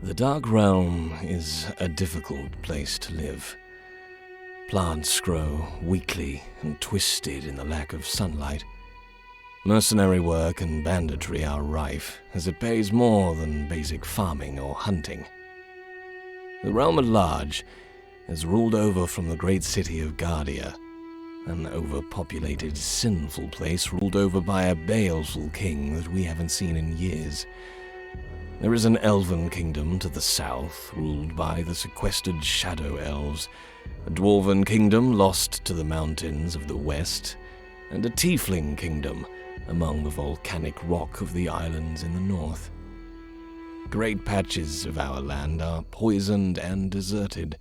The Dark Realm is a difficult place to live. Plants grow weakly and twisted in the lack of sunlight. Mercenary work and banditry are rife, as it pays more than basic farming or hunting. The realm at large is ruled over from the great city of Guardia, an overpopulated, sinful place ruled over by a baleful king that we haven't seen in years. There is an elven kingdom to the south, ruled by the sequestered shadow elves, a dwarven kingdom lost to the mountains of the west, and a tiefling kingdom among the volcanic rock of the islands in the north. Great patches of our land are poisoned and deserted.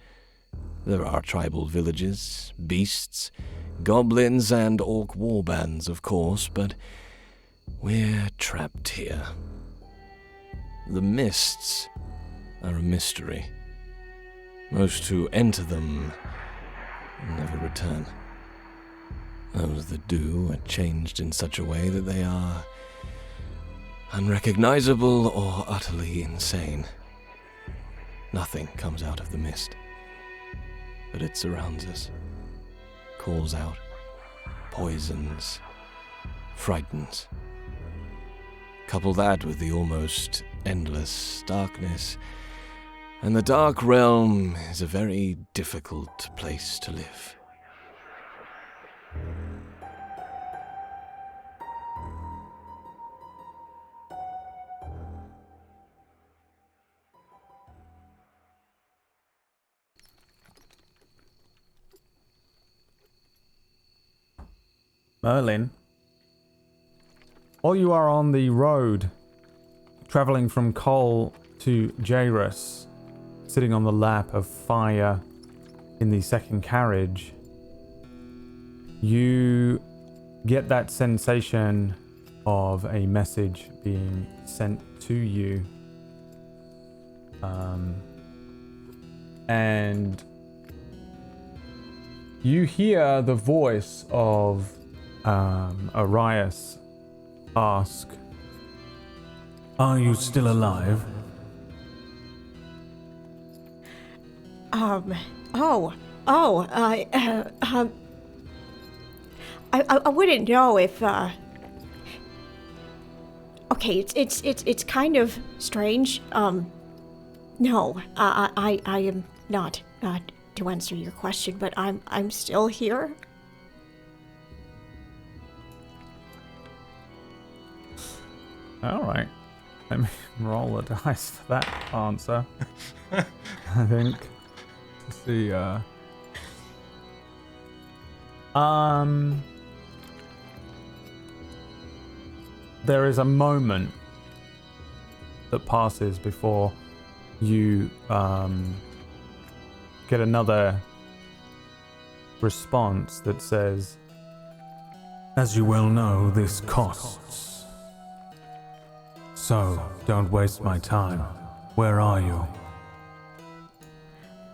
There are tribal villages, beasts, goblins, and orc warbands, of course, but we're trapped here. The mists are a mystery. Most who enter them never return. Those that do are changed in such a way that they are unrecognizable or utterly insane. Nothing comes out of the mist, but it surrounds us, calls out, poisons, frightens. Couple that with the almost endless darkness, and the Dark Realm is a very difficult place to live. Merlin, while you are on the road, traveling from Cole to Jeyrus, sitting on the lap of fire in the second carriage, you get that sensation of a message being sent to you. And you hear the voice of Arias ask, "Are you still alive?" I wouldn't know if, okay, it's kind of strange. No, I am not, to answer your question, but I'm still here. All right. Let me roll a dice for that answer. I think. Let's see. There is a moment that passes before you get another response that says, "As you well know, this costs. So, don't waste my time. Where are you?"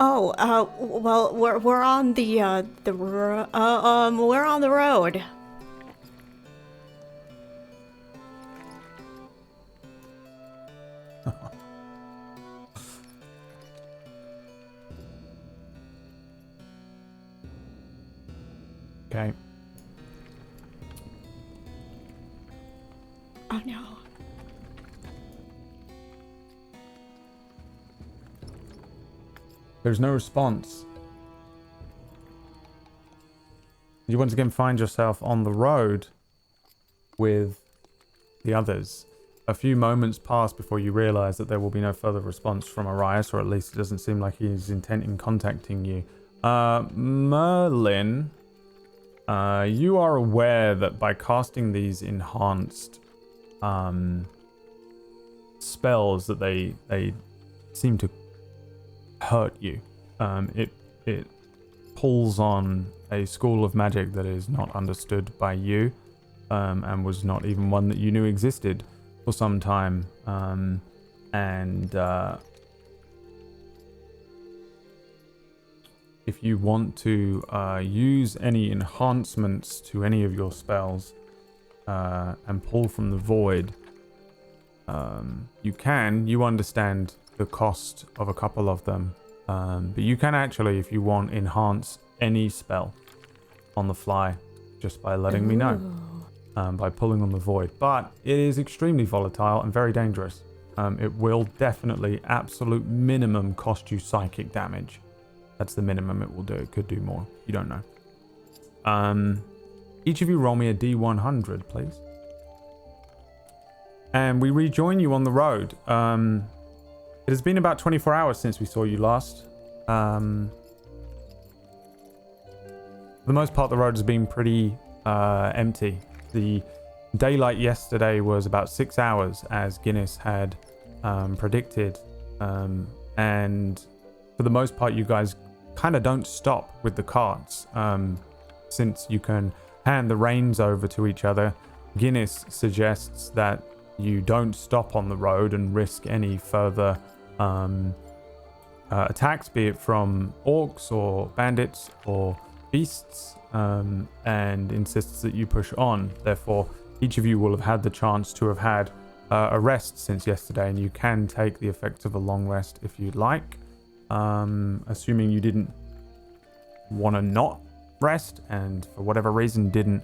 Oh, well, we're on we're on the road. Okay. Oh no. There's no response. You once again find yourself on the road with the others. A few moments pass before you realize that there will be no further response from Arias, or at least it doesn't seem like he's intent in contacting you. Merlin, you are aware that by casting these enhanced spells that they seem to hurt you. It pulls on a school of magic that is not understood by you, and was not even one that you knew existed for some time. If you want to use any enhancements to any of your spells and pull from the void, you can. You understand the cost of a couple of them. But you can actually, if you want, enhance any spell on the fly just by letting me know. By pulling on the void. But it is extremely volatile and very dangerous. It will definitely, absolute minimum, cost you psychic damage. That's the minimum it will do. It could do more. You don't know. Each of you roll me a D100, please. And we rejoin you on the road. It has been about 24 hours since we saw you last. For the most part, the road has been pretty empty. The daylight yesterday was about 6 hours, as Guinness had predicted. And for the most part, you guys kind of don't stop with the carts. Since you can hand the reins over to each other, Guinness suggests that you don't stop on the road and risk any further attacks, be it from orcs or bandits or beasts, and insists that you push on. Therefore, each of you will have had the chance to have had a rest since yesterday, and you can take the effects of a long rest if you'd like, assuming you didn't want to not rest and for whatever reason didn't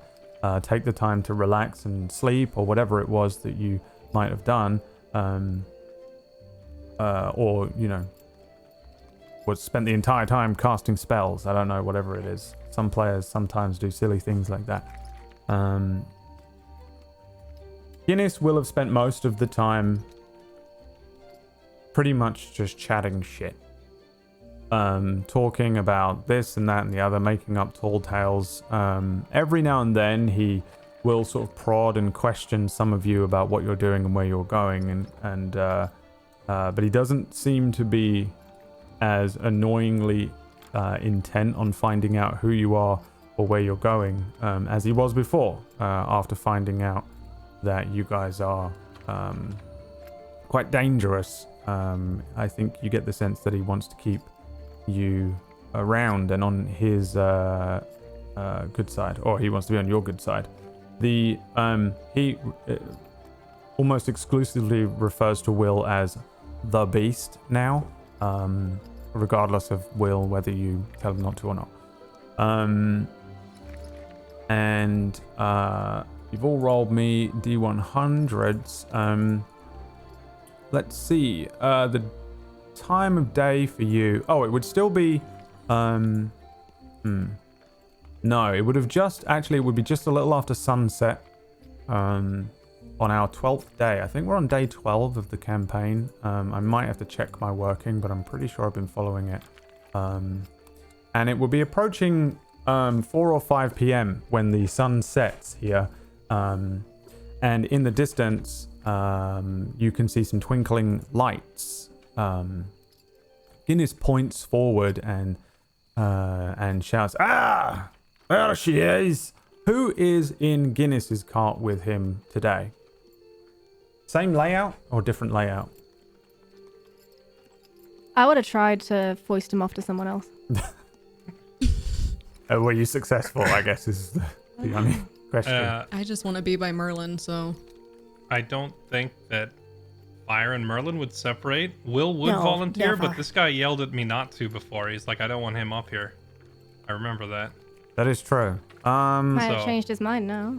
take the time to relax and sleep, or whatever it was that you might have done, or was spent the entire time casting spells. I don't know, whatever it is. Some players sometimes do silly things like that. Guinness will have spent most of the time pretty much just chatting shit. Talking about this and that and the other, making up tall tales. Every now and then he will sort of prod and question some of you about what you're doing and where you're going, but he doesn't seem to be as annoyingly intent on finding out who you are or where you're going as he was before, after finding out that you guys are quite dangerous. I think you get the sense that he wants to keep you around and on his good side, or he wants to be on your good side. He almost exclusively refers to Will as the Beast now, regardless of Will, whether you tell him not to or not. And you've all rolled me D100s. Let's see, the time of day for you. Oh, it would still be no, it would have just actually, it would be just a little after sunset on our 12th day. I think we're on day 12 of the campaign. I might have to check my working, but I'm pretty sure I've been following it. And it will be approaching 4 or 5 p.m. when the sun sets here. And in the distance, you can see some twinkling lights. Guinness points forward and shouts, "Ah, there she is!" Who is in Guinness's cart with him today? Same layout or different layout? I would have tried to foist him off to someone else. Were you successful, I guess, is the only question. I just want to be by Merlin, so... I don't think that Fire and Merlin would separate. Will would volunteer, never. but this guy yelled at me not to before. He's like, I don't want him up here. I remember that. That is true. Might have So- changed his mind now.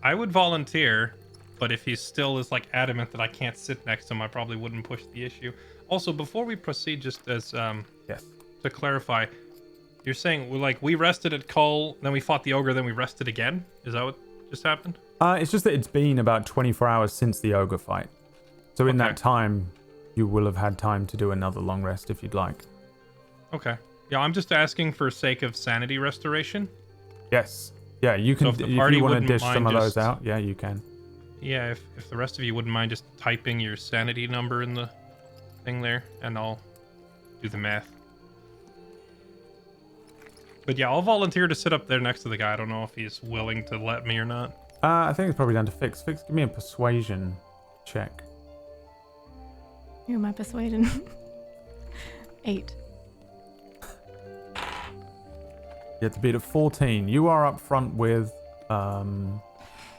I would volunteer, but if he still is like adamant that I can't sit next to him, I probably wouldn't push the issue. Also, before we proceed, just as Yes. to clarify, you're saying we rested at Cull, then we fought the ogre, then we rested again? Is that what just happened? It's just that it's been about 24 hours since the ogre fight. So in that time, you will have had time to do another long rest if you'd like. Okay. Yeah, I'm just asking for sake of sanity restoration. Yes. Yeah, you can. So if the if party you want to wouldn't dish some of mind those just- out, yeah, you can. Yeah, if the rest of you wouldn't mind just typing your sanity number in the thing there, and I'll do the math. But yeah, I'll volunteer to sit up there next to the guy. I don't know if he's willing to let me or not. I think it's probably down to Fix. Fix, give me a persuasion check. You're my persuasion. 8. You have to beat at 14. You are up front with, no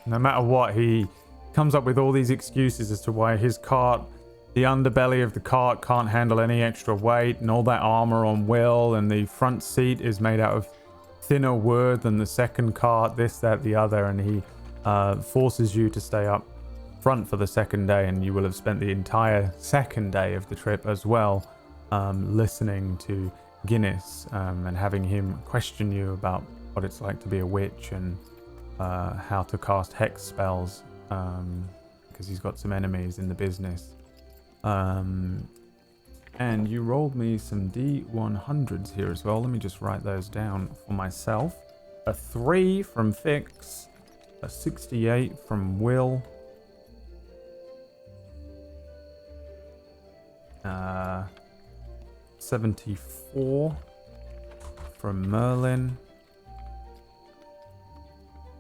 matter what, he comes up with all these excuses as to why his cart The underbelly of the cart can't handle any extra weight, and all that armor on Will, and the front seat is made out of thinner wood than the second cart, this, that, the other, and he forces you to stay up front for the second day, and you will have spent the entire second day of the trip as well listening to Guinness and having him question you about what it's like to be a witch and how to cast hex spells because he's got some enemies in the business. And you rolled me some D100s here as well. Let me just write those down for myself. A 3 from Fix, a 68 from Will, 74 from Merlin,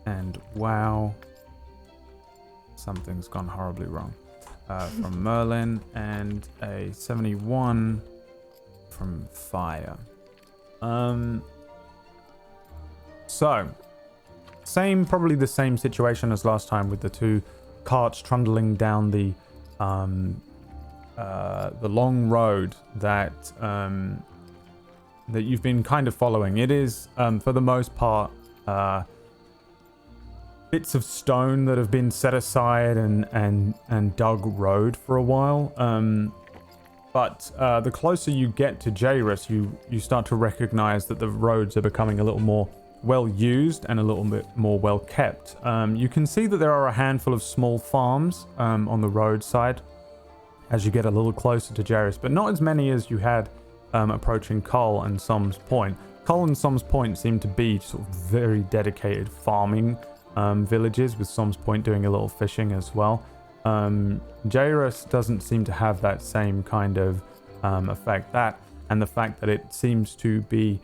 and wow, something's gone horribly wrong. From Merlin, and a 71 from Fire. So, probably the same situation as last time with the two carts trundling down the long road that you've been kind of following. It is, for the most part, bits of stone that have been set aside and dug road for a while. But the closer you get to Jeyrus, you start to recognize that the roads are becoming a little more well used and a little bit more well kept. You can see that there are a handful of small farms on the roadside as you get a little closer to Jeyrus, but not as many as you had approaching Cole and Som's Point. Cole and Som's Point seem to be sort of very dedicated farming villages, with Som's Point doing a little fishing as well. Jairus doesn't seem to have that same kind of effect. That and the fact that it seems to be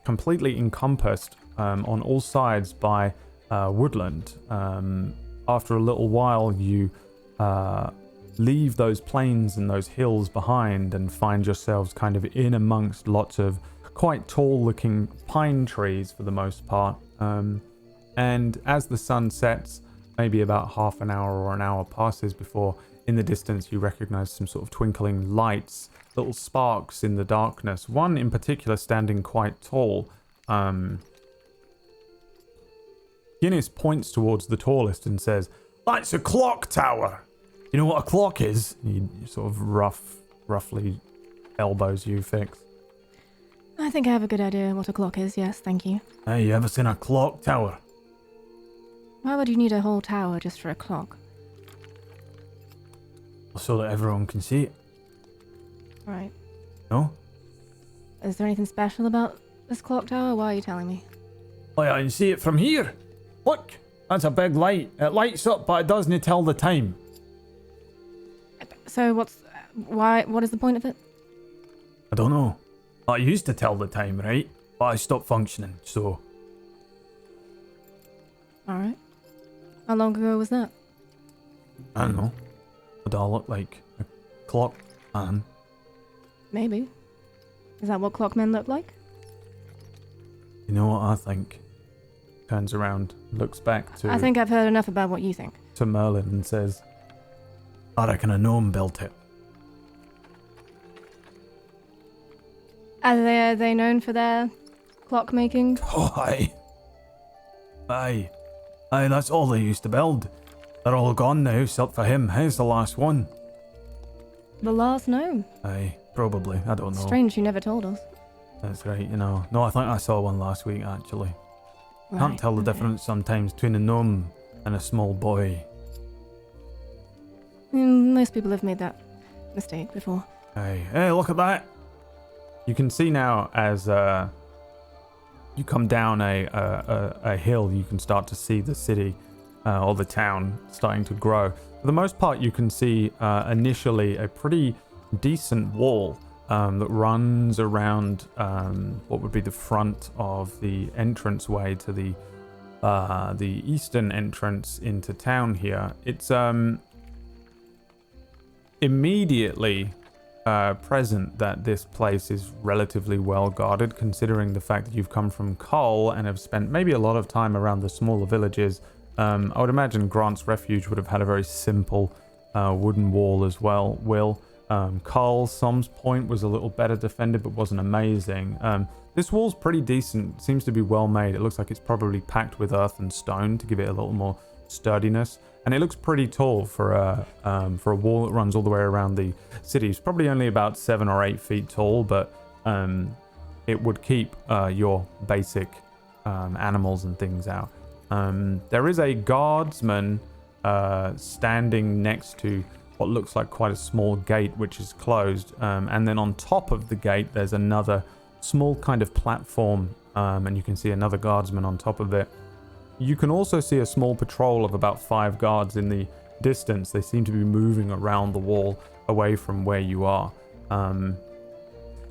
completely encompassed on all sides by woodland. After a little while, you leave those plains and those hills behind and find yourselves kind of in amongst lots of quite tall looking pine trees for the most part. And as the sun sets, maybe about half an hour or an hour passes before in the distance you recognize some sort of twinkling lights, little sparks in the darkness, one in particular standing quite tall. Guinness points towards the tallest and says, "That's a clock tower. You know what a clock is?" He sort of roughly elbows you, Fix. I think I have a good idea what a clock is, yes, thank you. Hey, you ever seen a clock tower? Why would you need a whole tower just for a clock? So that everyone can see it. Right. No? Is there anything special about this clock tower? Why are you telling me? Oh, yeah, I can see it from here. Look, that's a big light. It lights up, but it doesn't tell the time. So what is the point of it? I don't know. I used to tell the time, right? But I stopped functioning, so... Alright. How long ago was that? I don't know. Would I look like a clock man? Maybe. Is that what clockmen look like? You know what I think? Turns around, looks back to... I think I've heard enough about what you think. To Merlin and says, I reckon a gnome built it. Are they known for their clock making? Oh, aye. Aye. Aye, that's all they used to build. They're all gone now, except for him. He's the last one. The last gnome? Aye, probably. I don't know. Strange you never told us. That's right, you know. No, I think I saw one last week, actually. Right, Can't tell the okay. difference sometimes between a gnome and a small boy. Most people have made that mistake before. Aye. Hey, look at that. you can see now as you come down a hill, you can start to see the city or the town starting to grow. For the most part, you can see initially a pretty decent wall that runs around what would be the front of the entranceway to the eastern entrance into town here. It's immediately present that this place is relatively well guarded, considering the fact that you've come from Cole and have spent maybe a lot of time around the smaller villages. I would imagine Grant's Refuge would have had a very simple wooden wall as well, Will. Carl Som's point was a little better defended, but wasn't amazing. This wall's pretty decent. Seems to be well made. It looks like it's probably packed with earth and stone to give it a little more sturdiness. And it looks pretty tall for a wall that runs all the way around the city. It's probably only about 7 or 8 feet tall, but it would keep your basic animals and things out. There is a guardsman standing next to what looks like quite a small gate, which is closed. And then on top of the gate, there's another small kind of platform, and you can see another guardsman on top of it. You can also see a small patrol of about 5 guards in the distance. They seem to be moving around the wall away from where you are.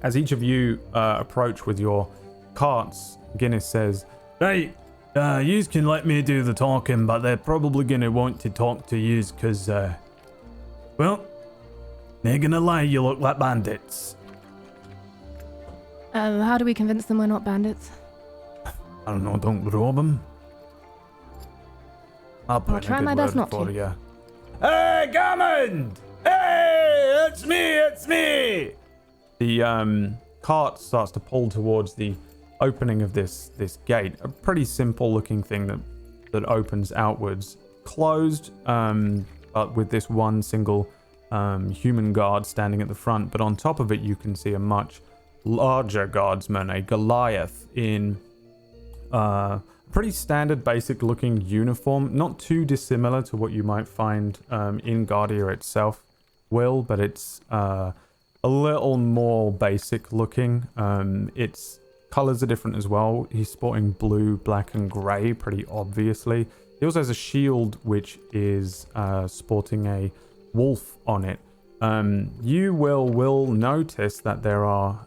As each of you approach with your carts, Guinness says, Right, yous can let me do the talking, but they're probably gonna want to talk to yous because, well, they're gonna lie, you look like bandits. How do we convince them we're not bandits? I don't know, don't rob them. I'll try my best not to. You. Hey, Gammond! Hey, it's me! the cart starts to pull towards the opening of this gate. A pretty simple looking thing that opens outwards, closed, but with this one single human guard standing at the front. But on top of it, you can see a much larger guardsman, a Goliath in pretty standard basic looking uniform, not too dissimilar to what you might find in Guardia itself, Will, but it's a little more basic looking. Its colors are different as well. He's sporting blue, black and gray pretty obviously. He also has a shield which is sporting a wolf on it. You will notice that there are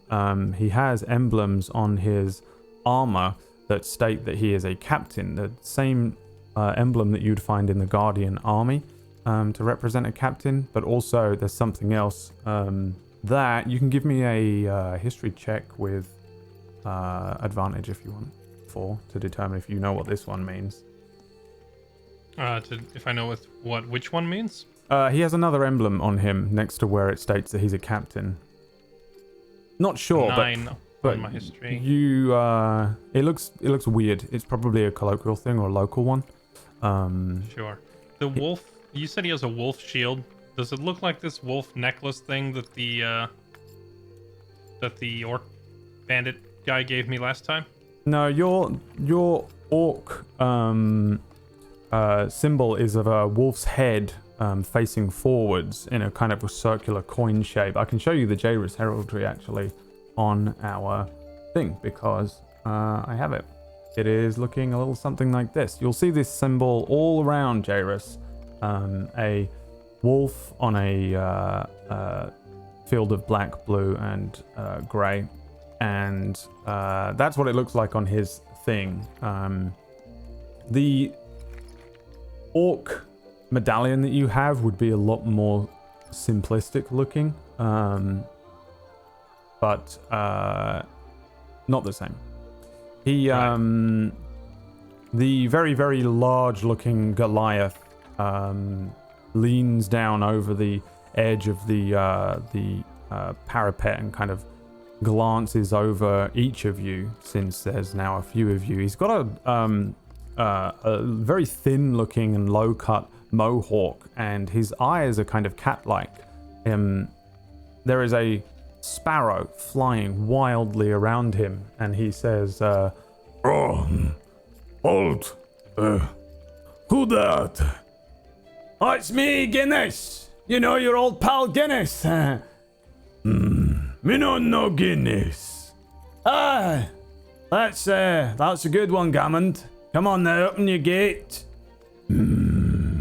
he has emblems on his armor that state that he is a captain, the same emblem that you'd find in the Guardian army to represent a captain. But also there's something else that you can give me a history check with advantage if you want to determine if you know what this one means. If I know which one means? He has another emblem on him next to where it states that he's a captain. Not sure, 9 but on my history. You, it looks weird. It's probably a colloquial thing or a local one. Sure. The wolf. You said he has a wolf shield. Does it look like this wolf necklace thing that the orc bandit guy gave me last time? No, your orc symbol is of a wolf's head facing forwards in a kind of a circular coin shape. I can show you the Jayrus heraldry actually on our thing because I have it. It is looking a little something like this. You'll see this symbol all around Jayrus. A wolf on a field of black, blue, and grey, and that's what it looks like on his thing. The orc medallion that you have would be a lot more simplistic looking, but not the same. He, the very, very large looking Goliath leans down over the edge of the parapet and kind of glances over each of you, since there's now a few of you. He's got a very thin looking and low cut mohawk, and his eyes are kind of cat-like. There is a sparrow flying wildly around him, and he says, Halt! Who that? Oh, it's me, Guinness. You know your old pal Guinness. Me don't know Guinness. Ah, that's a good one, Gammond. Come on now, open your gate.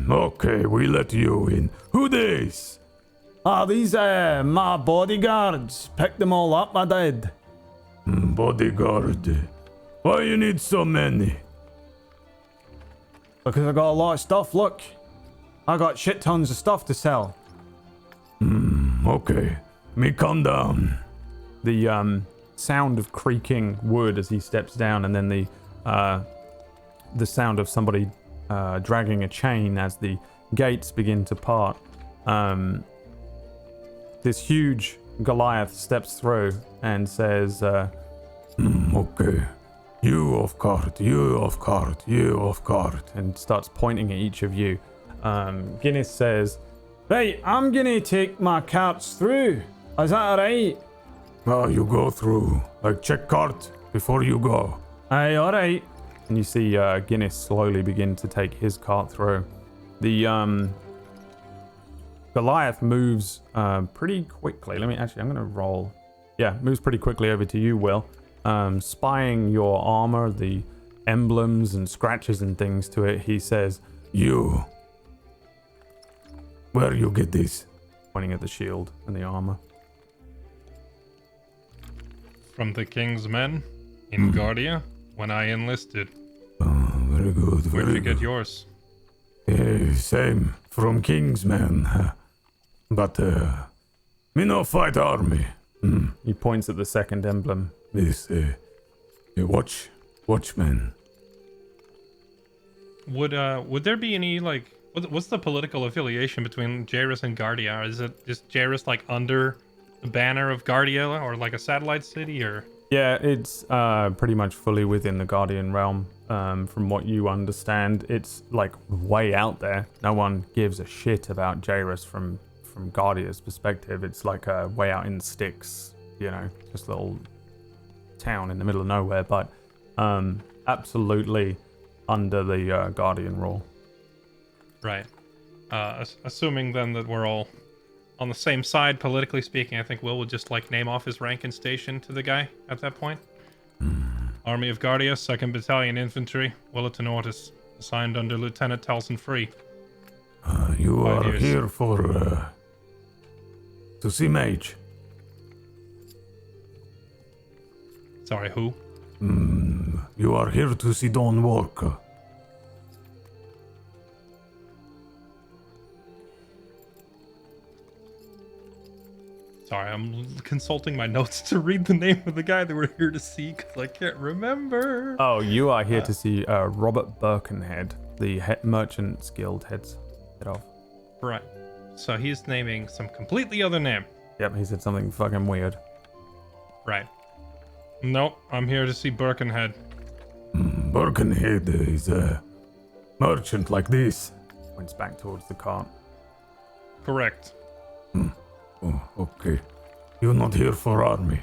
Okay, we let you in. Who this? These my bodyguards. Picked them all up, I did. Bodyguard. Why you need so many? Because I got a lot of stuff, look. I got shit tons of stuff to sell. Okay. Me calm down. The sound of creaking wood as he steps down, and then the sound of somebody dragging a chain as the gates begin to part. This huge Goliath steps through and says, Okay. You off card, you off card, you off card. and starts pointing at each of you. Guinness says, right, I'm gonna take my carts through. Is that alright? Oh, you go through. Like, check cart before you go. Aye, alright. And you see Guinness slowly begin to take his cart through. The Goliath moves pretty quickly. I'm gonna roll. Yeah, moves pretty quickly over to you, Will. Spying your armor, the emblems and scratches and things to it, he says, You. Where you get this? pointing at the shield and the armor. From the king's men in Guardia when I enlisted. Oh, very good, Where'd very you get good. yours? Same, from Kingsman. But, me no fight army. He points at the second emblem. This, watchman. Would there be any, like, what's the political affiliation between Jairus and Guardia? Is Jairus like under the banner of Guardia or like a satellite city or? Yeah, it's pretty much fully within the Guardian realm. From what you understand, it's like way out there. No one gives a shit about Jeyrus from Guardia's perspective. It's like way out in the sticks, you know, just a little town in the middle of nowhere. But absolutely under the Guardian rule. Right. Assuming then that we're all on the same side politically speaking, I think Will would just like name off his rank and station to the guy at that point. Army of Guardia, 2nd Battalion Infantry, Willerton Ortis, assigned under Lieutenant Talson Free. You 5 are years. here for, to see Mage. Sorry, who? You are here to see Don work. Sorry, I'm consulting my notes to read the name of the guy that we're here to see because I can't remember. Oh, you are here to see Robert Birkenhead, the Merchants Guild head of. Right. So he's naming some completely other name. Yep, he said something fucking weird. Right. Nope, I'm here to see Birkenhead. Birkenhead is a merchant like this. Points back towards the cart. Correct. Oh, okay. You're not here for army.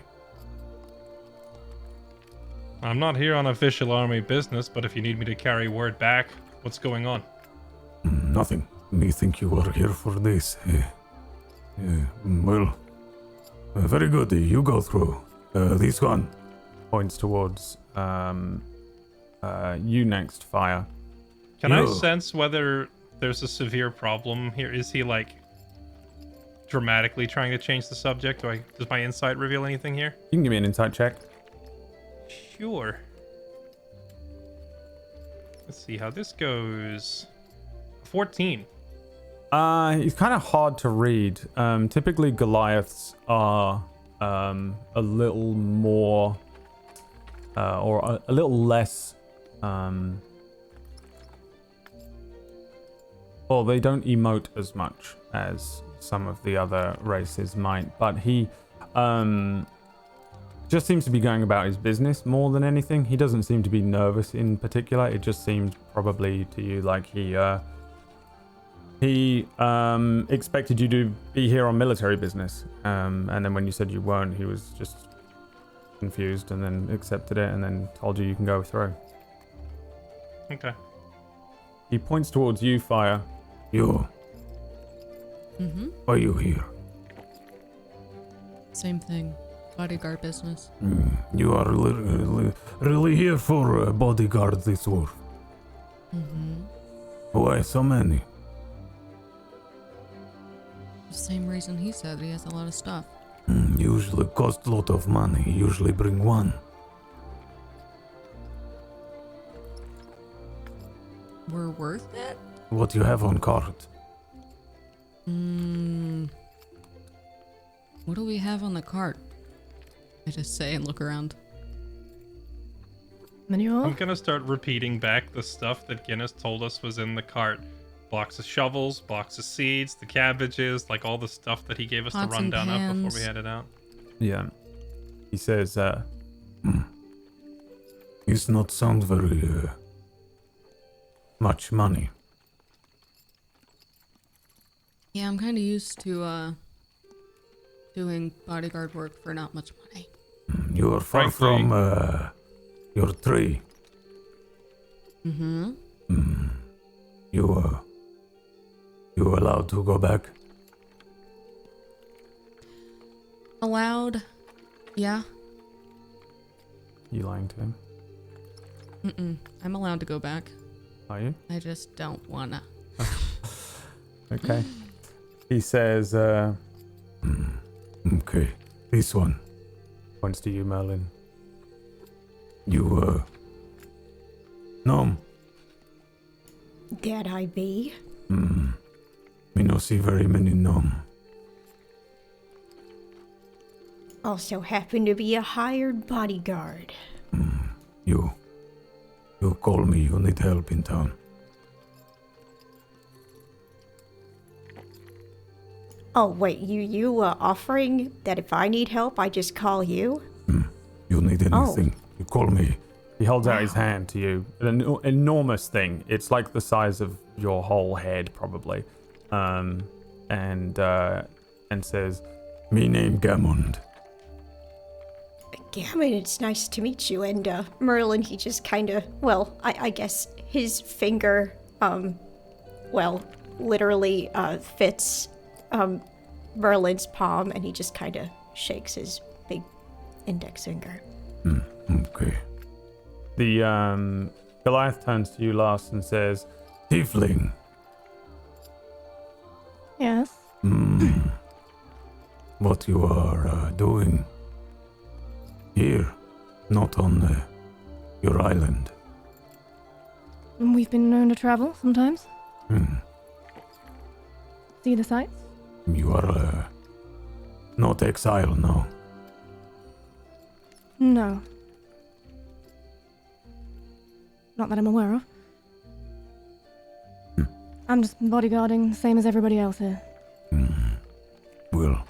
I'm not here on official army business, but if you need me to carry word back, what's going on? Nothing. Me think you are here for this. Well, very good. You go through. This one. Points towards you next, Fire. Can I Yo. sense whether there's a severe problem here? Is he like dramatically trying to change the subject? Does my insight reveal anything here? You can give me an insight check. Sure. Let's see how this goes. 14. He's kind of hard to read. Typically Goliaths are a little more or a little less well, they don't emote as much as some of the other races might, but he just seems to be going about his business more than anything. He doesn't seem to be nervous in particular. It just seemed probably to you like he expected you to be here on military business, and then when you said you weren't, he was just confused and then accepted it and then told you can go through. Okay. He points towards you, Fire. You. Mm-hmm. Why you here? Same thing. Bodyguard business. You are really here for bodyguard this war. Mm-hmm. Why so many? The same reason he said he has a lot of stuff. Usually cost a lot of money. Usually bring one. We're worth it? What you have on cart? What do we have on the cart? I just say and look around. Manual? I'm gonna start repeating back the stuff that Guinness told us was in the cart. box of shovels, box of seeds, the cabbages, like all the stuff that he gave us the Pots and rundown of before pans. we headed out. Yeah. He says, It's not sound very much money. Yeah, I'm kind of used to doing bodyguard work for not much money. You are far Frankly- from your tree. Mm-hmm. You allowed to go back? Allowed? Yeah. you lying to him? Mm-mm. I'm allowed to go back. Are you? I just don't wanna. Okay. He says, Okay, this one. points to you, Merlin. You, Gnome. That I be? Me no see very many gnome. Also happen to be a hired bodyguard. You call me, you need help in town. Oh, wait, you offering that if I need help, I just call you? You need anything, you call me. He holds out his hand to you. An enormous thing. It's like the size of your whole head, probably. And says, Me name Gammond. Gammon, it's nice to meet you. And Merlin, he just kind of, well, I guess his finger, literally fits Merlin's palm, and he just kind of shakes his big index finger. Okay. the Goliath turns to you last and says, Tiefling. Yes. What you are doing here, not on your island. We've been known to travel sometimes. See the sights. You are not exile now. No. Not that I'm aware of. I'm just bodyguarding, same as everybody else here. Well,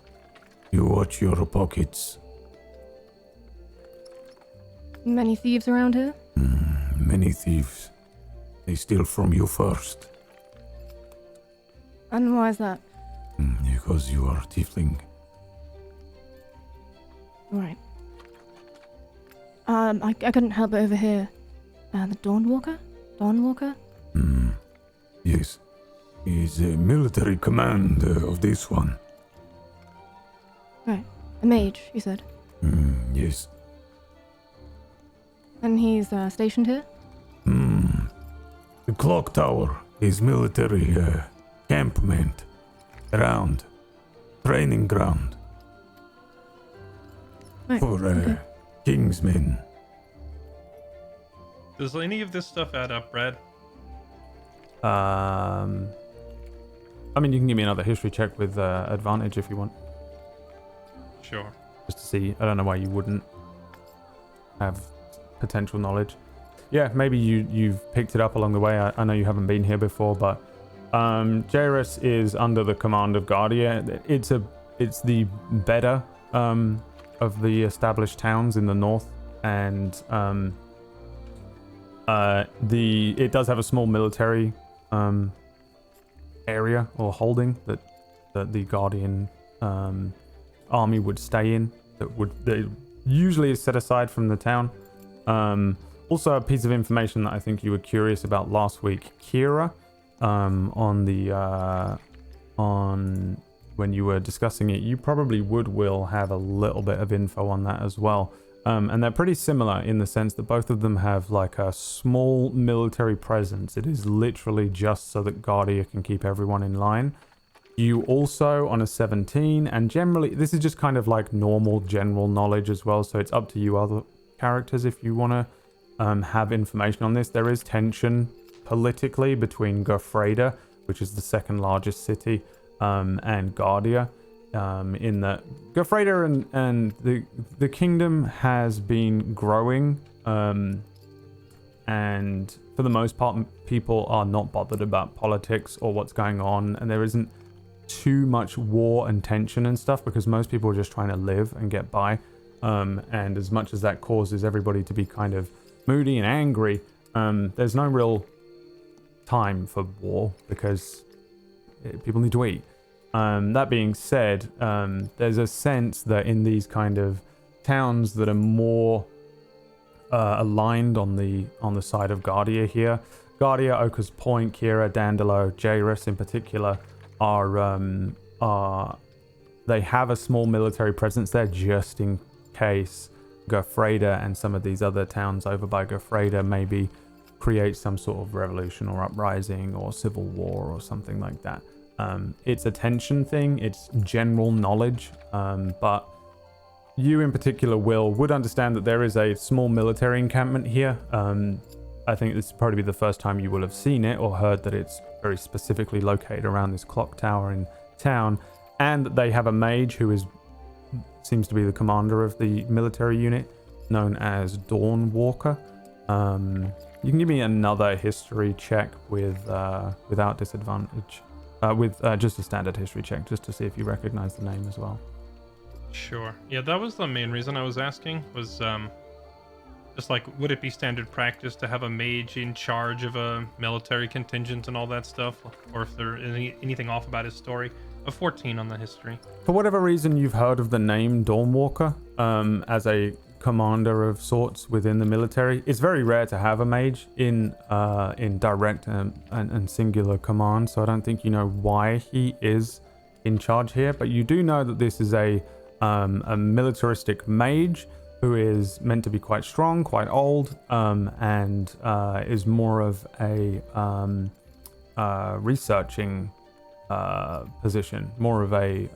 you watch your pockets. Many thieves around here? Many thieves. They steal from you first. And why is that? Because you are tiefling. Right. I couldn't help but overhear. The Dawnwalker? Dawnwalker? Yes. He's a military command of this one. Right. A mage, you said. Yes. And he's stationed here? The clock tower is military campment. Around. Training ground. Right. For okay. kingsmen. Does any of this stuff add up, Brad? I mean, you can give me another history check with advantage if you want, Sure. just to see. I don't know why you wouldn't have potential knowledge. Yeah, maybe you've picked it up along the way. I know you haven't been here before, but Jayrus is under the command of Guardia. It's the better of the established towns in the north, and it does have a small military area or holding that the Guardian army would stay in. That usually is set aside from the town. Also, a piece of information that I think you were curious about last week, Kira, on when you were discussing it, you probably will have a little bit of info on that as well. And they're pretty similar in the sense that both of them have like a small military presence. It is literally just so that Guardia can keep everyone in line. You also, on a 17, and generally, this is just kind of like normal general knowledge as well, so it's up to you other characters if you want to have information on this. There is tension politically between Gofreda, which is the second largest city, and Guardia. In that Gofreda and the kingdom has been growing and for the most part, people are not bothered about politics or what's going on, and there isn't too much war and tension and stuff because most people are just trying to live and get by. And as much as that causes everybody to be kind of moody and angry, there's no real time for war because people need to eat. That being said, there's a sense that in these kind of towns that are more aligned on the side of Guardia here, Guardia, Oaker's Point, Kira, Dandelo, Jeyrus in particular are they have a small military presence there just in case Gofreda and some of these other towns over by Gofreda maybe create some sort of revolution or uprising or civil war or something like that. It's a tension thing, it's general knowledge, but you in particular, Will, would understand that there is a small military encampment here. I think this is probably the first time you will have seen it or heard that it's very specifically located around this clock tower in town, and that they have a mage who seems to be the commander of the military unit, known as Dawnwalker. You can give me another history check without disadvantage. With just a standard history check, just to see if you recognize the name as well. Sure. Yeah, that was the main reason I was asking, was just like, would it be standard practice to have a mage in charge of a military contingent and all that stuff? Or if there is anything off about his story? A 14 on the history. For whatever reason, you've heard of the name Dawnwalker as a commander of sorts within the military. It's very rare to have a mage in direct and singular command, so I don't think you know why he is in charge here, but you do know that this is a militaristic mage who is meant to be quite strong, quite old, and is more of a researching position, more of a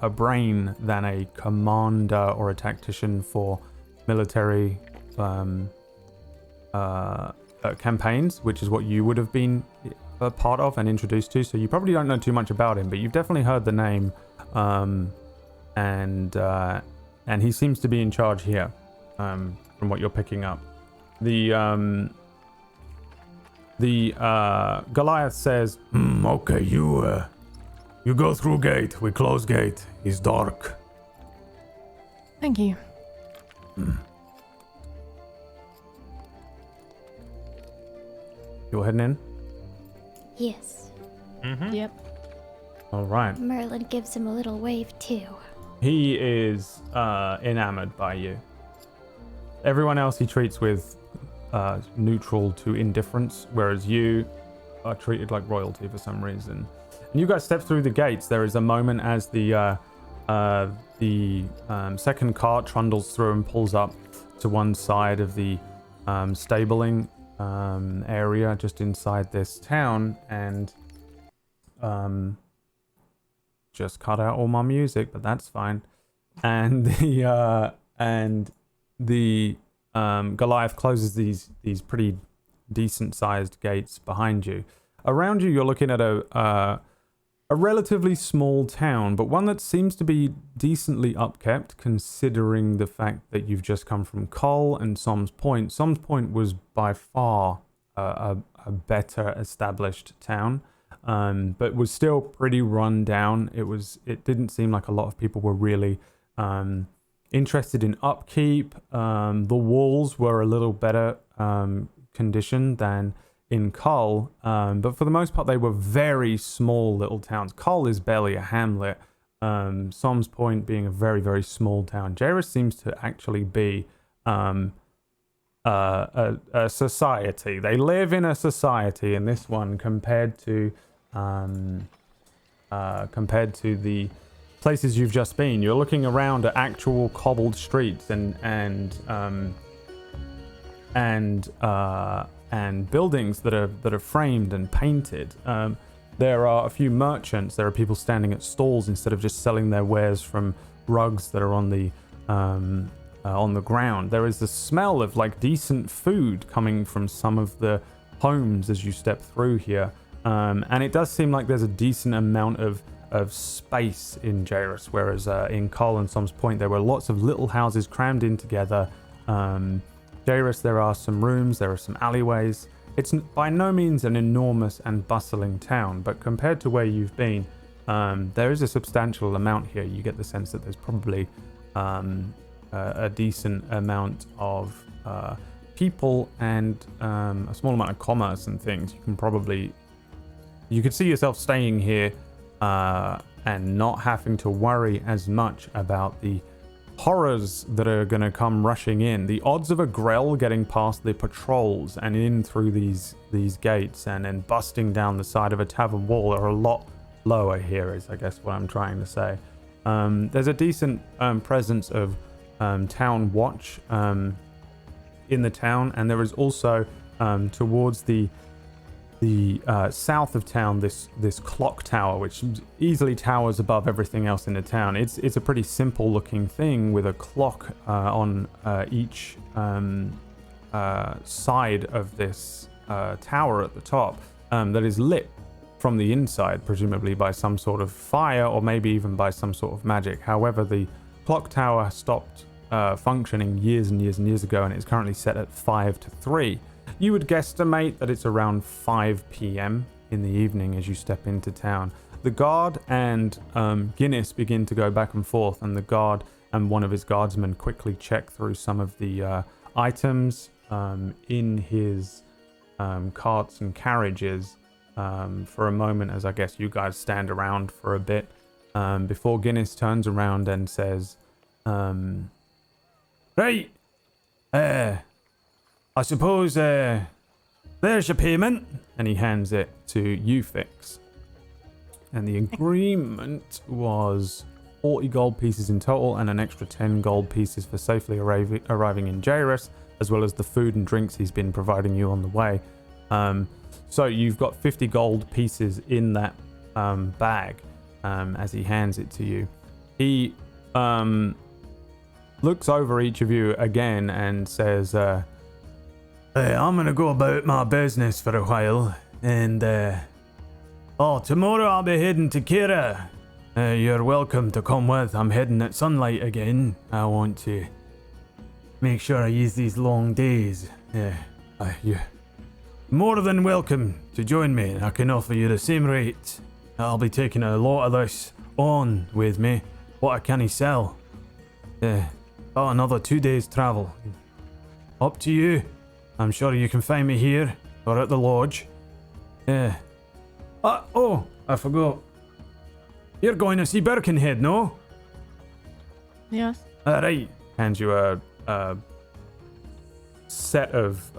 brain than a commander or a tactician for military campaigns, which is what you would have been a part of and introduced to. So you probably don't know too much about him, but you've definitely heard the name, and he seems to be in charge here, from what you're picking up. The Goliath says, Okay, you go through gate. We close gate. It's dark. Thank you. you're heading in? Yes. Mm-hmm. Yep. All right. Merlin gives him a little wave too. He is enamored by you. Everyone else he treats with neutral to indifference, whereas you are treated like royalty for some reason. And you guys step through the gates. There is a moment as the second cart trundles through and pulls up to one side of the stabling area just inside this town, and just cut out all my music, but that's fine. And the Goliath closes these pretty decent sized gates behind you. Around you, you're looking at a relatively small town, but one that seems to be decently upkept considering the fact that you've just come from Cole and Som's Point. Som's Point was by far a better established town, but was still pretty run down. It didn't seem like a lot of people were really interested in upkeep. The walls were a little better condition than in Cull, but for the most part they were very small little towns. Cull is barely a hamlet, Som's Point being a very, very small town. Jairus seems to actually be a society. They live in a society in this one compared to the places you've just been. You're looking around at actual cobbled streets and buildings that are framed and painted. There are a few merchants. There are people standing at stalls instead of just selling their wares from rugs that are on the ground. There is the smell of like decent food coming from some of the homes as you step through here, and it does seem like there's a decent amount of space in Jairus, whereas in Cull and Som's Point there were lots of little houses crammed in together. Jayrus, there are some rooms, there are some alleyways. It's by no means an enormous and bustling town, but compared to where you've been, there is a substantial amount here. You get the sense that there's probably a decent amount of people and a small amount of commerce and things. You could see yourself staying here and not having to worry as much about the horrors that are going to come rushing in. The odds of a Grell getting past the patrols and in through these gates and then busting down the side of a tavern wall are a lot lower here, is I guess what I'm trying to say. There's a decent presence of town watch in the town, and there is also towards the south of town this clock tower, which easily towers above everything else in the town. It's a pretty simple looking thing with a clock on each side of this tower at the top that is lit from the inside, presumably by some sort of fire or maybe even by some sort of magic. However, the clock tower stopped functioning years and years and years ago, and it's currently set at 5 to 3. You would guesstimate that it's around 5 p.m. in the evening as you step into town. The guard and Guinness begin to go back and forth, and the guard and one of his guardsmen quickly check through some of the items in his carts and carriages for a moment, as I guess you guys stand around for a bit before Guinness turns around and says, right, I suppose there's your payment, and he hands it to you, Fix. And the agreement was 40 gold pieces in total and an extra 10 gold pieces for safely arriving in Jeyrus, as well as the food and drinks he's been providing you on the way. So you've got 50 gold pieces in that bag as he hands it to you. He looks over each of you again and says, I'm going to go about my business for a while, and tomorrow I'll be heading to Kira. You're welcome to come with. I'm heading at sunlight again. I want to make sure I use these long days. You're more than welcome to join me. I can offer you the same rate. I'll be taking a lot of this on with me. What can he sell? About another 2 days travel. Up to you. I'm sure you can find me here or at the lodge. I forgot. You're going to see Birkenhead, no? Yes. Right. Hands you a set of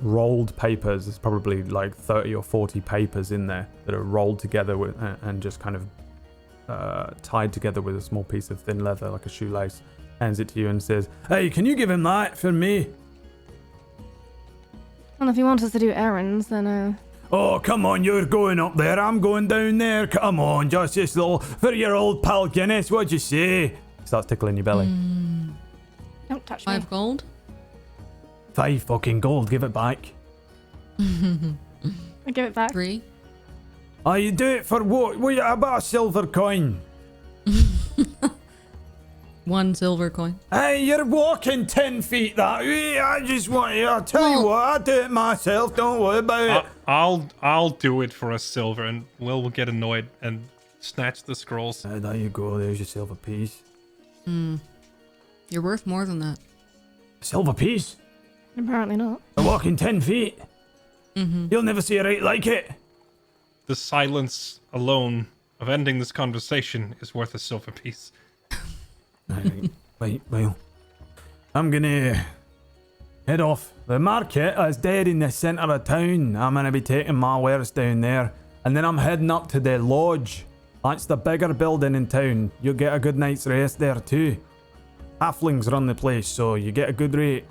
rolled papers. There's probably like 30 or 40 papers in there that are rolled together with and just kind of tied together with a small piece of thin leather, like a shoelace. Hands it to you and says, "Hey, can you give him that for me?" Well, if he wants us to do errands, then Oh, come on, you're going up there, I'm going down there. Come on, just this little, for your old pal Guinness, what'd you say? Starts tickling your belly. don't touch me. 5 gold? 5 fucking gold, give it back. I give it back. 3? Oh, you do it for what? What about a silver coin? 1 silver coin. Hey, you're walking 10 feet that way. I just want you. I'll tell you what, I'll do it myself. Don't worry about it. I'll do it for a silver, and Will get annoyed and snatch the scrolls. There you go. There's your silver piece. You're worth more than that. Silver piece? Apparently not. You're walking 10 feet. You'll never see a rate like it. The silence alone of ending this conversation is worth a silver piece. Right, well, I'm gonna head off. The market is dead in the centre of town. I'm gonna be taking my wares down there, and then I'm heading up to the lodge. That's the bigger building in town. You'll get a good night's rest there too. Halflings run the place, so you get a good rate.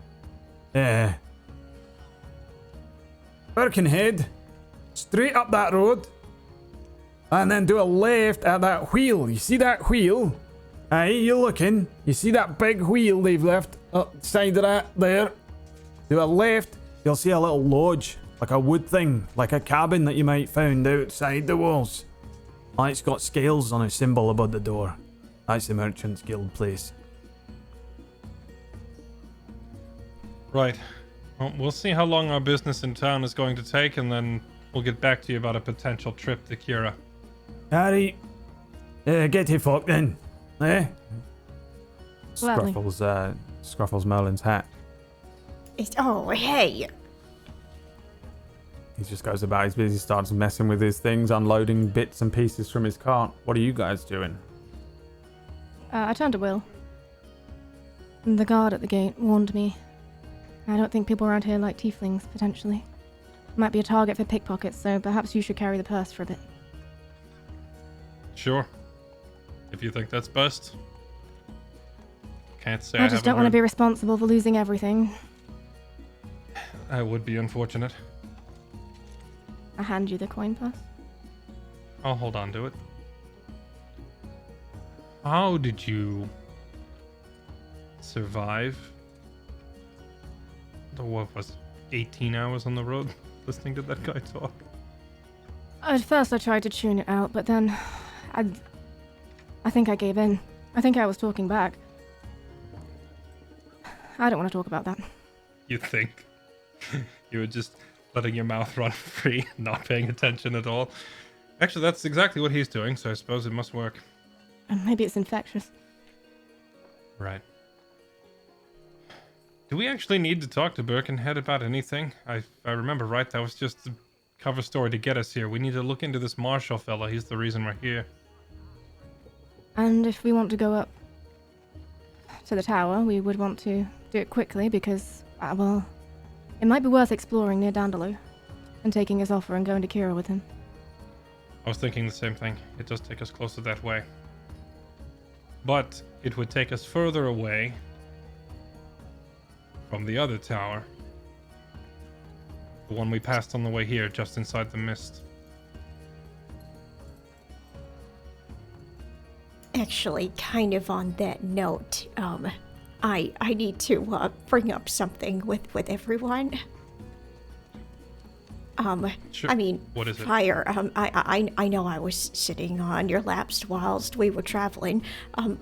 Birkenhead, straight up that road, and then do a left at that wheel. You see that wheel? Aye, you're looking. You see that big wheel they've left outside of that there? Do a left, you'll see a little lodge, like a wood thing, like a cabin that you might find outside the walls. It's got scales on a symbol above the door. That's the Merchant's Guild place. Right. Well, we'll see how long our business in town is going to take, and then we'll get back to you about a potential trip to Kira. Harry, get your fuck then. Eh? Gladly. Scruffles Merlin's hat. Oh, hey. He just goes about his business, starts messing with his things, unloading bits and pieces from his cart. What are you guys doing? I turned to Will. The guard at the gate warned me. I don't think people around here like tieflings, potentially. Might be a target for pickpockets, so perhaps you should carry the purse for a bit. Sure. If you think that's best. Can't say I just don't want to be. be responsible for losing everything. That would be unfortunate. I hand you the coin purse. I'll hold on to it. How did you survive? What was 18 hours on the road listening to that guy talk? At first I tried to tune it out, but then I think I gave in. I think I was talking back. I don't want to talk about that. You think? You were just letting your mouth run free, not paying attention at all. Actually, that's exactly what he's doing, so I suppose it must work. Maybe it's infectious. Right. Do we actually need to talk to Birkenhead about anything? If I remember right, that was just the cover story to get us here. We need to look into this Marshall fella. He's the reason we're here. And if we want to go up to the tower, we would want to do it quickly because, well, it might be worth exploring near Dandaloo and taking his offer and going to Kira with him. I was thinking the same thing. It does take us closer that way. But it would take us further away from the other tower. The one we passed on the way here, just inside the mist. Actually, kind of on that note, I need to bring up something with everyone. Sure. I mean, What is it? prior, I know I was sitting on your laps whilst we were traveling,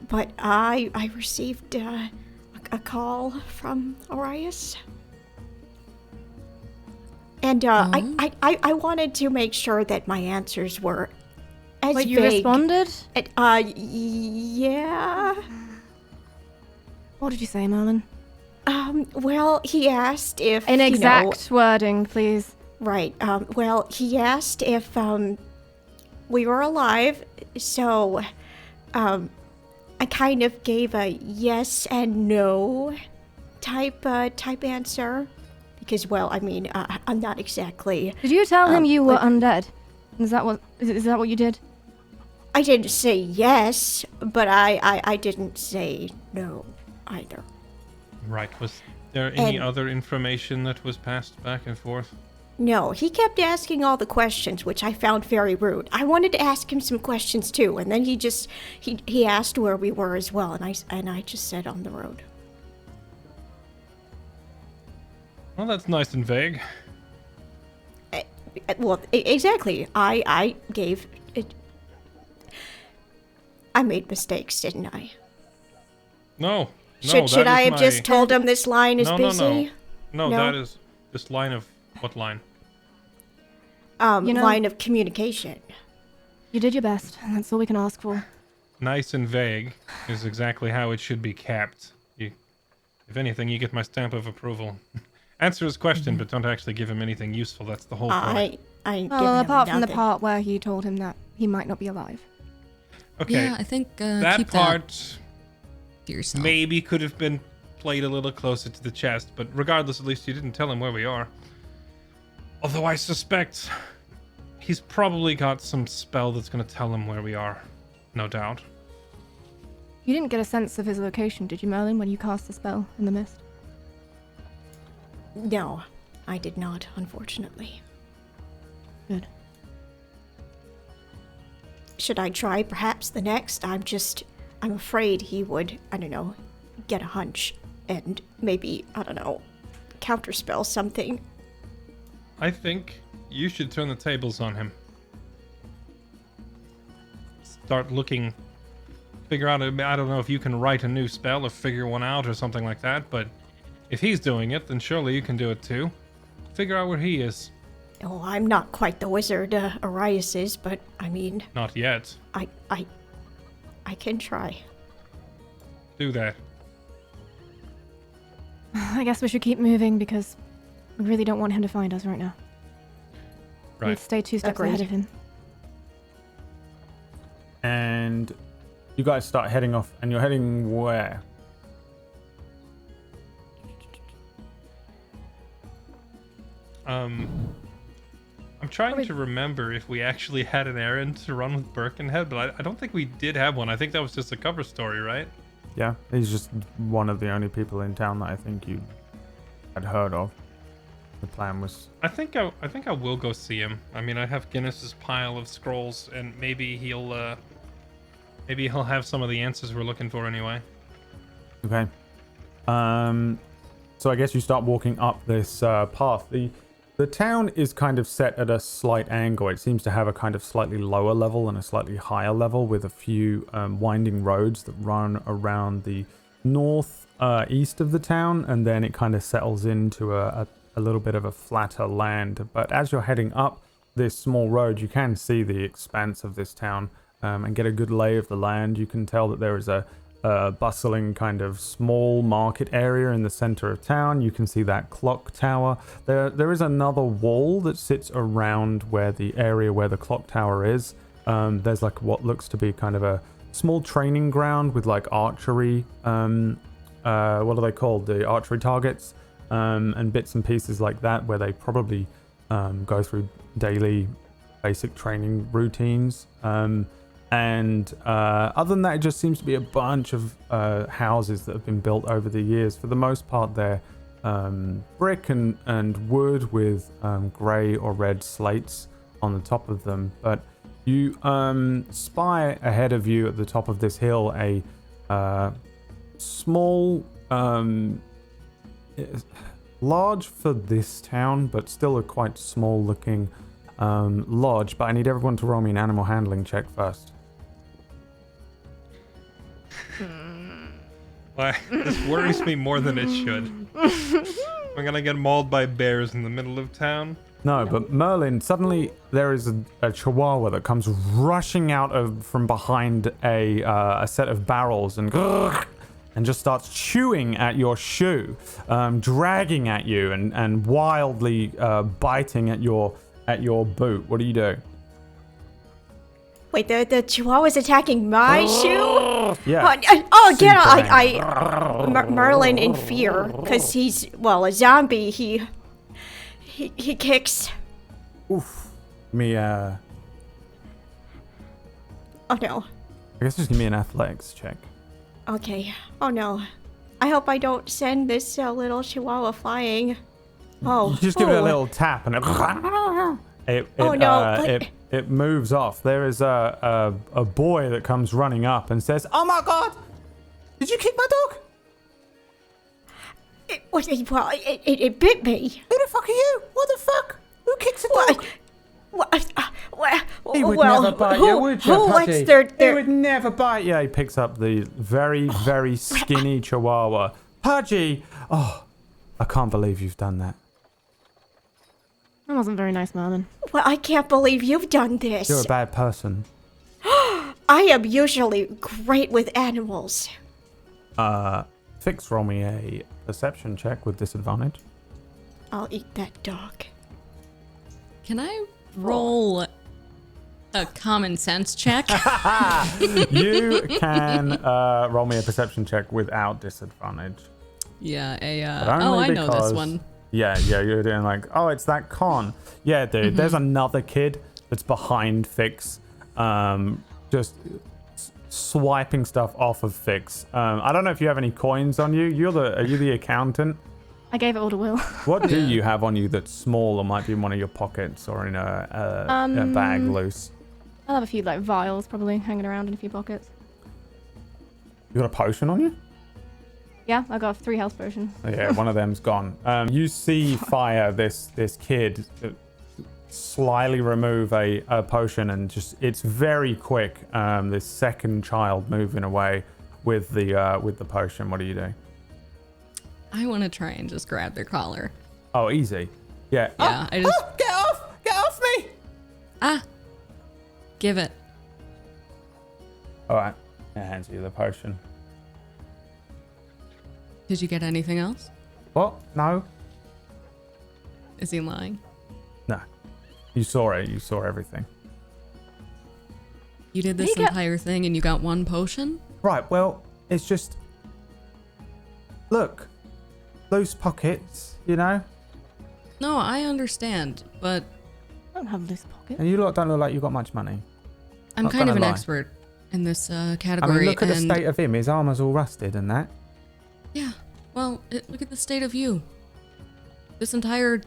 but I received a call from Arias. And I wanted to make sure that my answers were as Wait, vague. you responded? Yeah. What did you say, Merlin? Well, he asked if In exact wording, please. Right. Well, he asked if we were alive, so I kind of gave a yes and no type answer because, well, I mean, I'm not exactly. Did you tell him you were like- undead? Is that what you did? I didn't say yes, but I didn't say no either. Right. Was there any And- other information that was passed back and forth? No, he kept asking all the questions, which I found very rude. I wanted to ask him some questions too, and then he asked where we were as well, and I just said on the road. Well, that's nice and vague. Well, exactly. I gave it. I made mistakes, didn't I? No. Should I have just told him this line is busy? No, No? that is this line of what line? You know- Line of communication. You did your best, and that's all we can ask for. Nice and vague is exactly how it should be kept. If anything, you get my stamp of approval. Answer his question, but don't actually give him anything useful. That's the whole point. I ain't Well, giving him apart from the nothing. part where he told him that he might not be alive. Okay, Yeah, I think that keep part that to yourself. maybe could have been played a little closer to the chest, but regardless, at least you didn't tell him where we are. Although I suspect he's probably got some spell that's going to tell him where we are. No doubt. You didn't get a sense of his location, did you, Merlin, when you cast the spell in the mist? No, I did not, unfortunately. Good. Should I try perhaps the next? I'm afraid he would, I don't know, get a hunch and maybe, I don't know, counterspell something. I think you should turn the tables on him. Start looking, figure out, I don't know if you can write a new spell or figure one out or something like that, but If he's doing it, then surely you can do it too. Figure out where he is. Oh, I'm not quite the wizard Arias is, but I mean, Not yet. I can try. Do that. I guess we should keep moving because we really don't want him to find us right now. Right. We'd stay 2 steps Agreed. ahead of him. And you guys start heading off, and you're heading where? I'm trying to remember if we actually had an errand to run with Birkenhead, but I don't think we did have one. I think that was just a cover story, right? Yeah, he's just one of the only people in town that I think you had heard of. The plan was... I think I will go see him. I mean, I have Guinness's pile of scrolls, and maybe he'll have some of the answers we're looking for anyway. Okay. So I guess you start walking up this path. The town is kind of set at a slight angle. It seems to have a kind of slightly lower level and a slightly higher level with a few winding roads that run around the north east of the town, and then it kind of settles into a little bit of a flatter land. But as you're heading up this small road, you can see the expanse of this town and get a good lay of the land. You can tell that there is a bustling kind of small market area in the center of town. You can see that clock tower. There is another wall that sits around where the area where the clock tower is. There's like what looks to be kind of a small training ground with like archery. What are they called? The archery targets and bits and pieces like that, where they probably go through daily basic training routines. And other than that, it just seems to be a bunch of houses that have been built over the years. For the most part, they're brick and wood with grey or red slates on the top of them. But you spy ahead of you at the top of this hill a small, large for this town, but still a quite small looking lodge. But I need everyone to roll me an animal handling check first. Why? This worries me more than it should. We're gonna get mauled by bears in the middle of town. No, but Merlin, suddenly there is a chihuahua that comes rushing out from behind a set of barrels and just starts chewing at your shoe, dragging at you and wildly biting at your boot. What do you do? Wait, the Chihuahua's attacking my shoe? Yeah. Again, Merlin in fear, because he's, well, a zombie. He kicks. Oof. Me, Oh no. I guess just give me an athletics check. Okay. Oh no. I hope I don't send this little Chihuahua flying. Oh. You just give it a little tap and it moves off. There is a boy that comes running up and says, "Oh my God! Did you kick my dog? It bit me. Who the fuck are you? What the fuck? Who kicks a dog?" He would never bite you, would you, who Pudgy? lets their He would never bite you. He picks up the very, very skinny chihuahua. Pudgy! Oh, I can't believe you've done that. That wasn't very nice, Merlin. Well, I can't believe you've done this. You're a bad person. I am usually great with animals. Fix, roll me a perception check with disadvantage. I'll eat that dog. Can I roll a common sense check? You can roll me a perception check without disadvantage. Yeah, But only I know this because- one. Yeah, you're doing like, oh, it's that con. Yeah, dude, there's another kid that's behind Fix, just swiping stuff off of Fix. I don't know if you have any coins on you. Are you the accountant? I gave it all to Will. What do you have on you that's small or might be in one of your pockets or in a bag loose? I'll have a few like vials probably hanging around in a few pockets. You got a potion on you? Yeah, I got 3 health potions. Yeah, one of them's gone. You see Fire, this kid, slyly remove a potion, and just it's very quick. This second child moving away with the potion. What do you do? I want to try and just grab their collar. Oh, easy. Yeah. Yeah, I just... Get off! Get off me! Ah! Give it. All right. I hands you the potion. Did you get anything else? What? No. Is he lying? No. You saw it. You saw everything. You did this entire thing and you got one potion? Right. Well, it's just... Look. Loose pockets, you know? No, I understand, but I don't have loose pockets. And you lot don't look like you got much money. I'm Not kind of an gonna lie. expert in this I category. mean, look at the and state of him. His armor's all rusted and that. Yeah, well, look at the state of you. This entire...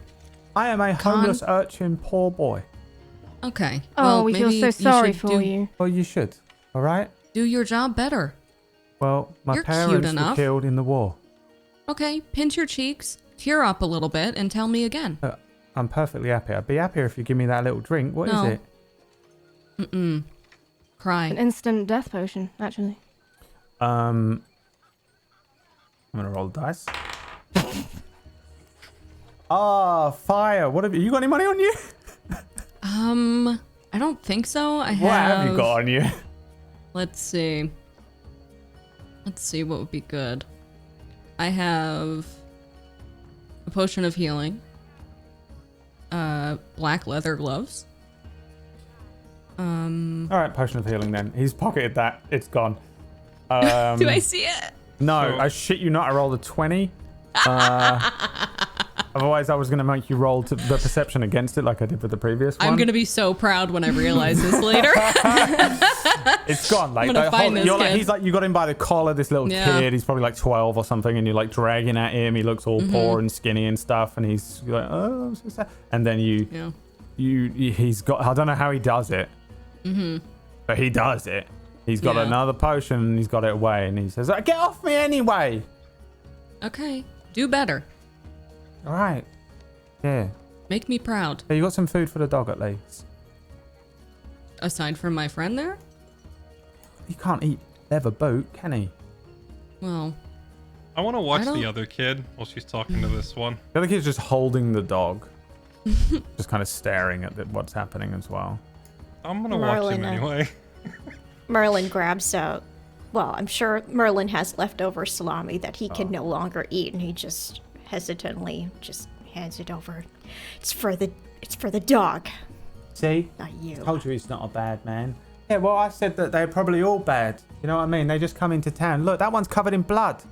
I am a homeless urchin, poor boy. Okay. Oh, well, we feel maybe so you sorry should for you. Well, you should. All right? Do your job better. Well, my You're cute parents were enough. killed in the war. Okay, pinch your cheeks, tear up a little bit, and tell me again. I'm perfectly happy. I'd be happier if you give me that little drink. What is No. it? Mm-mm. Cry. An instant death potion, actually. I'm gonna roll the dice. Fire. What have you got any money on you? I don't think so. I have... What have you got on you? Let's see. Let's see what would be good. I have a potion of healing. Black leather gloves. All right, potion of healing then. He's pocketed that. It's gone. Do I see it? No, So- I shit you not. I rolled a 20. Otherwise, I was going to make you roll to the perception against it like I did with the previous one. I'm gonna be so proud when I realize this later. It's gone. Like, I'm gonna find this you're like, kid. he's like, you got him by the collar, this little Yeah. kid. He's probably like 12 or something, and you're like dragging at him. He looks all poor and skinny and stuff, and he's like, oh, I'm so sad. And then Yeah. he's got, I don't know how he does it, but he does it. He's got Yeah. another potion, and he's got it away, and he says, get off me anyway. Okay. Do better. All right. Yeah. Make me proud. So you got some food for the dog at least. Aside from my friend there? He can't eat leather boot, can he? Well, I want to watch don't- the other kid while she's talking to this one. The other kid's just holding the dog, just kind of staring at what's happening as well. I'm gonna watch him Merlin, anyway. Merlin grabs well, I'm sure Merlin has leftover salami that he can no longer eat, and he just hesitantly just hands it over. It's for the dog, See? not you. Told you he's not a bad man. Yeah, well, I said that they're probably all bad. You know what I mean? They just come into town. Look, that one's covered in blood.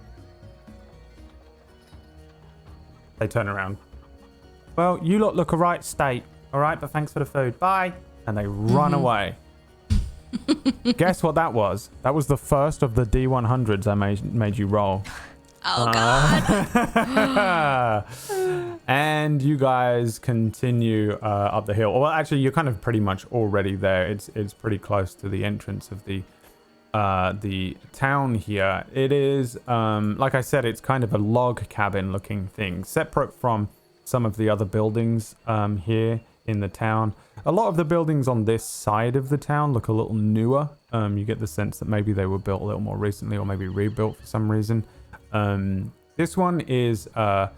They turn around. Well, you lot look a right state. All right, but thanks for the food. Bye. And they run away. Guess what that was? That was the first of the D100s I made you roll. oh god. And you guys continue up the hill. Well, actually, you're kind of pretty much already there. It's pretty close to the entrance of the town here. It is, like I said, it's kind of a log cabin looking thing, separate from some of the other buildings here in the town. A lot of the buildings on this side of the town look a little newer. You get the sense that maybe they were built a little more recently or maybe rebuilt for some reason. This one is a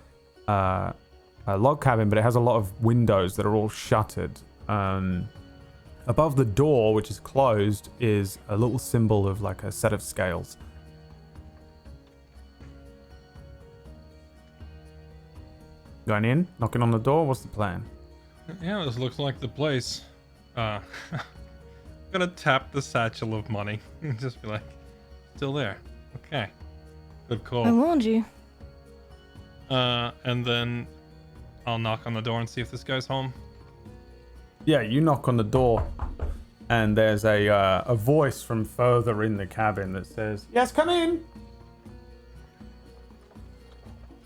log cabin, but it has a lot of windows that are all shuttered. Above the door, which is closed, is a little symbol of like a set of scales. Going in, knocking on the door. What's the plan? Yeah, this looks like the place. Gonna tap the satchel of money and just be like, still there. Okay. Good I call. warned you. And then I'll knock on the door and see if this guy's home. Yeah, you knock on the door, and there's a voice from further in the cabin that says, "Yes, come in."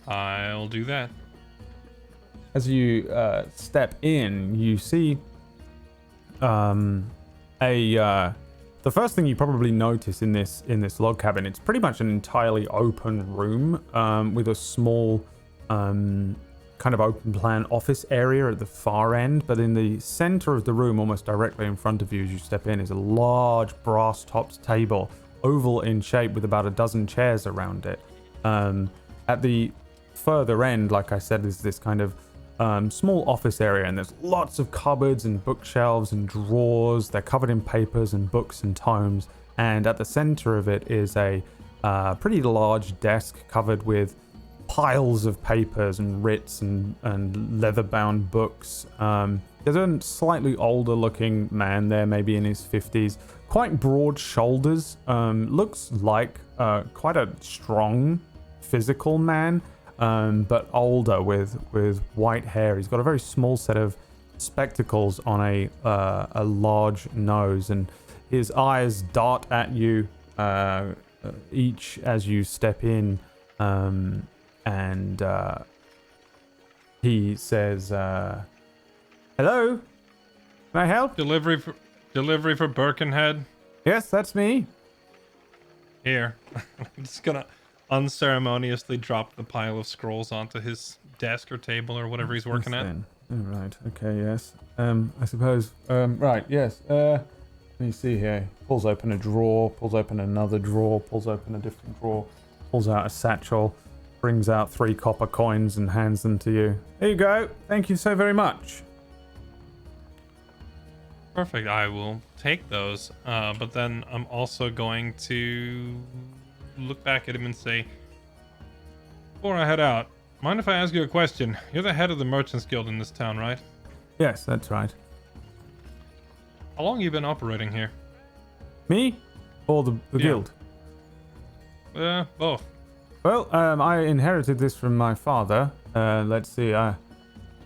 I'll do that. As you step in, you see the first thing you probably notice in this log cabin. It's pretty much an entirely open room with a small kind of open plan office area at the far end. But in the center of the room, almost directly in front of you as you step in, is a large brass topped table, oval in shape, with about a dozen chairs around it. At the further end, like I said, is this kind of small office area, and there's lots of cupboards and bookshelves and drawers. They're covered in papers and books and tomes, and at the center of it is a pretty large desk covered with piles of papers and writs and leather-bound books. There's a slightly older-looking man there, maybe in his 50s. Quite broad shoulders. Looks like quite a strong physical man, but older with white hair. He's got a very small set of spectacles on a large nose, and his eyes dart at you each as you step in. And he says, "Hello, can I help?" Delivery for Birkenhead. Yes, that's me. Here. I'm just gonna unceremoniously drop the pile of scrolls onto his desk or table or whatever he's working at. Oh, right. Okay. Yes. I suppose. Right. Yes. Let me see here. Pulls open a drawer. Pulls open another drawer. Pulls open a different drawer. Pulls out a satchel. Brings out 3 copper coins and hands them to you. Here you go. Thank you so very much. Perfect. I will take those. But then I'm also going to look back at him and say, before I head out, mind if I ask you a question? You're the head of the Merchants Guild in this town, right? Yes, that's right. How long have you been operating here? Me? Or the guild? Both. Well, I inherited this from my father. Let's see, I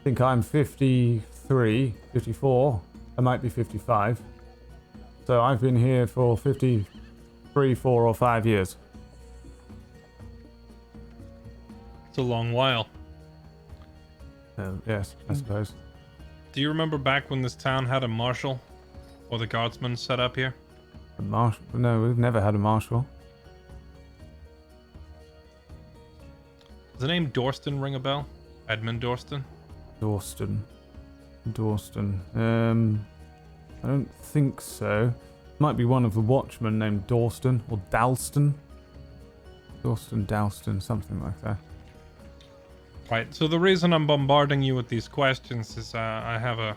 think I'm 53, 54. I might be 55. So I've been here for 53, 4 or 5 years. It's a long while. Yes, I suppose. Do you remember back when this town had a marshal? Or the guardsmen set up here? A marshal? No, we've never had a marshal. Does the name Dorston ring a bell? Edmund Dorston? Dorston. I don't think so. Might be one of the watchmen named Dorston or Dalston. Dalston, something like that. Right, so the reason I'm bombarding you with these questions is I have a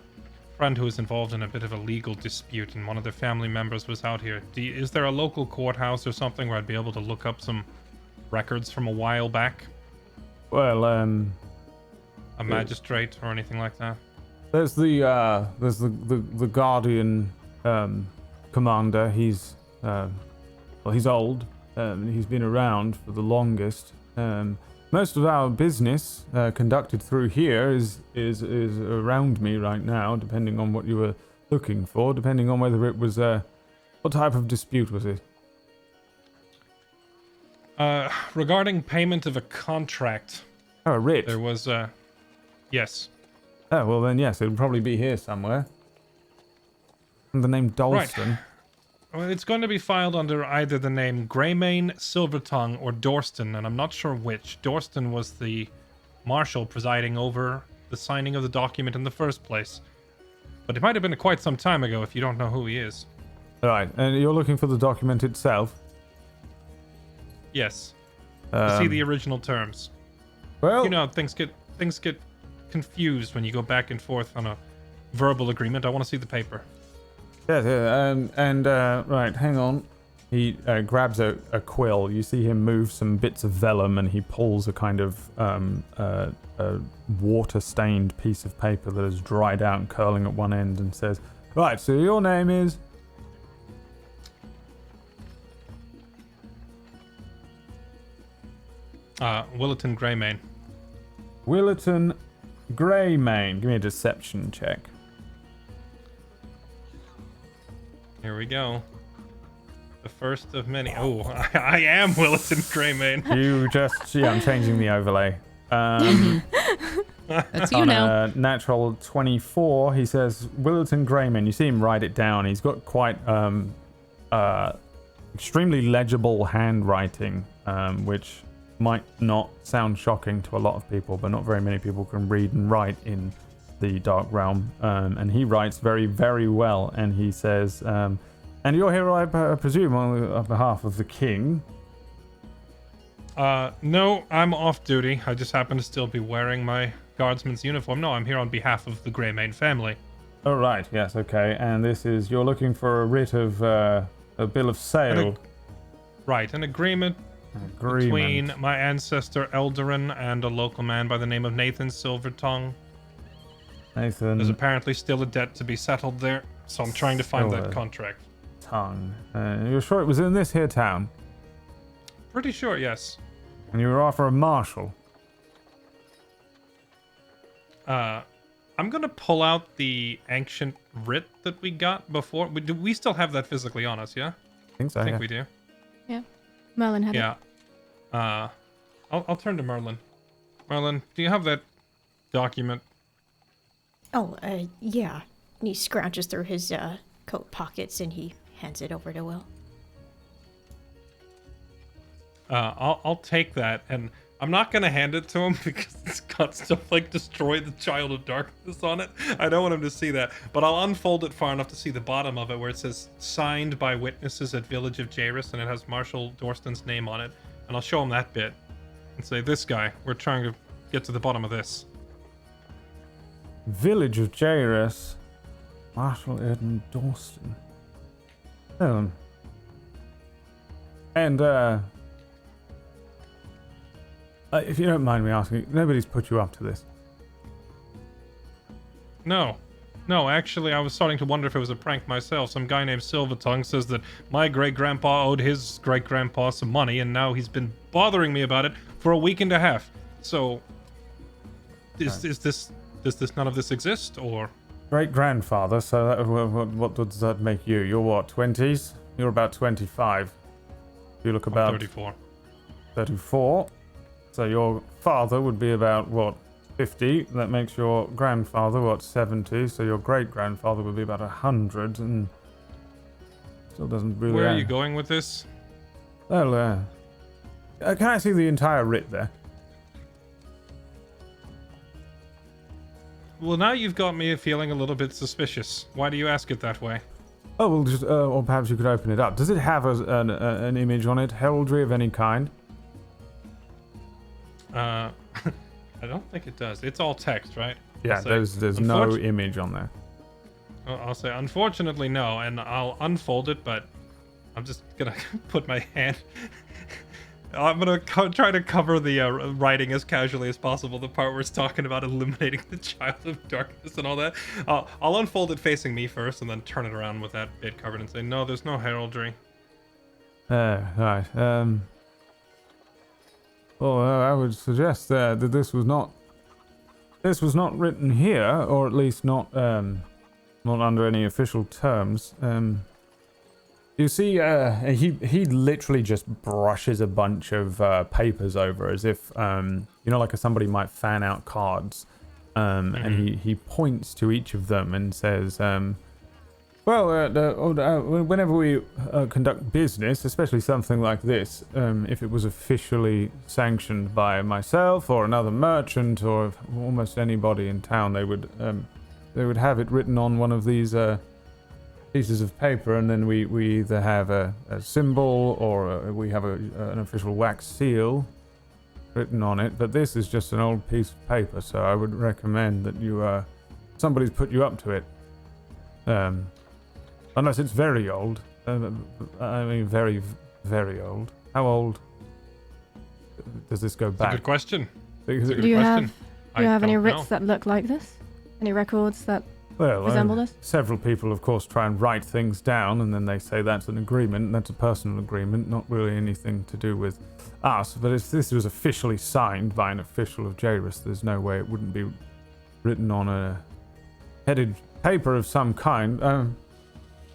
friend who is involved in a bit of a legal dispute, and one of their family members was out here. Is there a local courthouse or something where I'd be able to look up some records from a while back? Well, a magistrate or anything like that? There's the Guardian commander. He's he's old. He's been around for the longest. Most of our business conducted through here is around me right now, depending on what you were looking for, depending on whether it was what type of dispute was it? Regarding payment of a contract. Oh, a writ. There was yes. Oh, well then yes, it would probably be here somewhere. And the name Dalston. Right. Well, it's going to be filed under either the name Greymane, Silvertongue, or Dorston, and I'm not sure which. Dorston was the marshal presiding over the signing of the document in the first place. But it might have been quite some time ago if you don't know who he is. Right, and you're looking for the document itself? Yes. To see the original terms. Well, you know, things get confused when you go back and forth on a verbal agreement. I want to see the paper. Yes, right, hang on. He grabs a quill. You see him move some bits of vellum, and he pulls a kind of a water-stained piece of paper that is dried out and curling at one end, and says, "Right, so your name is?" Willerton Greymane. Willerton Greymane. Give me a deception check. Here we go. The first of many. Oh, I am Willerton Greymane. You just... Yeah, I'm changing the overlay. That's you on now. A natural 24, he says, Willerton Greymane. You see him write it down. He's got quite extremely legible handwriting, which might not sound shocking to a lot of people, but not very many people can read and write in the Dark Realm. And he writes very, very well. And he says, and you're here, I presume, on behalf of the king? No, I'm off duty. I just happen to still be wearing my guardsman's uniform. No, I'm here on behalf of the Greymane family. Oh, right. Yes, okay. And this is... You're looking for a writ of... a bill of sale. Right, an agreement between my ancestor Eldarin and a local man by the name of Nathan Silvertongue. Nathan... There's apparently still a debt to be settled there, so I'm trying to find that contract. Tongue. You're sure it was in this here town? Pretty sure, yes. And you were after a marshal? I'm gonna pull out the ancient writ that we got before. We still have that physically on us, yeah? I think so, I think we do. Yeah. Merlin had it. Yeah. I'll turn to Merlin. Merlin, do you have that document? Oh, yeah. And he scrounges through his coat pockets and he hands it over to Will. I'll take that, and I'm not gonna hand it to him because it's got stuff like "Destroy the Child of Darkness" on it. I don't want him to see that, but I'll unfold it far enough to see the bottom of it, where it says "Signed by witnesses at Village of Jeyrus," and it has Marshal Dorston's name on it. And I'll show him that bit and say, "This guy, we're trying to get to the bottom of this." Village of Jairus. Marshal Edmund Dorston. And, if you don't mind me asking, nobody's put you up to this? No, actually, I was starting to wonder if it was a prank myself. Some guy named Silvertongue says that my great-grandpa owed his great-grandpa some money, and now he's been bothering me about it for a week and a half. So, does none of this exist, or? Great-grandfather, so that, what does that make you? You're what, 20s? You're about 25. You look about... 34. 34. So your father would be about, what, 50? That makes your grandfather, what, 70? So your great-grandfather would be about 100, and still doesn't really... Where are you going with this? Well, can I see the entire writ there? Well, now you've got me feeling a little bit suspicious. Why do you ask it that way? Oh, well, just, or perhaps you could open it up. Does it have an image on it? Heraldry of any kind? I don't think it does. It's all text, right? Yeah, there's no image on there. I'll say, unfortunately, no, and I'll unfold it, but I'm just gonna put my hand... I'm gonna try to cover the writing as casually as possible, the part where it's talking about illuminating the Child of Darkness and all that. I'll unfold it facing me first, and then turn it around with that bit covered and say, no, there's no heraldry. Right. Well, I would suggest that this was not written here, or at least not under any official terms. You see, he literally just brushes a bunch of papers over as if, like somebody might fan out cards. And he points to each of them and says, whenever we conduct business, especially something like this, if it was officially sanctioned by myself or another merchant or almost anybody in town, they would have it written on one of these pieces of paper, and then we either have a symbol or we have an official wax seal written on it. But this is just an old piece of paper, so I would recommend that somebody's put you up to it. Unless it's very old. I mean, very, very old. How old does this go back? That's a good question. Do you have any writs that look like this? Any records that resemble this? Several people, of course, try and write things down, and then they say that's an agreement. That's a personal agreement, not really anything to do with us. But if this was officially signed by an official of Jairus, there's no way it wouldn't be written on a headed paper of some kind.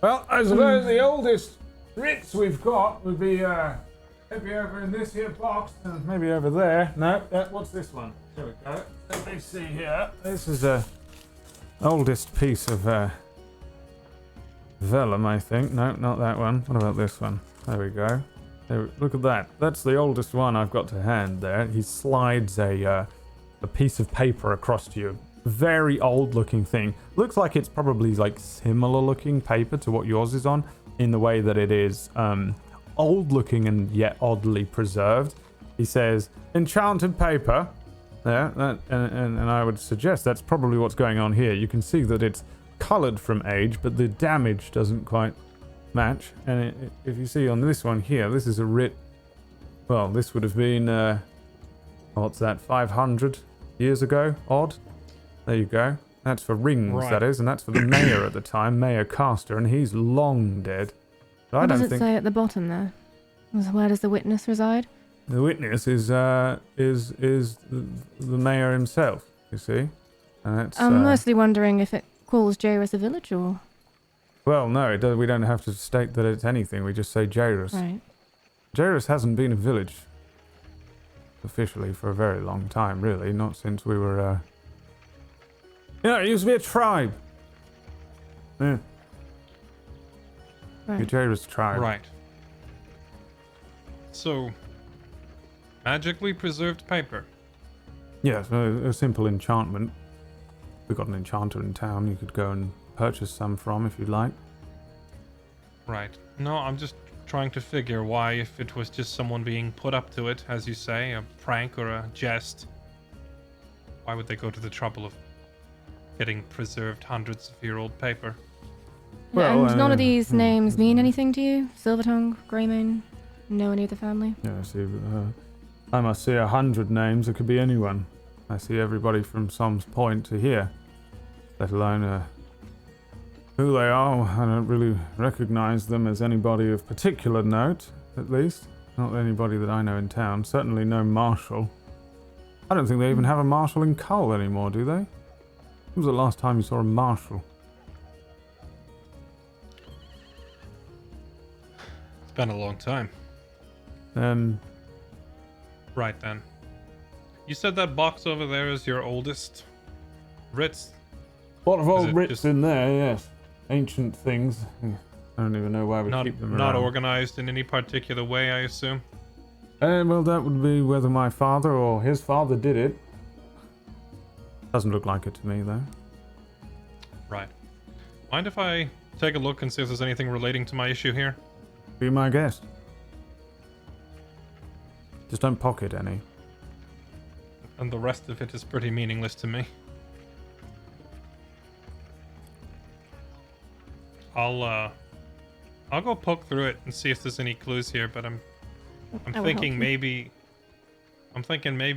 Well, I suppose the oldest writs we've got would be maybe over in this here box, and maybe over there. No, what's this one? There we go. Let me see here. This is the oldest piece of vellum, I think. No, not that one. What about this one? There we go. Look at that. That's the oldest one I've got to hand there. He slides a piece of paper across to you. Very old looking thing. Looks like it's probably like similar looking paper to what yours is on, in the way that it is old looking and yet oddly preserved. He says, enchanted paper. There, and I would suggest that's probably what's going on here. You can see that it's coloured from age, but the damage doesn't quite match. And if you see on this one here, this is a writ. Well, this would have been, what's that, 500 years ago? Odd. There you go. That's for rings, Right. that is, and that's for the mayor at the time, Mayor Caster, and he's long dead. But I What don't does it think say at the bottom there? Where does the witness reside? the witness is the mayor himself. You see, and that's. I'm mostly wondering if it calls Jayrus a village or... Well, no, it does, we don't have to state that it's anything. We just say Jeyrus. Right. Jairus hasn't been a village officially for a very long time, really. Not since we were, it used to be a tribe. Yeah, the Right. Jairus tribe. Right. So, magically preserved paper. Yes, a simple enchantment. We've got an enchanter in town you could go and purchase some from if you'd like. Right. No, I'm just trying to figure why, if it was just someone being put up to it, as you say, a prank or a jest, why would they go to the trouble of getting preserved hundreds of year old paper? Well, and none of these names mean anything to you? Silvertongue, Greymane? Know any of the family? Yeah, see, I must see 100 names. It could be anyone. I see everybody from Som's Point to here, let alone who they are. I don't really recognize them as anybody of particular note, at least. Not anybody that I know in town. Certainly no marshal. I don't think they even have a marshal in Cull anymore, do they? When was the last time you saw a marshal? It's been a long time. Right then. You said that box over there is your oldest writs? A lot of Is old it writs just- in there, yes. Ancient things. I don't even know why we keep them around. Not organized in any particular way, I assume? Well, that would be whether my father or his father did it. Doesn't look like it to me, though. Right. Mind if I take a look and see if there's anything relating to my issue here? Be my guest. Just don't pocket any. And the rest of it is pretty meaningless to me. I'll go poke through it and see if there's any clues here, but I'm I will help thinking you. maybe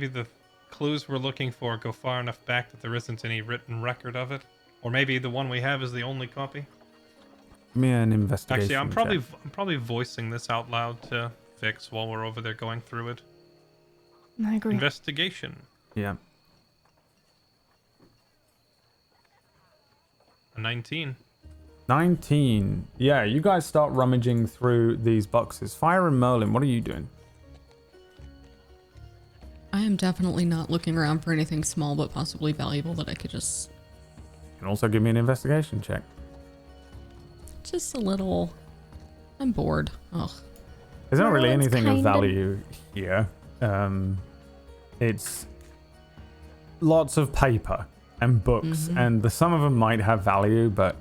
the clues we're looking for go far enough back that there isn't any written record of it. Or maybe the one we have is the only copy. Give me an investigation. Actually, I'm check. probably voicing this out loud to Fix while we're over there going through it. I agree. Investigation. Yeah. A 19. 19. Yeah, you guys start rummaging through these boxes. Fire and Merlin, what are you doing? I am definitely not looking around for anything small but possibly valuable that I could just You can also give me an investigation check. a little. I'm bored. Ugh. There's not really Merlin's anything of kinda- value here. It's lots of paper and books, and some of them might have value, but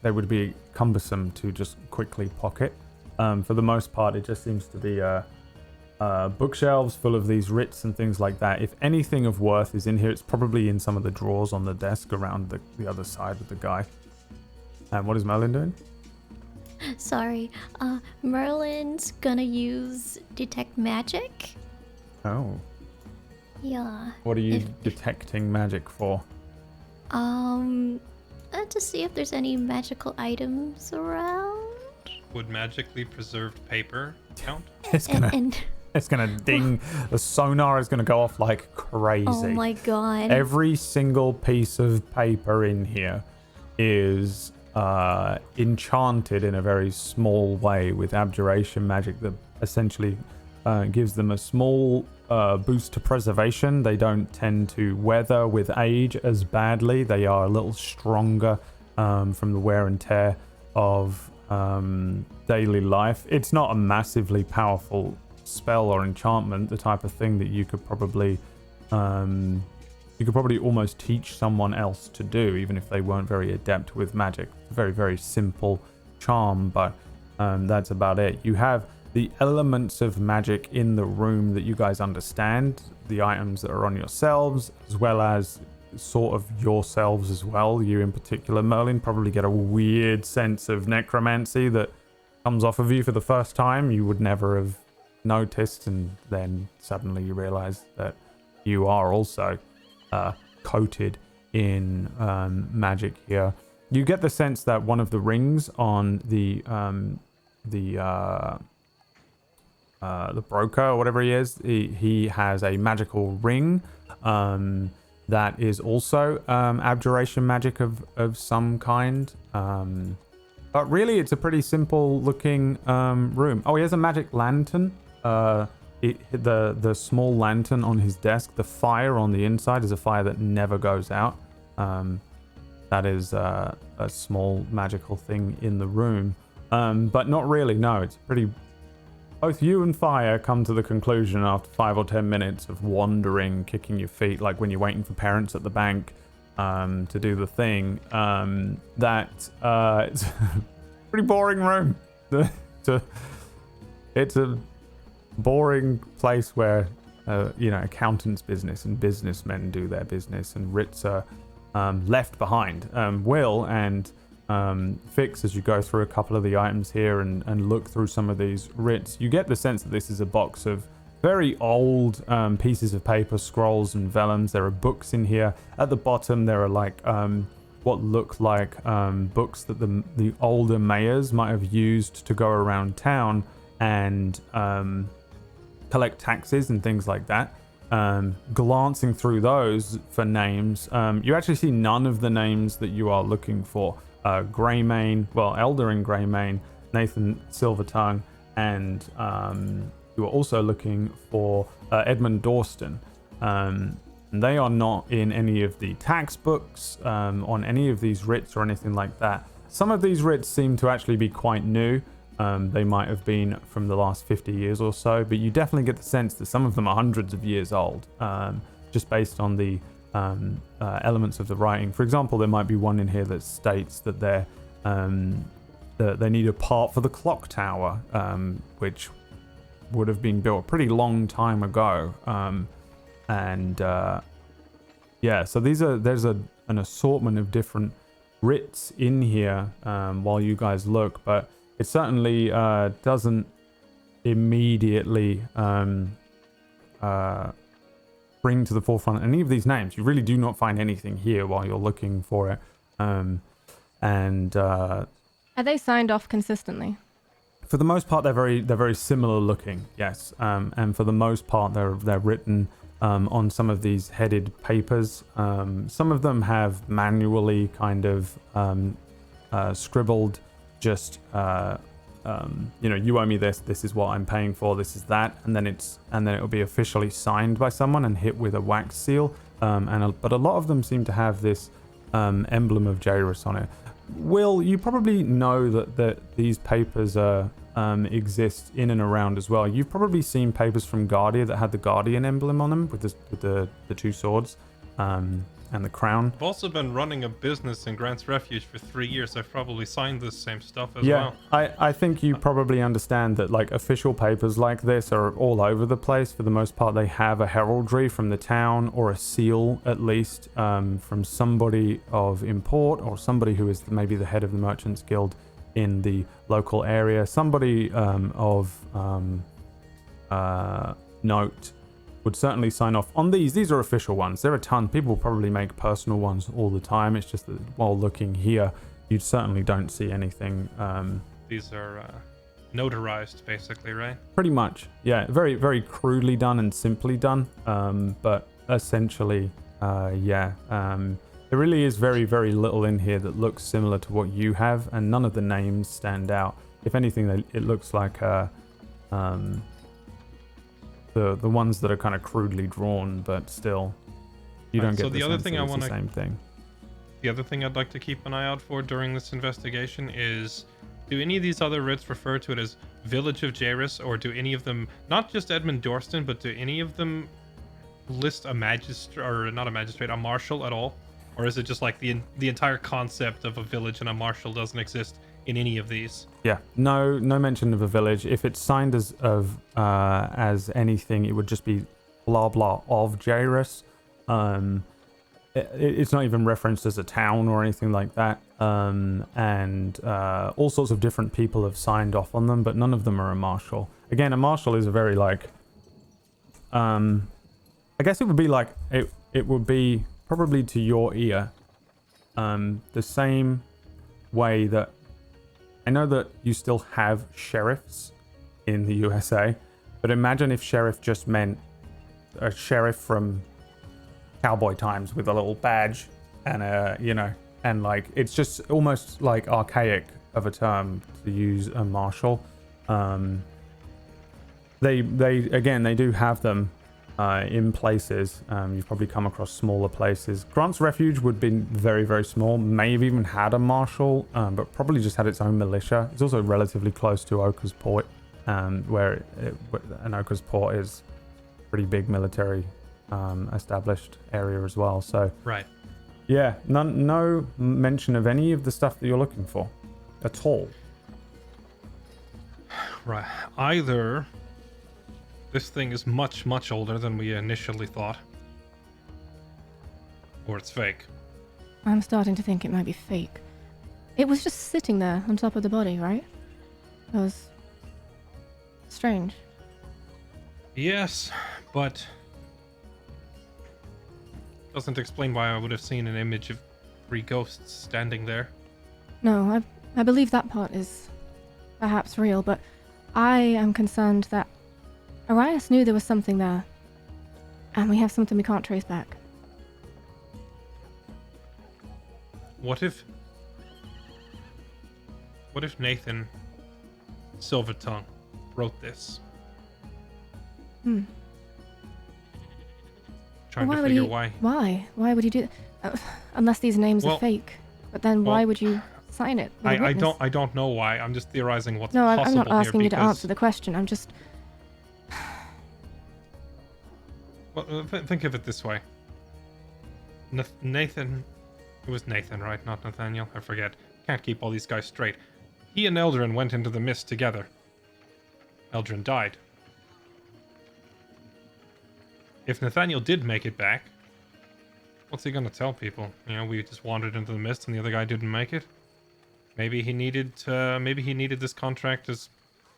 they would be cumbersome to just quickly pocket. For the most part, it just seems to be bookshelves full of these writs and things like that. If anything of worth is in here, it's probably in some of the drawers on the desk around the other side of the guy. And what is Merlin doing? Sorry. Merlin's gonna use detect magic. Oh, Yeah. what are you detecting magic for? To see if there's any magical items around. Would magically preserved paper count? It's gonna And It's gonna ding. The sonar is gonna go off like crazy. oh my god. Every single piece of paper in here is enchanted in a very small way with abjuration magic that essentially gives them a small boost to preservation. They don't tend to weather with age as badly. They are a little stronger from the wear and tear of daily life. It's not a massively powerful spell or enchantment, the type of thing that you could probably almost teach someone else to do, even if they weren't very adept with magic. It's a very, very simple charm, but that's about it. You have the elements of magic in the room that you guys understand, the items that are on yourselves, as well as sort of yourselves as well. You in particular, Merlin, probably get a weird sense of necromancy that comes off of you for the first time. You would never have noticed, and then suddenly you realize that you are also coated in magic here. You get the sense that one of the rings on the broker or whatever he is, he has a magical ring that is also abjuration magic of some kind. But really, it's a pretty simple looking room. Oh, he has a magic lantern. The small lantern on his desk, the fire on the inside is a fire that never goes out. That is a small magical thing in the room. But not really, no. It's pretty... Both you and Fire come to the conclusion after 5 or 10 minutes of wandering, kicking your feet, like when you're waiting for parents at the bank to do the thing, that it's a pretty boring room. It's a boring place where, accountants' business and businessmen do their business, and writs are left behind. Will and Fix, as you go through a couple of the items here and look through some of these writs, you get the sense that this is a box of very old pieces of paper, scrolls and vellums. There are books in here. At the bottom there are like what look like books that the older mayors might have used to go around town and collect taxes and things like that. Glancing through those for names, you actually see none of the names that you are looking for. Greymane, Elder and Greymane, Nathan Silvertongue, and you are also looking for Edmund Dorston. They are not in any of the tax books, on any of these writs or anything like that. Some of these writs seem to actually be quite new. They might have been from the last 50 years or so, but you definitely get the sense that some of them are hundreds of years old, just based on the elements of the writing. For example, there might be one in here that states that they need a part for the clock tower, which would have been built a pretty long time ago. So there's an assortment of different writs in here while you guys look, but it certainly doesn't immediately bring to the forefront any of these names. You really do not find anything here while you're looking for it. Are they signed off consistently? For the most part, they're very similar looking, yes. And for the most part, they're written on some of these headed papers. Some of them have manually kind of scribbled, just you owe me this is what I'm paying for, this is that, and then it'll be officially signed by someone and hit with a wax seal. But a lot of them seem to have this emblem of Jeyrus on it. Will, you probably know that these papers exist in and around as well. You've probably seen papers from Guardia that had the Guardian emblem on them with the two swords and the crown. I've also been running a business in Grant's Refuge for 3 years. I've probably signed this same stuff as well. I think you probably understand that like official papers like this are all over the place. For the most part, they have a heraldry from the town or a seal at least from somebody of import or somebody who is maybe the head of the Merchants Guild in the local area. Somebody of note would certainly sign off on these. These are official ones. There are a ton. People probably make personal ones all the time. It's just that while looking here, you certainly don't see anything. These are notarized, basically, right? Pretty much, yeah. Very, very crudely done and simply done. But essentially, yeah. There really is very, very little in here that looks similar to what you have, and none of the names stand out. If anything, it looks like the ones that are kind of crudely drawn, but still, you don't get the other thing. The same thing. The other thing I'd like to keep an eye out for during this investigation is, do any of these other writs refer to it as Village of Jairus, or do any of them, not just Edmund Dorston, but do any of them list a magistrate, or not a magistrate, a marshal at all? Or is it just like the entire concept of a village and a marshal doesn't exist in any of these. Yeah, no mention of a village. If it's signed as anything, it would just be blah blah of Jeyrus. It's not even referenced as a town or anything like that. And all sorts of different people have signed off on them, but none of them are a marshal. Again, a marshal is a very like, I guess it would be like it would be probably to your ear, the same way that I know that you still have sheriffs in the USA, but imagine if sheriff just meant a sheriff from cowboy times with a little badge and and like it's just almost like archaic of a term to use a marshal. They do have them in places. You've probably come across smaller places. Grant's Refuge would be very, very small. May have even had a marshal, but probably just had its own militia. It's also relatively close to Oaker's Port, and Oaker's Port is a pretty big military established area as well. So Right. yeah, no mention of any of the stuff that you're looking for at all. Right. Either this thing is much, much older than we initially thought, or it's fake. I'm starting to think it might be fake. It was just sitting there on top of the body, right? That was strange. Yes, but doesn't explain why I would have seen an image of 3 ghosts standing there. No, I believe that part is perhaps real, but I am concerned that Arias knew there was something there, and we have something we can't trace back. What if Nathan Silvertongue wrote this? Trying Why to would figure he? why. Why would he do that? Unless these names Well- are fake. But then why would you sign it with a I witness? don't know why. I'm just theorizing what's No, possible I'm not asking here you to because, answer the question. I'm just... Well, think of it this way. Nathan, it was Nathan, right? Not Nathaniel. I forget. Can't keep all these guys straight. He and Eldrin went into the mist together. Eldrin died. If Nathaniel did make it back, what's he gonna tell people? You know, we just wandered into the mist and the other guy didn't make it. Maybe he needed this contract as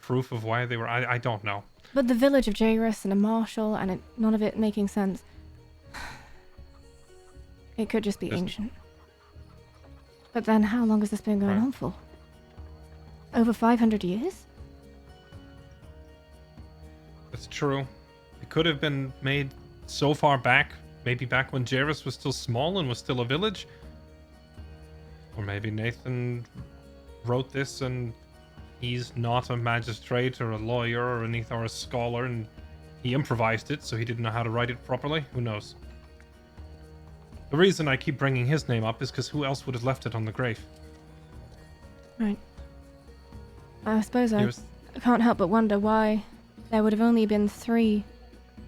proof of why they were. I don't know. But the village of Jayrus and a marshal and none of it making sense. It could just be Just- ancient. But then how long has this been going Right. on for? Over 500 years? That's true. It could have been made so far back, maybe back when Jeyrus was still small and was still a village. Or maybe Nathan wrote this and he's not a magistrate or a lawyer or a scholar and he improvised it, so he didn't know how to write it properly. Who knows? The reason I keep bringing his name up is because who else would have left it on the grave? Right. I suppose He I was- can't help but wonder why there would have only been 3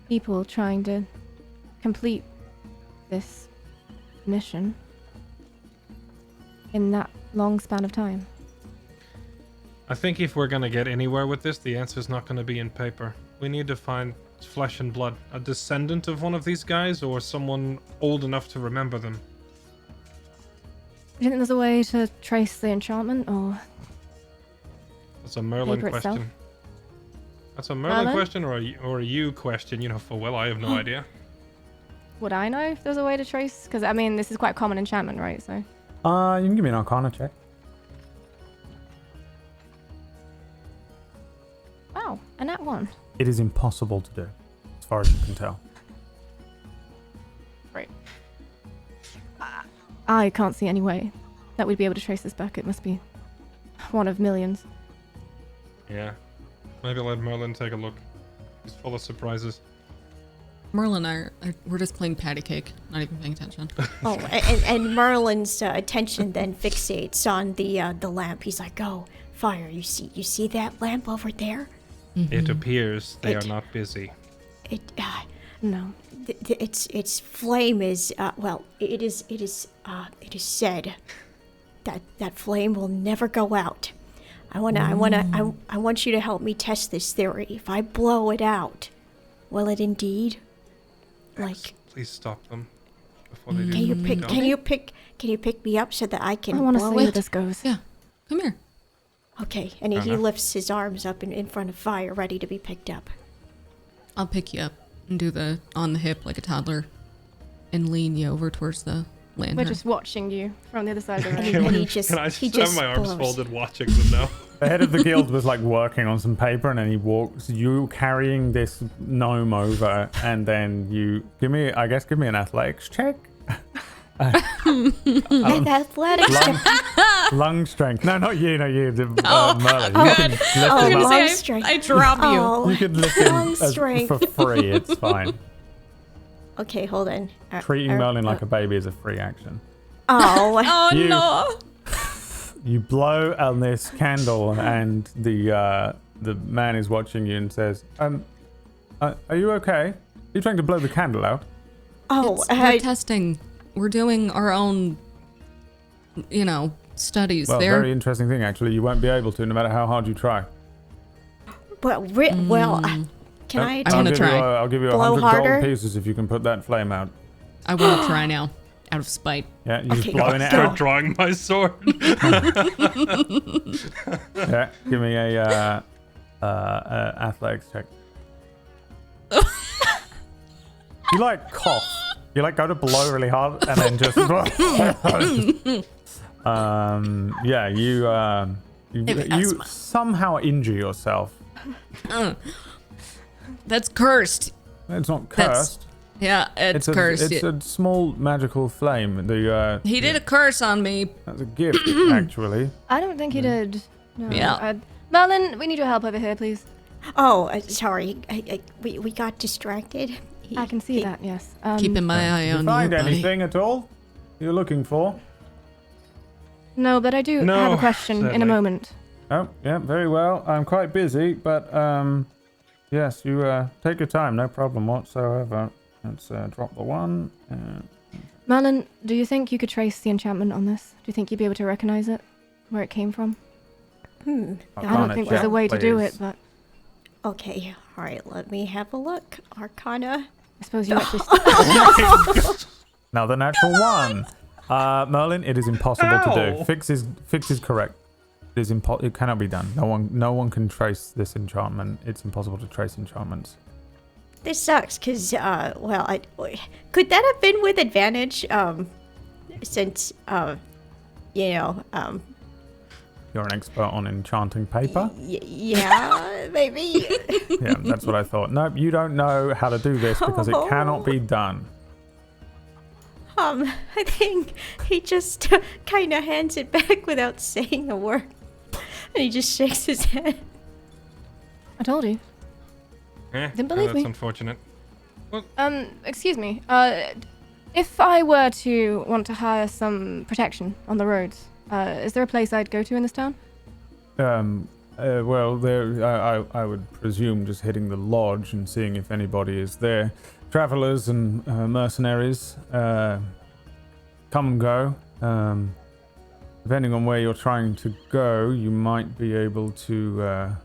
people trying to complete this mission in that long span of time. I think if we're gonna get anywhere with this, the answer's not gonna be in paper. We need to find flesh and blood, a descendant of one of these guys, or someone old enough to remember them. Do you think there's a way to trace the enchantment, or That's a Merlin Paper itself? question. That's a Merlin Merlin? question, or a you question? You know, for Will, I have no idea. would I know if there's a way to trace? Because I mean, this is quite common enchantment, right? So You can give me an Arcana check. wow, and that one. It is impossible to do, as far as you can tell. Right. I can't see any way that we'd be able to trace this back. It must be one of millions. Yeah. Maybe let Merlin take a look. He's full of surprises. Merlin and I we're just playing patty cake, not even paying attention. Oh, and Merlin's attention then fixates on the lamp. He's like, "Oh, fire! You see that lamp over there? It appears they It- are not busy. It No. its flame is it is said that flame will never go out. I want you to help me test this theory. If I blow it out, will it indeed, like? Please stop them before they do. Can you pick me up so that I can? I want to see blow where it? this goes. Yeah. Come here. Okay, and he lifts his arms up in front of fire, ready to be picked up. I'll pick you up and do the on the hip like a toddler and lean you over towards the lantern. We're just watching you from the other side of the room. And he just Can I he just have just my arms blows. folded watching them now? The head of the guild was like working on some paper, and then he walks you carrying this gnome over, and then you give me an athletics check. Athletics. Lung strength. No, not you. Merlin. You can lift Oh, him up. lung strength. I drop you. Oh, You can lift him lung strength. for free. It's fine. Okay, hold on. Treating Merlin like a baby is a free action. Oh. Oh You- no! You blow on this candle, and the man is watching you and says, are you okay? Are you trying to blow the candle out? Oh, We're testing. We're doing our own, studies. Well, very interesting thing, actually. You won't be able to, no matter how hard you try. can I? I wanna try. I'll give you Blow 100 harder? gold pieces if you can put that flame out. I want to try now, out of spite. Yeah, you're just Okay, blowing it Start out. drawing my sword. Yeah, give me a athletics check. You like cough. You like go to blow really hard and then just. Yeah, you somehow injure yourself. That's cursed. It's not That's- cursed. Yeah, it's cursed. It's a small magical flame. He did a curse on me. That's a gift, actually. I don't think he did. No. Yeah. Merlin, we need your help over here, please. Oh, sorry. We got distracted. I can see that, yes. Keeping my eye Did you on find you, buddy. anything at all you're looking for? No, but I do No, have a question in sadly. a moment. Oh, yeah, very well. I'm quite busy, but yes, you take your time, no problem whatsoever. Let's drop the one. Merlin, do you think you could trace the enchantment on this? Do you think you'd be able to recognize it? Where it came from? I don't Arcana think there's a check, way to do please. it, but Okay, all right. Let me have a look. Arcana. I suppose you actually... Now the natural one. Merlin, it is impossible to Ow. do. Fix is correct. It is it cannot be done. No one can trace this enchantment. It's impossible to trace enchantments. This sucks, cause could that have been with advantage? Since You're an expert on enchanting paper. yeah, maybe. Yeah, that's what I thought. Nope, you don't know how to do this because it cannot be done. I think he just kind of hands it back without saying a word, and he just shakes his head. I told you. Didn't believe that's me. unfortunate. Excuse me. If I were to want to hire some protection on the roads, is there a place I'd go to in this town? Well, I would presume just hitting the lodge and seeing if anybody is there. Travelers and mercenaries come and go. Depending on where you're trying to go, you might be able to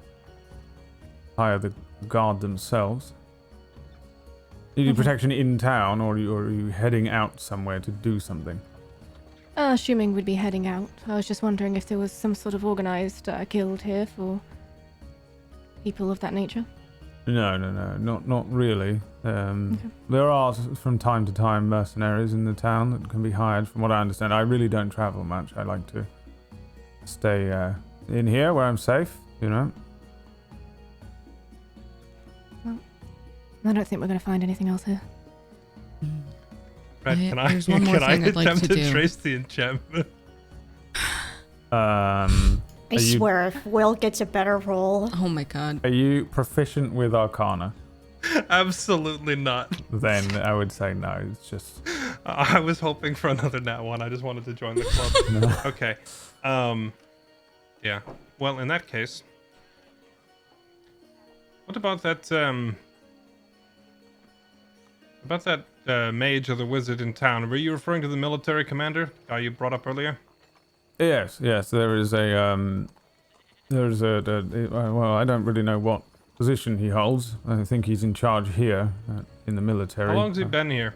hire the guard themselves. Do you need protection in town, or are you heading out somewhere to do something? Assuming we'd be heading out. I was just wondering if there was some sort of organized guild here for people of that nature. No, not really. There are from time to time mercenaries in the town that can be hired. From what I understand, I really don't travel much. I like to stay in here where I'm safe. I don't think we're going to find anything else here. Brett, There's one more can I thing I'd like attempt to to do. trace the enchantment? I swear, if Will gets a better roll. Oh my god. Are you proficient with Arcana? Absolutely not. Then I would say no. It's just I was hoping for another nat one. I just wanted to join the club. Okay. Yeah. Well, in that case, what about that? About that mage or the wizard in town? Were you referring to the military commander guy you brought up earlier? Yes, there is a well, I don't really know what position he holds. I think he's in charge here in the military. How long's he been here?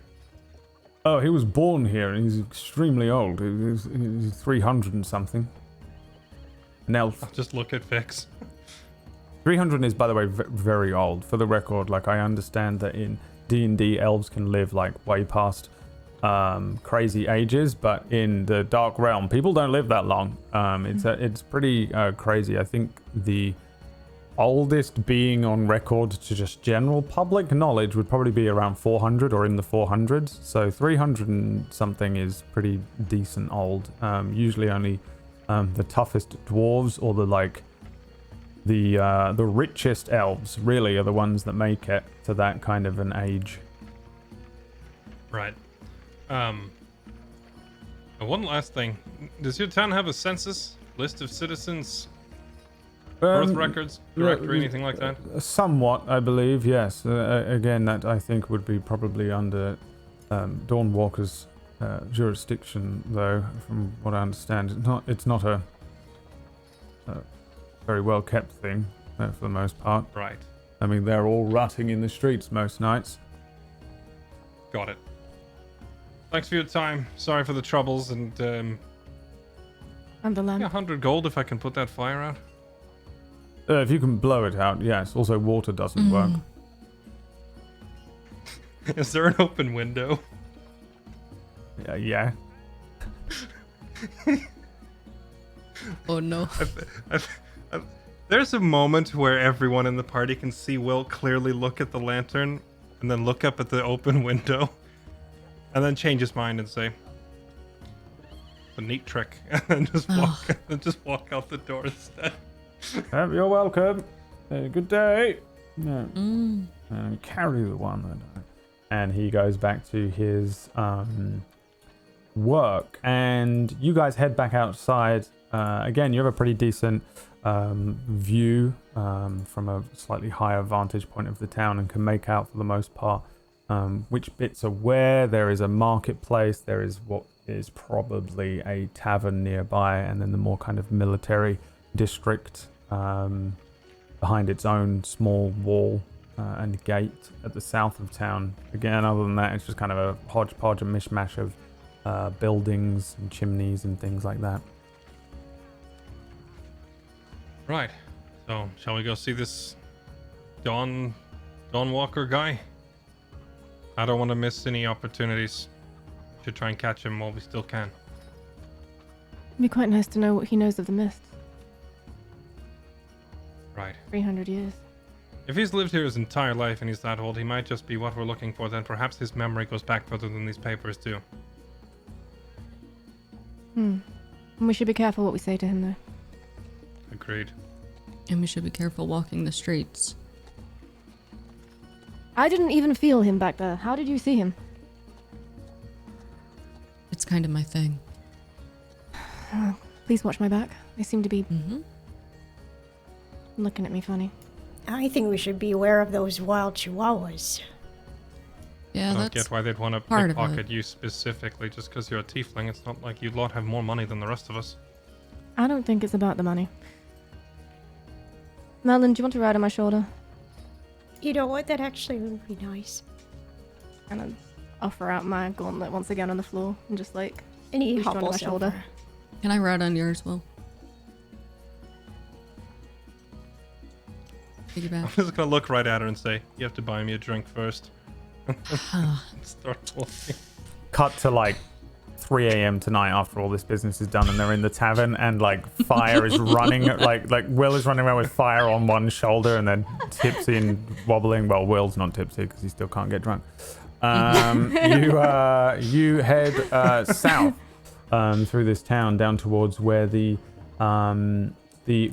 Oh, he was born here and he's extremely old. He's 300 and something. An elf. I'll just look at Vix. 300 is, by the way, very old. For the record, like, I understand that in D&D, elves can live, like, way past crazy ages, but in the Dark Realm, people don't live that long. It's pretty crazy. I think the oldest being on record to just general public knowledge would probably be around 400 or in the 400s. So 300 and something is pretty decent old. Usually only the toughest dwarves or the richest elves really are the ones that make it to that kind of an age. Right. One last thing. Does your town have a census? List of citizens? Birth records? Directory? Anything like that? Somewhat, I believe, yes. Again, that I think would be probably under Dawnwalker's jurisdiction, though, from what I understand. It's not a very well kept thing, for the most part. Right. I mean, they're all rutting in the streets most nights. Got it. Thanks for your time. Sorry for the troubles, and And the lamp. 100 gold if I can put that fire out. If you can blow it out, yes. Also, water doesn't work. Is there an open window? Yeah. Oh no. There's a moment where everyone in the party can see Will clearly look at the lantern and then look up at the open window and then change his mind and say, "A neat trick," and then just walk out the door instead. You're welcome. Good day. No. Carry the one. And he goes back to his work. And you guys head back outside. Again, you have a pretty decent view from a slightly higher vantage point of the town and can make out for the most part which bits are where. There is a marketplace. There is what is probably a tavern nearby, and then the more kind of military district behind its own small wall and gate at the south of town. Again, other than that, it's just kind of a hodgepodge, a mishmash of buildings and chimneys and things like that. Right. So, shall we go see this Dawn Walker guy? I don't want to miss any opportunities. Should try and catch him while we still can. It'd be quite nice to know what he knows of the mist. Right. 300 years. If he's lived here his entire life and he's that old, he might just be what we're looking for. Then perhaps his memory goes back further than these papers do. And we should be careful what we say to him, though. Agreed. And we should be careful walking the streets. I didn't even feel him back there. How did you see him? It's kind of my thing. Please watch my back. They seem to be looking at me funny. I think we should be aware of those wild chihuahuas. Yeah, I don't that's get why they'd want to part of pickpocket you specifically just because you're a tiefling. It's not like you lot have more money than the rest of us. I don't think it's about the money. Merlin, do you want to ride on my shoulder? You know what? That actually would be nice. And I offer out my gauntlet once again on the floor and just like And he push you onto my hobbles shoulder. over. Can I ride on yours, Will? I'm Piggyback. just gonna look right at her and say, "You have to buy me a drink first." Start walking. Cut to like 3 a.m. tonight after all this business is done, and they're in the tavern, and like fire is running, like Will is running around with fire on one shoulder, and then tipsy and wobbling. Well, Will's not tipsy because he still can't get drunk. You head south through this town down towards where the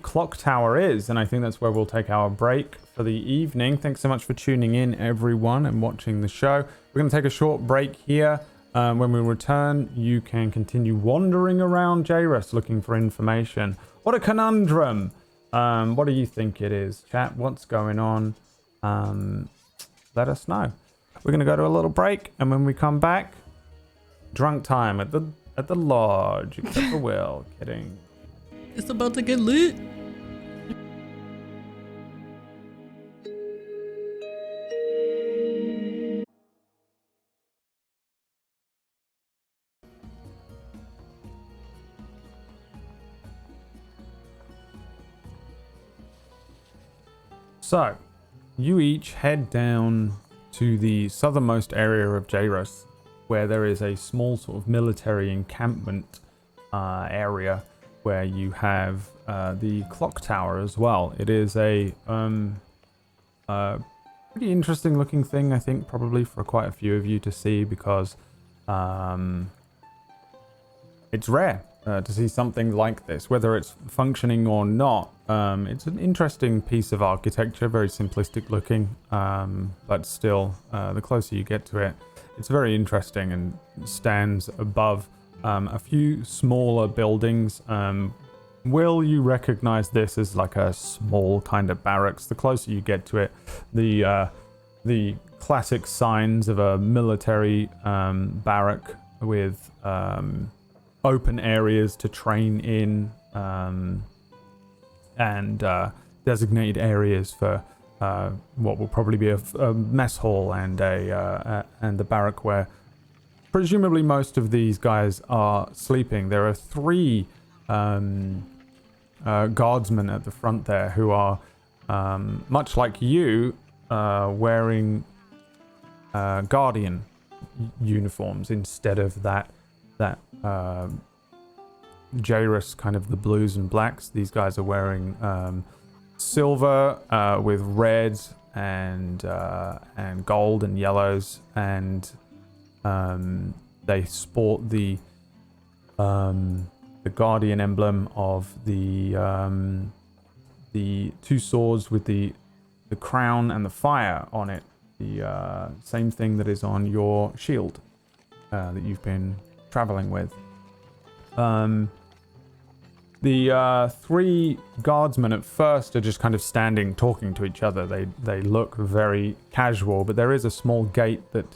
clock tower is, and I think that's where we'll take our break for the evening. Thanks so much for tuning in, everyone, and watching the show. We're going to take a short break here. When we return, you can continue wandering around Jeyrus looking for information. What a conundrum! What do you think it is, chat? What's going on? Let us know. We're going to go to a little break, and when we come back, drunk time at the at the lodge, except for Will. Kidding. It's about to get lit. So, you each head down to the southernmost area of Jeyrus, where there is a small sort of military encampment area where you have the clock tower as well. It is a pretty interesting looking thing, I think, probably for quite a few of you to see, because it's rare to see something like this, whether it's functioning or not. It's an interesting piece of architecture, very simplistic looking, but still, the closer you get to it, it's very interesting and stands above a few smaller buildings. Will you recognize this as like a small kind of barracks? The closer you get to it, the classic signs of a military barrack with open areas to train in, and designated areas for what will probably be a mess hall and the barrack where presumably most of these guys are sleeping. There are 3 guardsmen at the front there who are much like you, wearing guardian uniforms instead of that Jairus, kind of the blues and blacks. These guys are wearing silver with red and gold and yellows, and they sport the guardian emblem of the 2 swords with the crown and the fire on it. The same thing that is on your shield that you've been traveling with. The 3 guardsmen at first are just kind of standing talking to each other. They look very casual, but there is a small gate that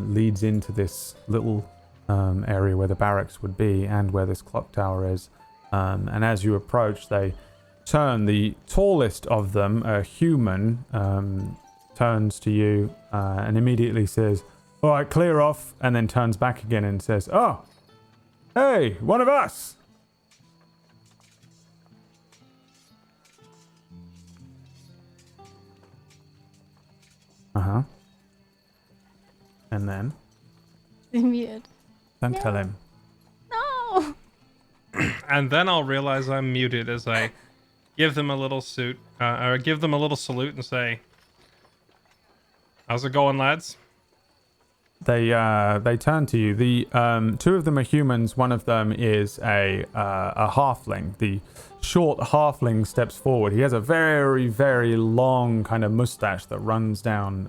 leads into this little area where the barracks would be and where this clock tower is. And as you approach, they turn. The tallest of them, a human, turns to you and immediately says, "All right, clear off," and then turns back again and says, "Oh, hey, one of us." Uh-huh. And then? Muted. Don't tell him. No! And then I'll realize I'm muted as I give them a little salute and say, "How's it going, lads?" They turn to you. The 2 of them are humans. One of them is a halfling. The short halfling steps forward. He has a very, very long kind of mustache that runs down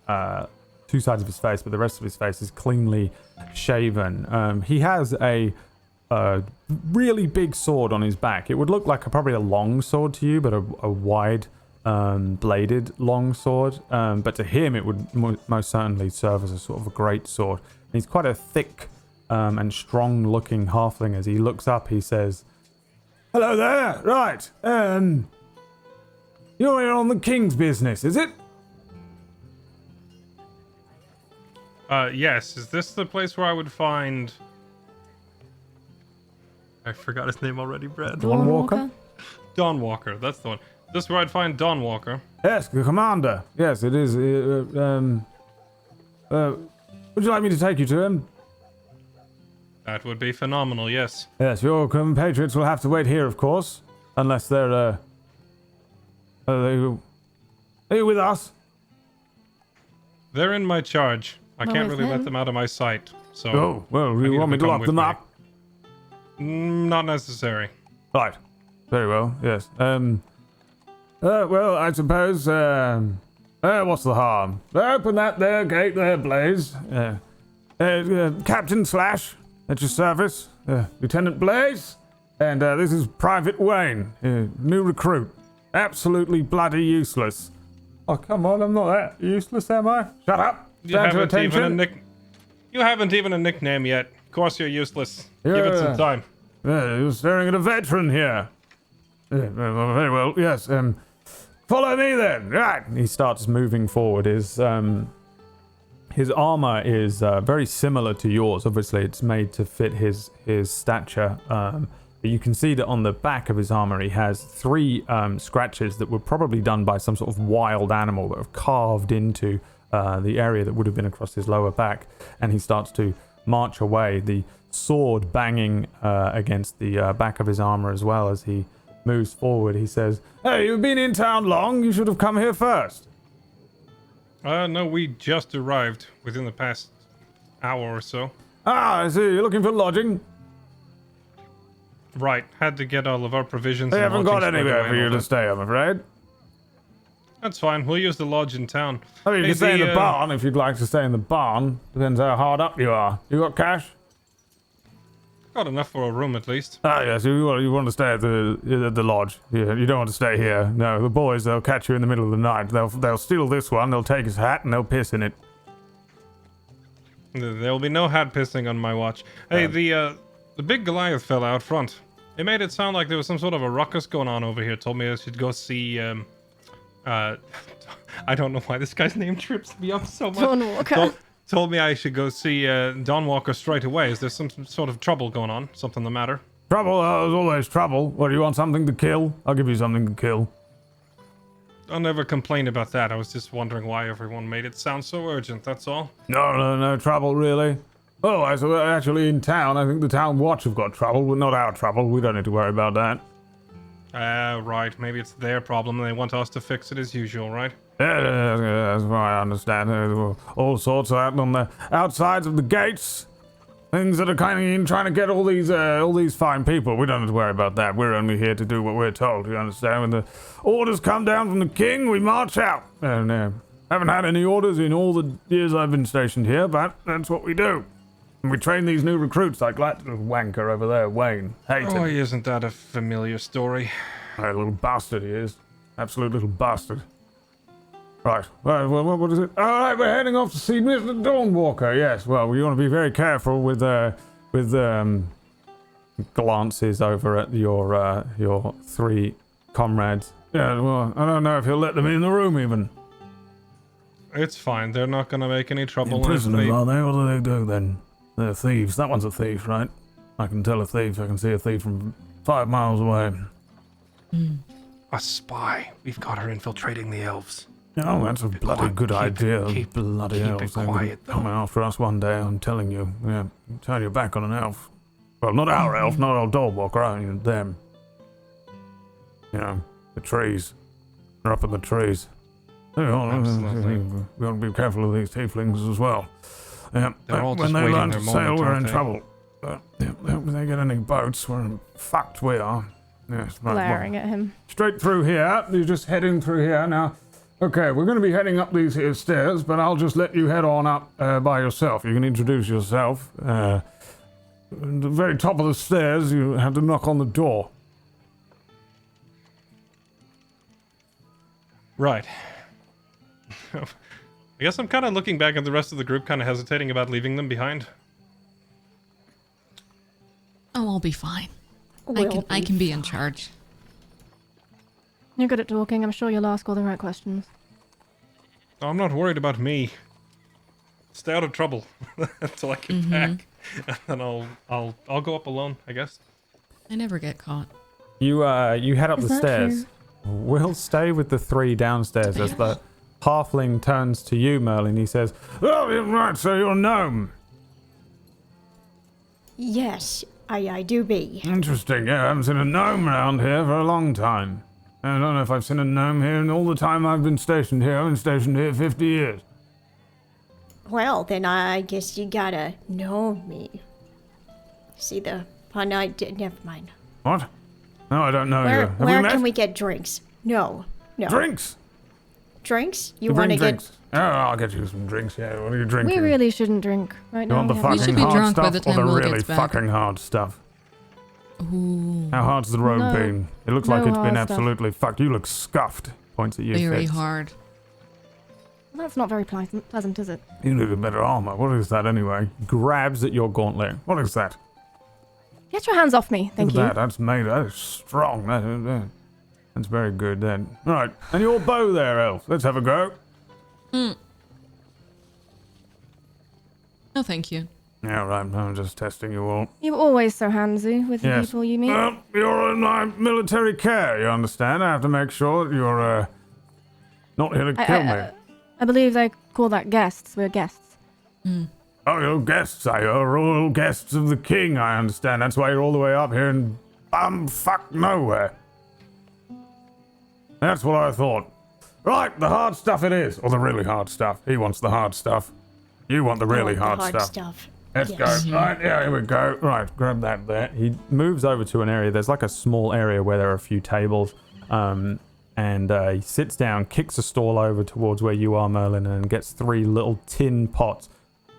2 sides of his face, but the rest of his face is cleanly shaven. He has a really big sword on his back. It would look like probably a long sword to you, but a wide bladed long sword. But to him, it would most certainly serve as a sort of a great sword. He's quite a thick and strong-looking halfling. As he looks up, he says, "Hello there. Right. You're here on the king's business, is it?" Yes. Is this the place where I would find... I forgot his name already, Brad. Dawn Walker? Dawn Walker, that's the one. This is where I'd find Dawn Walker. Yes, the commander. Yes, it is. Would you like me to take you to him? That would be phenomenal, yes. Yes, your compatriots will have to wait here, of course. Unless they're, are you with us? They're in my charge. I Well, can't with really let him? them out of my sight, so... Oh, well, I need you want me to come lock with them me. up? Not necessary. Right. Very well, yes. Well, I suppose, what's the harm? Open that there gate there, Blaze. Captain Slash, at your service. Lieutenant Blaze. And this is Private Wayne, new recruit. Absolutely bloody useless. Oh, come on, I'm not that useless, am I? Shut up. You Stand to haven't attention. even a nickname yet. Of course you're useless. Give it some time. Yeah, you're staring at a veteran here. Very well, yes. Follow me then. Right. He starts moving forward. His armor is very similar to yours. Obviously, it's made to fit his stature. But you can see that on the back of his armor, he has 3 scratches that were probably done by some sort of wild animal that have carved into the area that would have been across his lower back. And he starts to march away, the sword banging against the back of his armor as well as he moves forward. He says, "Hey, you've been in town long. You should have come here first." No, we just arrived within the past hour or so. Ah, I see. You're looking for lodging? Right, had to get all of our provisions. They and haven't got lodging squared anywhere away for and you all to that. stay, I'm afraid. That's fine. We'll use the lodge in town. I mean, you Hey, can stay in the, the barn if you'd like to stay in the barn. Depends how hard up you are. You got cash? Got enough for a room at least. Ah, yes. You want to stay at the lodge. Yeah, you don't want to stay here. No, the boys, they'll catch you in the middle of the night. They'll steal this one. They'll take his hat and they'll piss in it. There'll be no hat pissing on my watch. Hey, the big Goliath fella out front. It made it sound like there was some sort of a ruckus going on over here. Told me I should go see. I don't know why this guy's name trips me up so much. Dawn Walker. Told me I should go see Dawn Walker straight away. Is there some sort of trouble going on? Something the matter? Trouble? There's always trouble. What, do you want something to kill? I'll give you something to kill. I'll never complain about that. I was just wondering why everyone made it sound so urgent, that's all. No trouble, really. Oh, we're actually in town. I think the town watch have got trouble, but not our trouble. We don't need to worry about that. Right. Maybe it's their problem and they want us to fix it as usual, right? Yeah, that's what I understand. All sorts out on the outsides of the gates. Things that are kind of in trying to get all these fine people. We don't have to worry about that. We're only here to do what we're told. You understand? When the orders come down from the king, we march out. And haven't had any orders in all the years I've been stationed here, but that's what we do. And we train these new recruits like that little wanker over there, Wayne. Hate him. Oh, isn't that a familiar story? A little bastard he is. Absolute little bastard. Right. Well, what is it? All right, we're heading off to see Mr. Dawnwalker. Yes. Well, you want to be very careful with glances over at your 3 comrades. Yeah. Well, I don't know if he'll let them in the room even. It's fine. They're not gonna make any trouble. Prisoners, are they? What do they do then? They're thieves. That one's a thief, right? I can tell a thief. I can see a thief from 5 miles away. A spy. We've got her infiltrating the elves. Oh, that's a bloody good idea. Bloody elves. it They're gonna quiet, though. come after us one day, I'm telling you. Yeah, turn your back on an elf. Well, not our elf, not old Doorwalker, I mean them. You know, the trees. They're up in the trees. Absolutely. We want to be careful of these tieflings as well. Yeah, They're all when just they waiting learn their to moment, sail, we're aren't in they? trouble. When they get any boats, we're fucked, we are. Yes, right. Glaring at him. Straight through here. You're just heading through here now. Okay, we're going to be heading up these here stairs, but I'll just let you head on up by yourself. You can introduce yourself. At the very top of the stairs, you have to knock on the door. Right. I guess I'm kind of looking back at the rest of the group, kind of hesitating about leaving them behind. Oh, I'll be fine. Will I can be in charge. You're good at talking. I'm sure you'll ask all the right questions. I'm not worried about me. Stay out of trouble until I get back, and then I'll go up alone, I guess. I never get caught. You head up Is the that stairs. We'll stay with the 3 downstairs as the halfling turns to you, Merlin. He says, Oh, right, so you're a gnome. Yes, I do be. Interesting, yeah, I haven't seen a gnome around here for a long time. I don't know if I've seen a gnome here in all the time I've been stationed here. I've been stationed here 50 years. Well, then I guess you gotta know me. See the pun I did? Never mind. What? No, I don't know you. Have Where we met? can we get drinks? No. Drinks? Drinks? You You want bring to get? drinks? Oh, I'll get you some drinks, yeah. What are you drinking? We really shouldn't drink right You now. want the yeah. fucking should be hard drunk by stuff the or time the Will really gets back. fucking hard stuff? Ooh, How hard's the road No. been? It looks No like it's been hard stuff. absolutely fucked. You look scuffed. Points at you. very Fitz. hard. That's not very pleasant, is it? You need a better armor. What is that anyway? Grabs at your gauntlet. What is that? Get your hands off me, thank Look you. at that. That's made. That's strong. That's very good then. All right. And your bow there, elf. Let's have a go. No, thank you. Yeah, right. I'm just testing you all. You're always so handsy with the Yes. people you meet. Well, you're in my military care, you understand? I have to make sure that you're not here to kill me. I believe they call that guests. We're guests. Oh, you're guests, are you? Royal guests of the king, I understand. That's why you're all the way up here in bumfuck nowhere. That's what I thought. Right, the hard stuff it is. Or the really hard stuff. He wants the hard stuff. You want the really The hard hard stuff. Let's Yes. go. Right, yeah, here we go. Right, grab that there. He moves over to an area. There's like a small area where there are a few tables. And he sits down, kicks a stool over towards where you are, Merlin, and gets 3 little tin pots.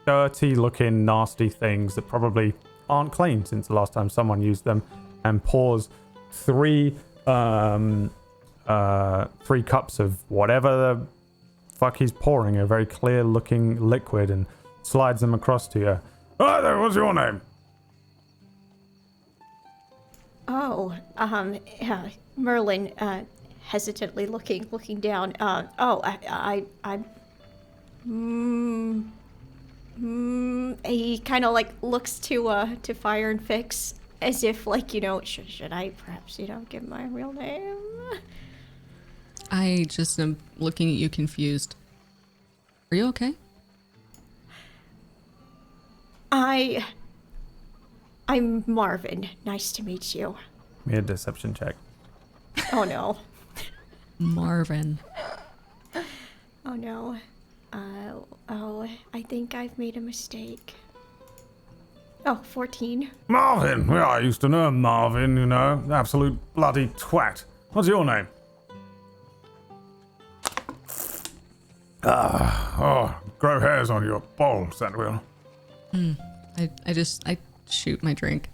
Dirty looking, nasty things that probably aren't clean since the last time someone used them. And pours 3 cups of whatever the fuck he's pouring, a very clear looking liquid, and slides them across to you. Hi there, what's your name? Oh, Merlin, hesitantly looking down. He kind of like looks to Fire and Fix as if like, should I perhaps, give my real name? I just am looking at you confused. Are you okay? I'm Marvin. Nice to meet you. Give me a deception check. Oh no. Marvin. Oh no. I think I've made a mistake. Oh, 14. Marvin! Well, I used to know Marvin, absolute bloody twat. What's your name? Grow hairs on your balls, that will. I shoot my drink.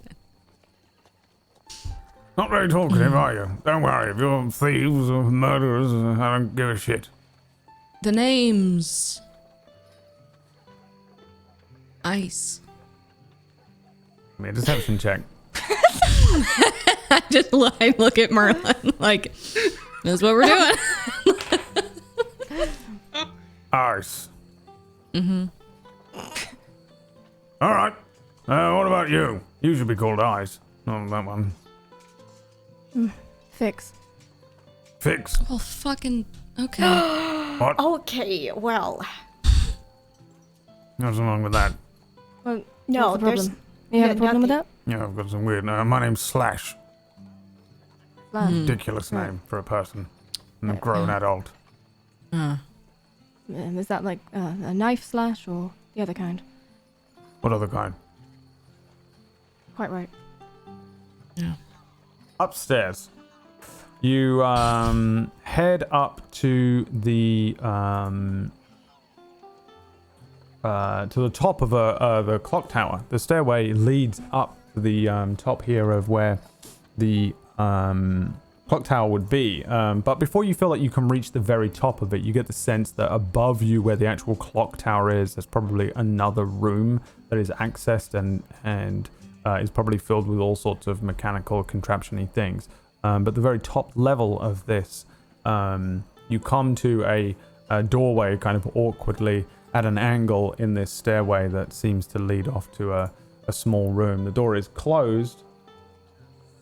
Not very talkative, are you? Don't worry, if you're thieves or murderers, I don't give a shit. The name's Ice. Give me a deception check. I look at Merlin like, that's what we're doing. Ice. All right. What about you? You should be called Ice. Not that one. Fix. Fix. Well, fucking okay. What? Okay, well, What's wrong with that? Well, no, what's the there's problem? You have a problem with nothing. that? Yeah, I've got some weird. My name's Slash. Ridiculous name for a person. I'm a grown adult. Is that like a knife slash or the other kind? What other kind? Quite right. Yeah. Upstairs. You head up to the top of the clock tower. The stairway leads up to the top here of where the clock tower would be. But before you feel like you can reach the very top of it, you get the sense that above you, where the actual clock tower is, there's probably another room that is accessed and is probably filled with all sorts of mechanical contraption-y things. But the very top level of this, you come to a doorway kind of awkwardly at an angle in this stairway that seems to lead off to a small room. The door is closed.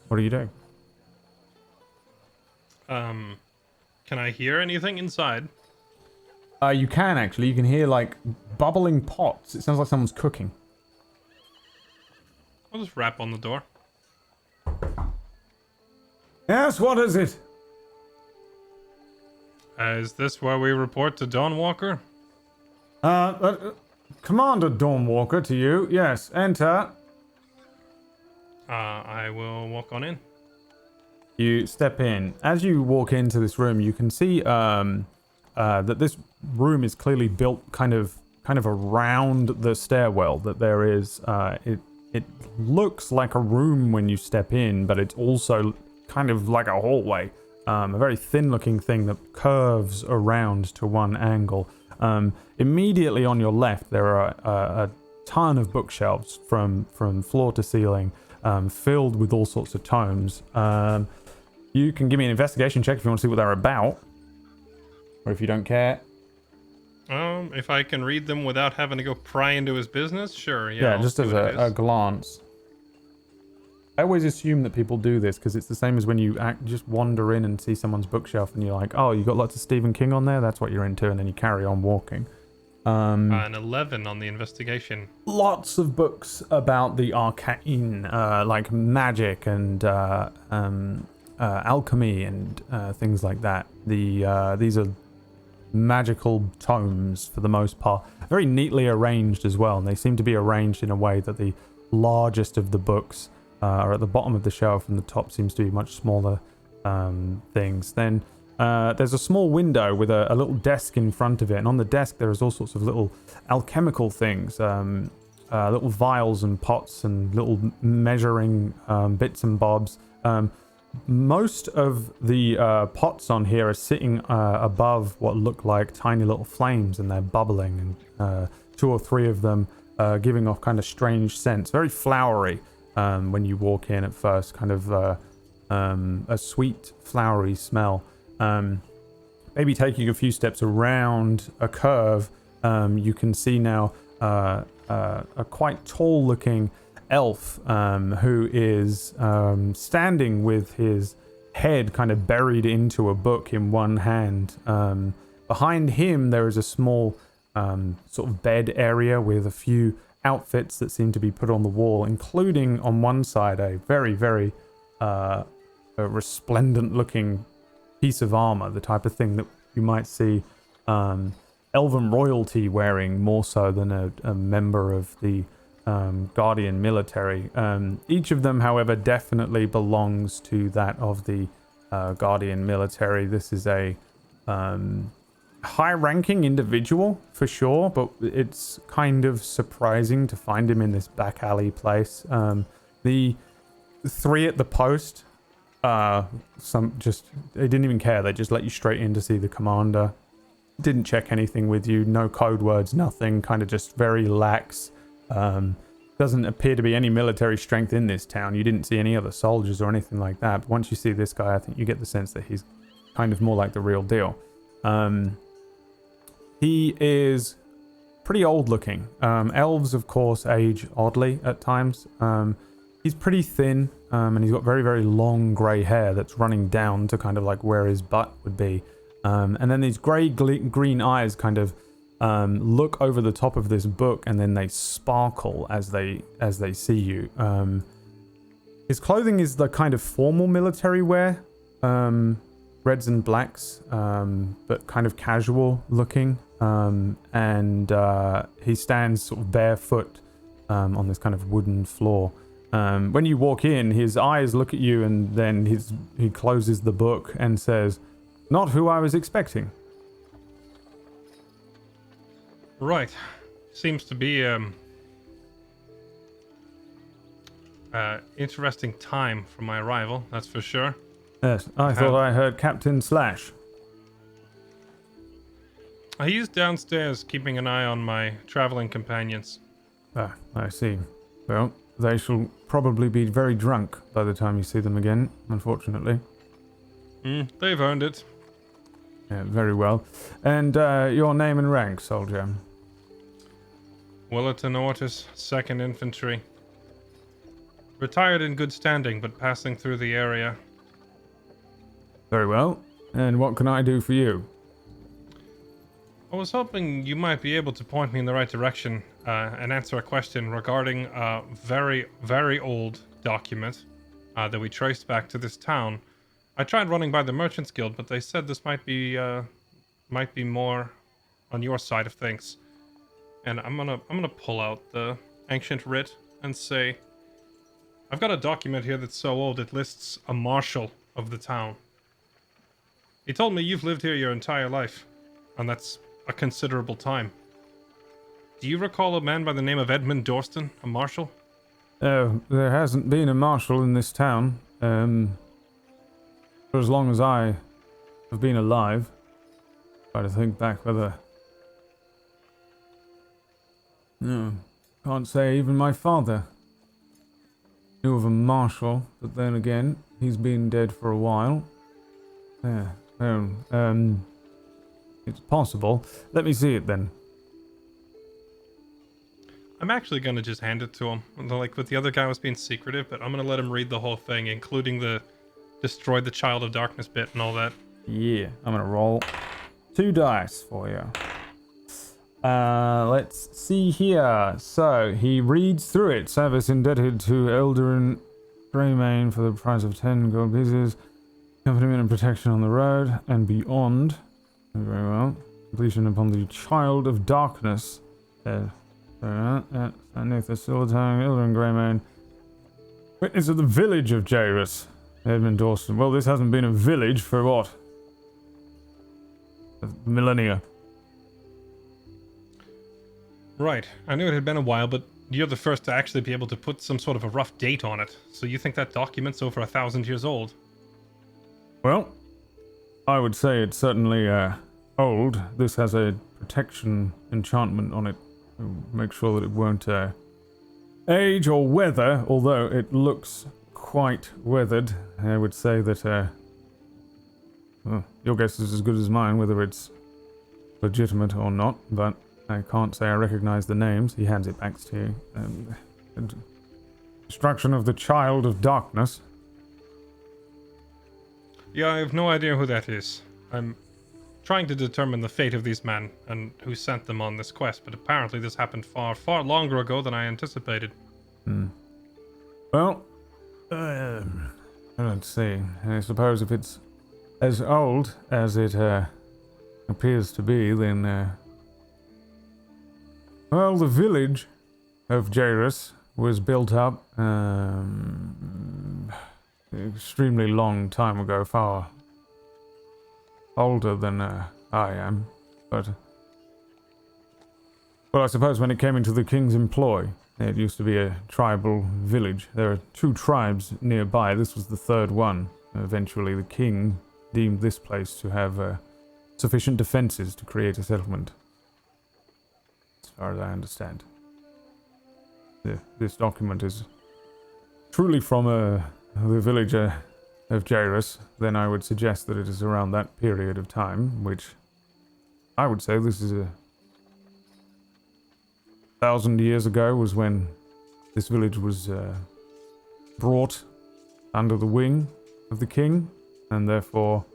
What do you do? Can I hear anything inside? You can actually. You can hear like bubbling pots. It sounds like someone's cooking. I'll just rap on the door. Yes, what is it? Is this where we report to Dawnwalker? Commander Dawnwalker to you. Yes, enter. I will walk on in. You step in. As you walk into this room, you can see that this room is clearly built kind of around the stairwell. That there is it looks like a room when you step in, but it's also kind of like a hallway. A very thin-looking thing that curves around to one angle. Immediately on your left, there are a ton of bookshelves from floor to ceiling, filled with all sorts of tomes. You can give me an investigation check if you want to see what they're about, or if you don't care. If I can read them without having to go pry into his business, sure. Yeah, I'll just see as what it a is. glance. I always assume that people do this because it's the same as when you just wander in and see someone's bookshelf and you're like, oh, you got lots of Stephen King on there? That's what you're into, and then you carry on walking. An 11 on the investigation. Lots of books about the arcane, like magic and alchemy and things like that. These are magical tomes for the most part, very neatly arranged as well, and they seem to be arranged in a way that the largest of the books are at the bottom of the shelf and the top seems to be much smaller things. Then there's a small window with a little desk in front of it, and on the desk there is all sorts of little alchemical things, little vials and pots and little measuring bits and bobs. Most of the pots on here are sitting above what look like tiny little flames, and they're bubbling, and 2 or 3 of them giving off kind of strange scents, very flowery when you walk in at first, kind of a sweet flowery smell. Maybe taking a few steps around a curve, you can see now a quite tall looking elf who is standing with his head kind of buried into a book in one hand. Behind him there is a small sort of bed area with a few outfits that seem to be put on the wall, including on one side a very, very resplendent looking piece of armor, the type of thing that you might see elven royalty wearing more so than a member of the Guardian military. Each of them, however, definitely belongs to that of the Guardian military. This is a high-ranking individual for sure, but it's kind of surprising to find him in this back alley place. The 3 at the post, they didn't even care. They just let you straight in to see the commander. Didn't check anything with you, no code words, nothing. Kind of just very lax. Doesn't appear to be any military strength in this town. You didn't see any other soldiers or anything like that. But once you see this guy, I think you get the sense that he's kind of more like the real deal. He is pretty old looking. Elves, of course, age oddly at times. He's pretty thin, and he's got very, very long grey hair that's running down to kind of like where his butt would be. And then these grey green eyes kind of look over the top of this book, and then they sparkle as they see you. His clothing is the kind of formal military wear, reds and blacks, but kind of casual looking. And he stands sort of barefoot on this kind of wooden floor. When you walk in, his eyes look at you, and then he closes the book and says, "Not who I was expecting." Right. Seems to be interesting time for my arrival, that's for sure. Yes, I thought I heard Captain Slash. He's downstairs keeping an eye on my traveling companions. Ah, I see. Well, they shall probably be very drunk by the time you see them again, unfortunately. They've earned it. Yeah, very well. And your name and rank, soldier? Willerton Ortis, 2nd Infantry. Retired in good standing, but passing through the area. Very well. And what can I do for you? I was hoping you might be able to point me in the right direction and answer a question regarding a very, very old document that we traced back to this town. I tried running by the Merchants Guild, but they said this might be more on your side of things. And I'm gonna pull out the ancient writ and say, I've got a document here that's so old it lists a marshal of the town. He told me you've lived here your entire life, and that's a considerable time. Do you recall a man by the name of Edmund Dorston, a marshal? There hasn't been a marshal in this town, for as long as I have been alive. Try to think back whether No, can't say even my father knew of a marshal, but then again, he's been dead for a while. Yeah, it's possible. Let me see it then. I'm actually gonna just hand it to him. Like with the other guy was being secretive, but I'm gonna let him read the whole thing, including the destroyed the Child of Darkness bit and all that. Yeah, I'm gonna roll 2 dice for you. Let's see here. So, he reads through it. Service indebted to Eldarin Greymane for the price of 10 gold pieces. Accompaniment and protection on the road and beyond. Very well. Completion upon the Child of Darkness. Underneath the Silver Tongue, Eldarin Greymane. Witness of the village of Jeyrus. Edmund Dawson. Well, this hasn't been a village for what? Millennia. Right. I knew it had been a while, but you're the first to actually be able to put some sort of a rough date on it. So you think that document's over 1,000 years old? Well, I would say it's certainly old. This has a protection enchantment on it to make sure that it won't age or weather, although it looks quite weathered. I would say that well, your guess is as good as mine whether it's legitimate or not, but I can't say I recognize the names. He hands it back to you. Destruction of the Child of Darkness. Yeah, I have no idea who that is. I'm trying to determine the fate of these men and who sent them on this quest, but apparently this happened far, far longer ago than I anticipated. Well, let's see. I suppose if it's as old as it appears to be, then well, the village of Jairus was built up extremely long time ago, far older than I am, but well, I suppose when it came into the king's employ, it used to be a tribal village. There are 2 tribes nearby. This was the 3rd one. Eventually, the king deemed this place to have sufficient defenses to create a settlement, as far as I understand. This document is truly from the village of Jeyrus. Then I would suggest that it is around that period of time, which I would say this is 1,000 years ago was when this village was brought under the wing of the king, and therefore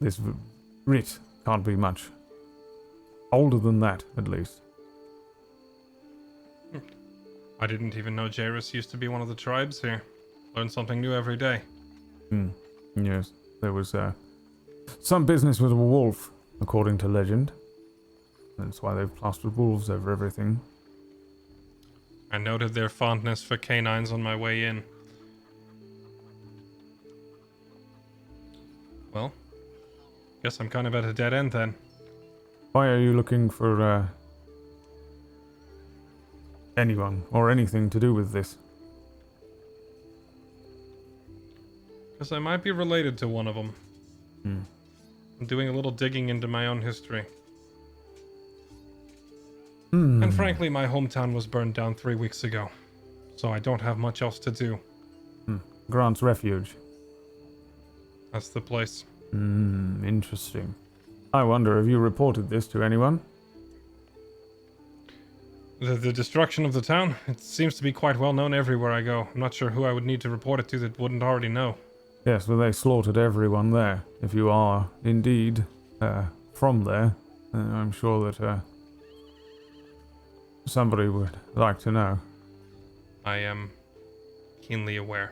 this writ can't be much older than that, at least. I didn't even know Jairus used to be one of the tribes here. Learn something new every day. Yes, there was some business with a wolf, according to legend. That's why they've plastered wolves over everything. I noted their fondness for canines on my way in. Well, guess I'm kind of at a dead end then. Why are you looking for anyone or anything to do with this? Because I might be related to one of them. I'm doing a little digging into my own history. And frankly, my hometown was burned down 3 weeks ago. So I don't have much else to do. Grant's Refuge. That's the place. Interesting. I wonder, have you reported this to anyone? The destruction of the town? It seems to be quite well known everywhere I go. I'm not sure who I would need to report it to that wouldn't already know. Yes, well, they slaughtered everyone there. If you are indeed from there, I'm sure that somebody would like to know. I am keenly aware.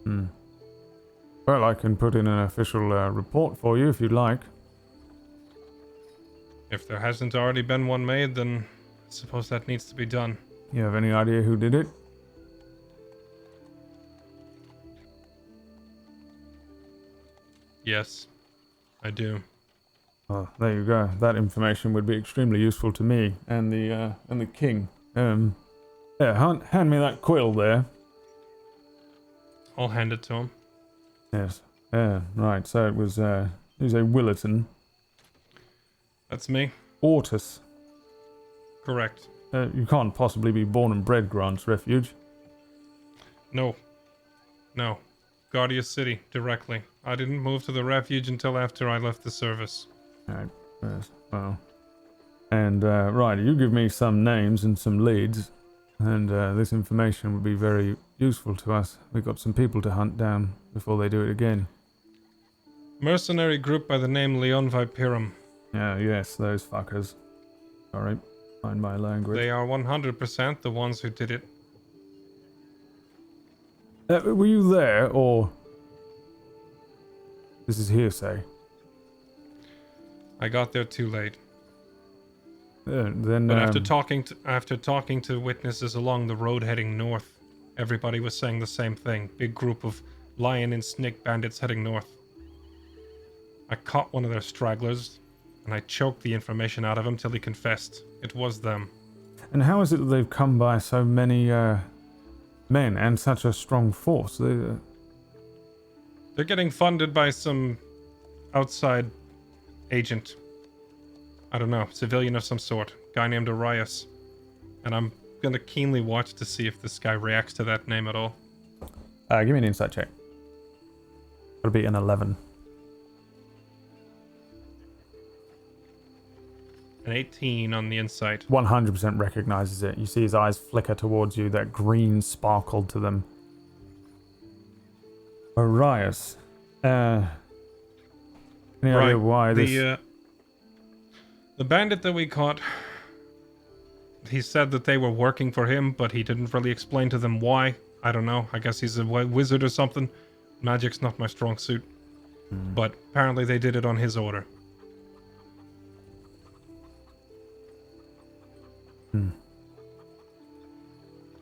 Well, I can put in an official report for you if you'd like. If there hasn't already been one made, then I suppose that needs to be done. You have any idea who did it? Yes, I do. Oh, there you go. That information would be extremely useful to me and the king. Yeah, hand me that quill there. I'll hand it to him. Yes. Yeah, right. So it was a Willerton. That's me. Ortus. Correct. You can't possibly be born and bred Grant's Refuge. No. Guardia City, directly. I didn't move to the refuge until after I left the service. Alright, yes, well. And, right, you give me some names and some leads, and this information would be very useful to us. We've got some people to hunt down before they do it again. Mercenary group by the name Leon Viperum. Yes, those fuckers. Sorry, mind my language. They are 100% the ones who did it. Were you there, or... This is hearsay. I got there too late. Then, But after talking to witnesses along the road heading north, everybody was saying the same thing. Big group of lion and snake bandits heading north. I caught one of their stragglers, and I choked the information out of him till he confessed. It was them. And how is it that they've come by so many men and such a strong force? They're getting funded by some outside agent. I don't know, civilian of some sort. Guy named Arias. And I'm gonna keenly watch to see if this guy reacts to that name at all. Give me an insight check. It'll be an 11. An 18 on the insight. 100% recognizes it. You see his eyes flicker towards you, that green sparkle to them. Arias. Any idea why this... The bandit that we caught, he said that they were working for him, but he didn't really explain to them why. I don't know. I guess he's a wizard or something. Magic's not my strong suit. But apparently they did it on his order.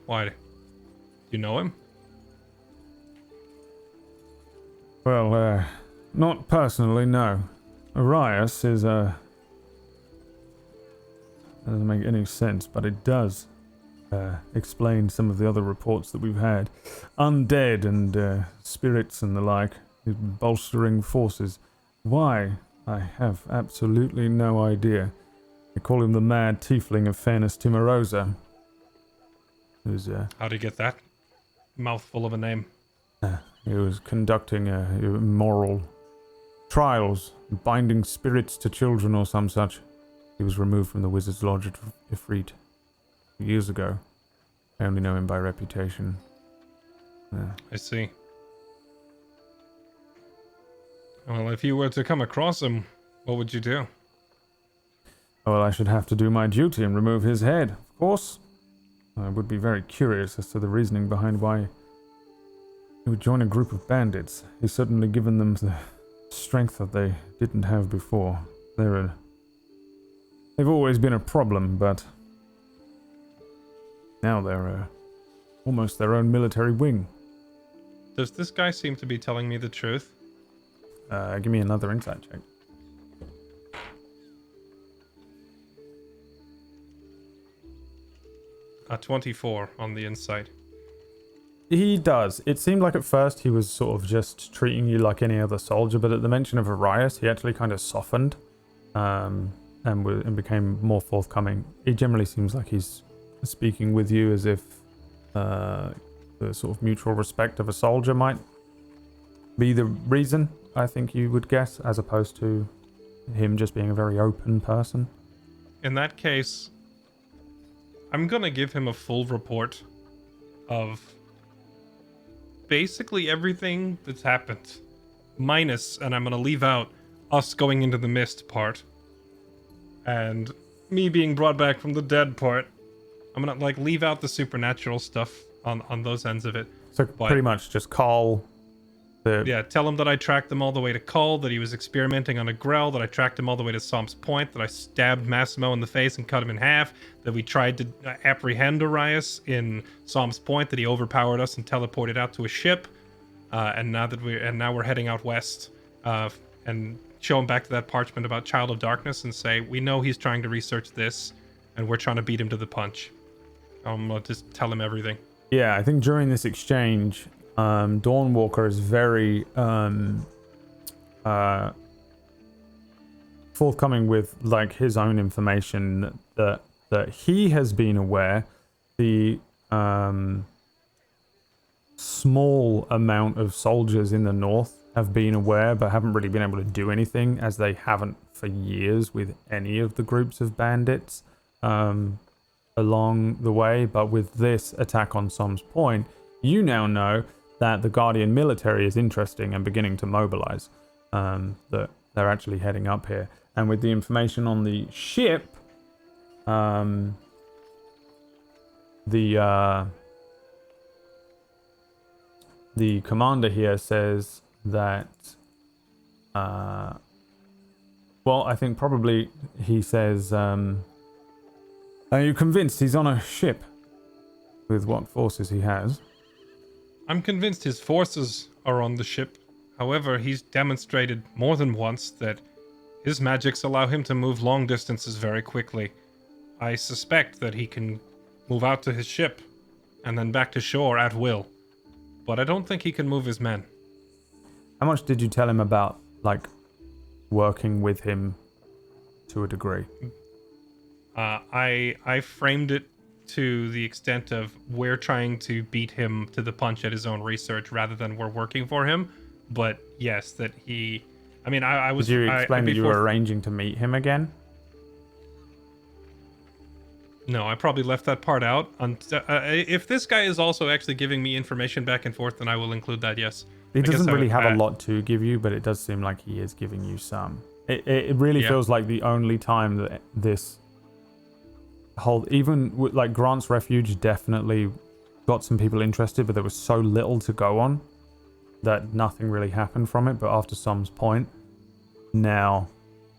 Why? You know him? Well, not personally, no. Arias is, doesn't make any sense, but it does explain some of the other reports that we've had. Undead and spirits and the like, bolstering forces. Why? I have absolutely no idea. They call him the Mad Tiefling of Fairness Timorosa. How'd he get that mouthful of a name? He was conducting immoral trials, binding spirits to children or some such. He was removed from the Wizard's Lodge at Ifrit years ago. I only know him by reputation. I see. Well, if you were to come across him, what would you do? Well, I should have to do my duty and remove his head, of course. I would be very curious as to the reasoning behind why he would join a group of bandits. He's certainly given them the strength that they didn't have before. They've always been a problem, but now they're almost their own military wing. Does this guy seem to be telling me the truth? Give me another insight check. A 24 on the insight. He does. It seemed like at first he was sort of just treating you like any other soldier, but at the mention of Arias, he actually kind of softened and became more forthcoming. He generally seems like he's speaking with you as if the sort of mutual respect of a soldier might be the reason, I think you would guess, as opposed to him just being a very open person. In that case, I'm gonna give him a full report of basically everything that's happened. Minus, and I'm gonna leave out, us going into the mist part. And me being brought back from the dead part. I'm gonna, leave out the supernatural stuff on those ends of it. So pretty much just call the... Yeah, tell him that I tracked them all the way to Cull, that he was experimenting on a Grell, that I tracked him all the way to Psalm's Point, that I stabbed Massimo in the face and cut him in half, that we tried to apprehend Arias in Psalm's Point, that he overpowered us and teleported out to a ship, and now we're heading out west, and show him back to that parchment about Child of Darkness and say, we know he's trying to research this, and we're trying to beat him to the punch. I'm gonna just tell him everything. Yeah, I think during this exchange, Dawnwalker is very forthcoming with his own information that that he has been aware. The small amount of soldiers in the north have been aware, but haven't really been able to do anything, as they haven't for years with any of the groups of bandits along the way. But with this attack on Som's Point, you now know that the Guardian military is interesting and beginning to mobilize, that they're actually heading up here. And with the information on the ship, the commander here says that, well, I think probably he says, are you convinced he's on a ship with what forces he has? I'm convinced his forces are on the ship. However, he's demonstrated more than once that his magics allow him to move long distances very quickly. I suspect that he can move out to his ship and then back to shore at will. But I don't think he can move his men. How much did you tell him about, like, working with him to a degree? I framed it to the extent of we're trying to beat him to the punch at his own research rather than we're working for him. But yes, that he... I mean, I was... Did you explain that you were arranging to meet him again? No, I probably left that part out. If this guy is also actually giving me information back and forth, then I will include that, yes. He doesn't really have a lot to give you, but it does seem like he is giving you some. It really feels like the only time that this whole... Even with, like, Grant's Refuge definitely got some people interested, but there was so little to go on that nothing really happened from it. But after Som's Point, now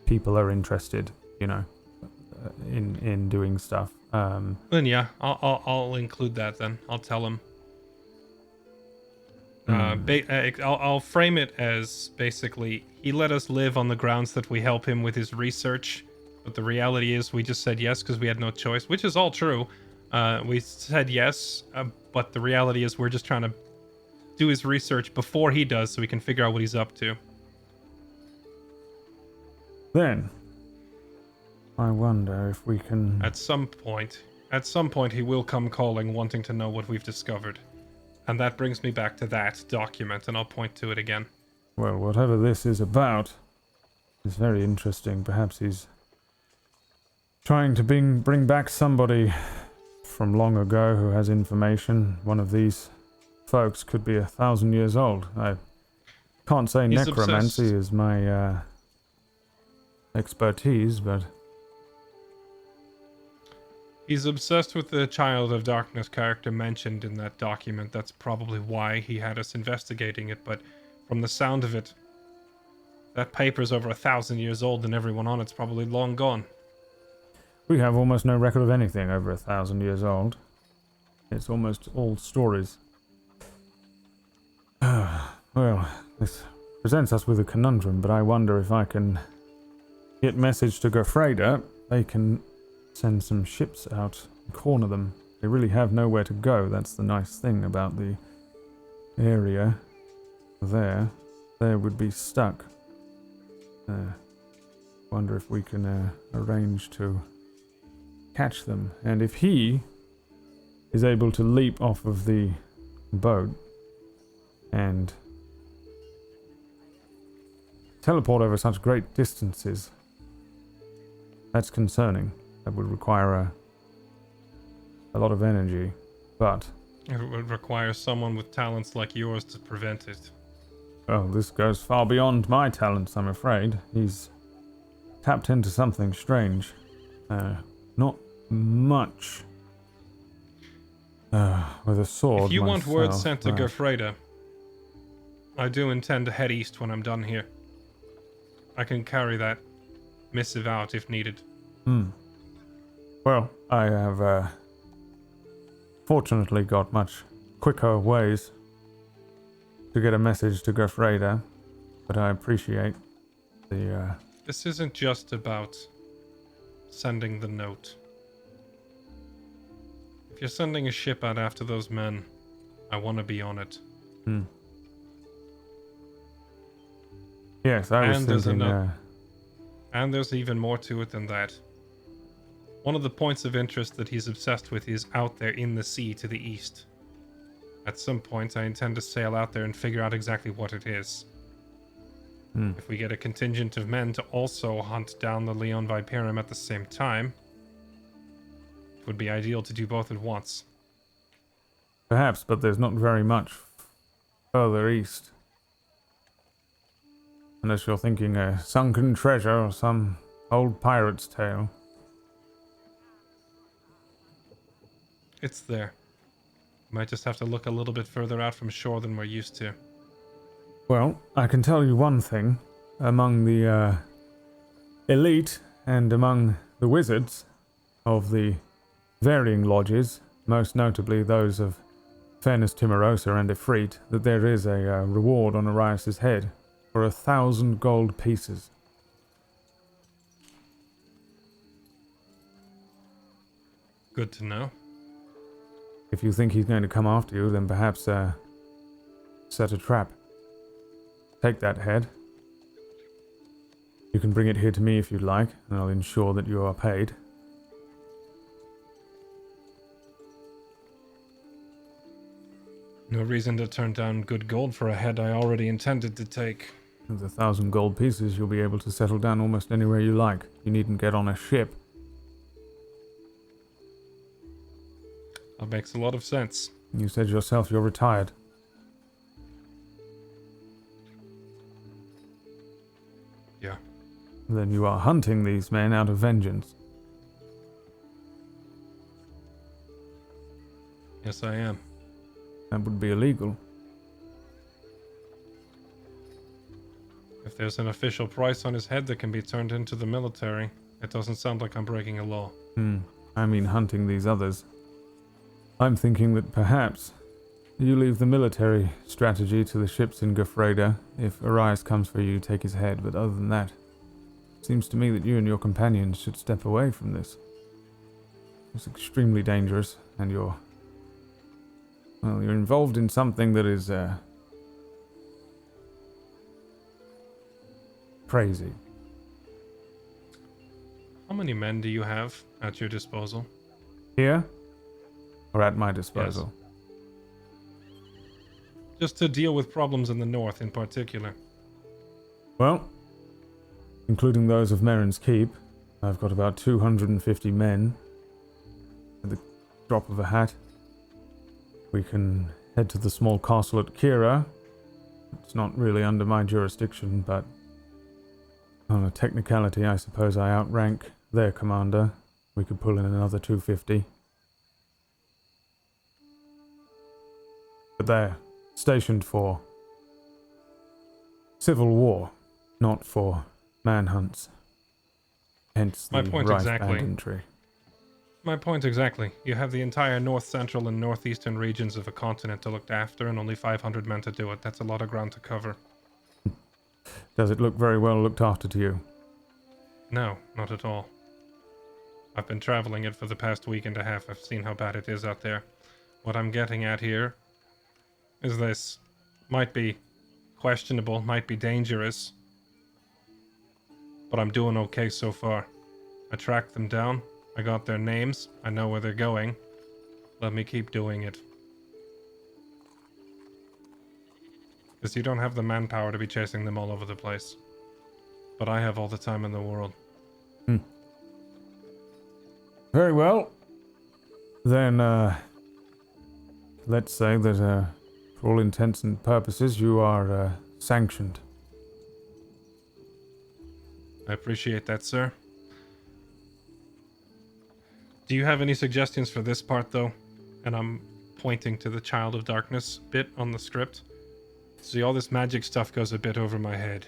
people are interested, you know, in doing stuff. Then yeah, I'll include that then. I'll tell him. I'll frame it as basically he let us live on the grounds that we help him with his research, but the reality is we just said yes because we had no choice, which is all true. We said yes, but the reality is we're just trying to do his research before he does so we can figure out what he's up to. Then I wonder if we can... At some point he will come calling, wanting to know what we've discovered. And that brings me back to that document, and I'll point to it again. Well, whatever this is about is very interesting. Perhaps he's trying to bring back somebody from long ago who has information. One of these folks could be 1,000 years old. I can't say He's necromancy obsessed. is my expertise, but... He's obsessed with the Child of Darkness character mentioned in that document. That's probably why he had us investigating it, but from the sound of it, that paper's over 1,000 years old and everyone on it's probably long gone. We have almost no record of anything over 1,000 years old. It's almost all stories. Well, this presents us with a conundrum, but I wonder if I can get message to Gofreda. They can send some ships out and corner them. They really have nowhere to go. That's the nice thing about the area there. They would be stuck. Wonder if we can arrange to catch them. And if he is able to leap off of the boat and teleport over such great distances, that's concerning. That would require a lot of energy, but... It would require someone with talents like yours to prevent it. Well, this goes far beyond my talents, I'm afraid. He's tapped into something strange. Not much. With a sword. If you want word myself, sent to Gofreda, I do intend to head east when I'm done here. I can carry that missive out if needed. Well, I have fortunately got much quicker ways to get a message to Gofreda, but I appreciate the... This isn't just about sending the note. If you're sending a ship out after those men, I want to be on it. Yes, I was thinking... And there's even more to it than that. One of the points of interest that he's obsessed with is out there in the sea to the east. At some point, I intend to sail out there and figure out exactly what it is. If we get a contingent of men to also hunt down the Leon Viperum at the same time, it would be ideal to do both at once. Perhaps, but there's not very much further east. Unless you're thinking a sunken treasure or some old pirate's tale. It's there. Might just have to look a little bit further out from shore than we're used to. Well, I can tell you one thing. Among the elite and among the wizards of the varying lodges, most notably those of Fairness Timorosa and Ifrit, that there is a reward on Arias' head for 1,000 gold pieces. Good to know. If you think he's going to come after you, then perhaps set a trap. Take that head. You can bring it here to me if you'd like, and I'll ensure that you are paid. No reason to turn down good gold for a head I already intended to take. With 1,000 gold pieces, you'll be able to settle down almost anywhere you like. You needn't get on a ship. That makes a lot of sense. You said yourself you're retired. Yeah. Then you are hunting these men out of vengeance. Yes, I am. That would be illegal. If there's an official price on his head that can be turned into the military, it doesn't sound like I'm breaking a law. I mean hunting these others. I'm thinking that perhaps you leave the military strategy to the ships in Gafreda. If Arias comes for you, take his head, but other than that, it seems to me that you and your companions should step away from this. It's extremely dangerous, and you're involved in something that is, crazy. How many men do you have at your disposal? Here? Or at my disposal? Just to deal with problems in the north in particular. Well, including those of Merrin's Keep, I've got about 250 men. At the drop of a hat, we can head to the small castle at Kira. It's not really under my jurisdiction, but on a technicality, I suppose I outrank their commander. We could pull in another 250. But they're stationed for civil war, not for manhunts. Hence the My point rice exactly. banditry. My point exactly. You have the entire north central and northeastern regions of a continent to look after and only 500 men to do it. That's a lot of ground to cover. Does it look very well looked after to you? No, not at all. I've been traveling it for the past week and a half. I've seen how bad it is out there. What I'm getting at here is this. Might be questionable, might be dangerous, but I'm doing okay so far. I tracked them down. I got their names. I know where they're going. Let me keep doing it. Because you don't have the manpower to be chasing them all over the place. But I have all the time in the world. Very well. Then, let's say that, for all intents and purposes, you are, sanctioned. I appreciate that, sir. Do you have any suggestions for this part, though? And I'm pointing to the Child of Darkness bit on the script. See, all this magic stuff goes a bit over my head.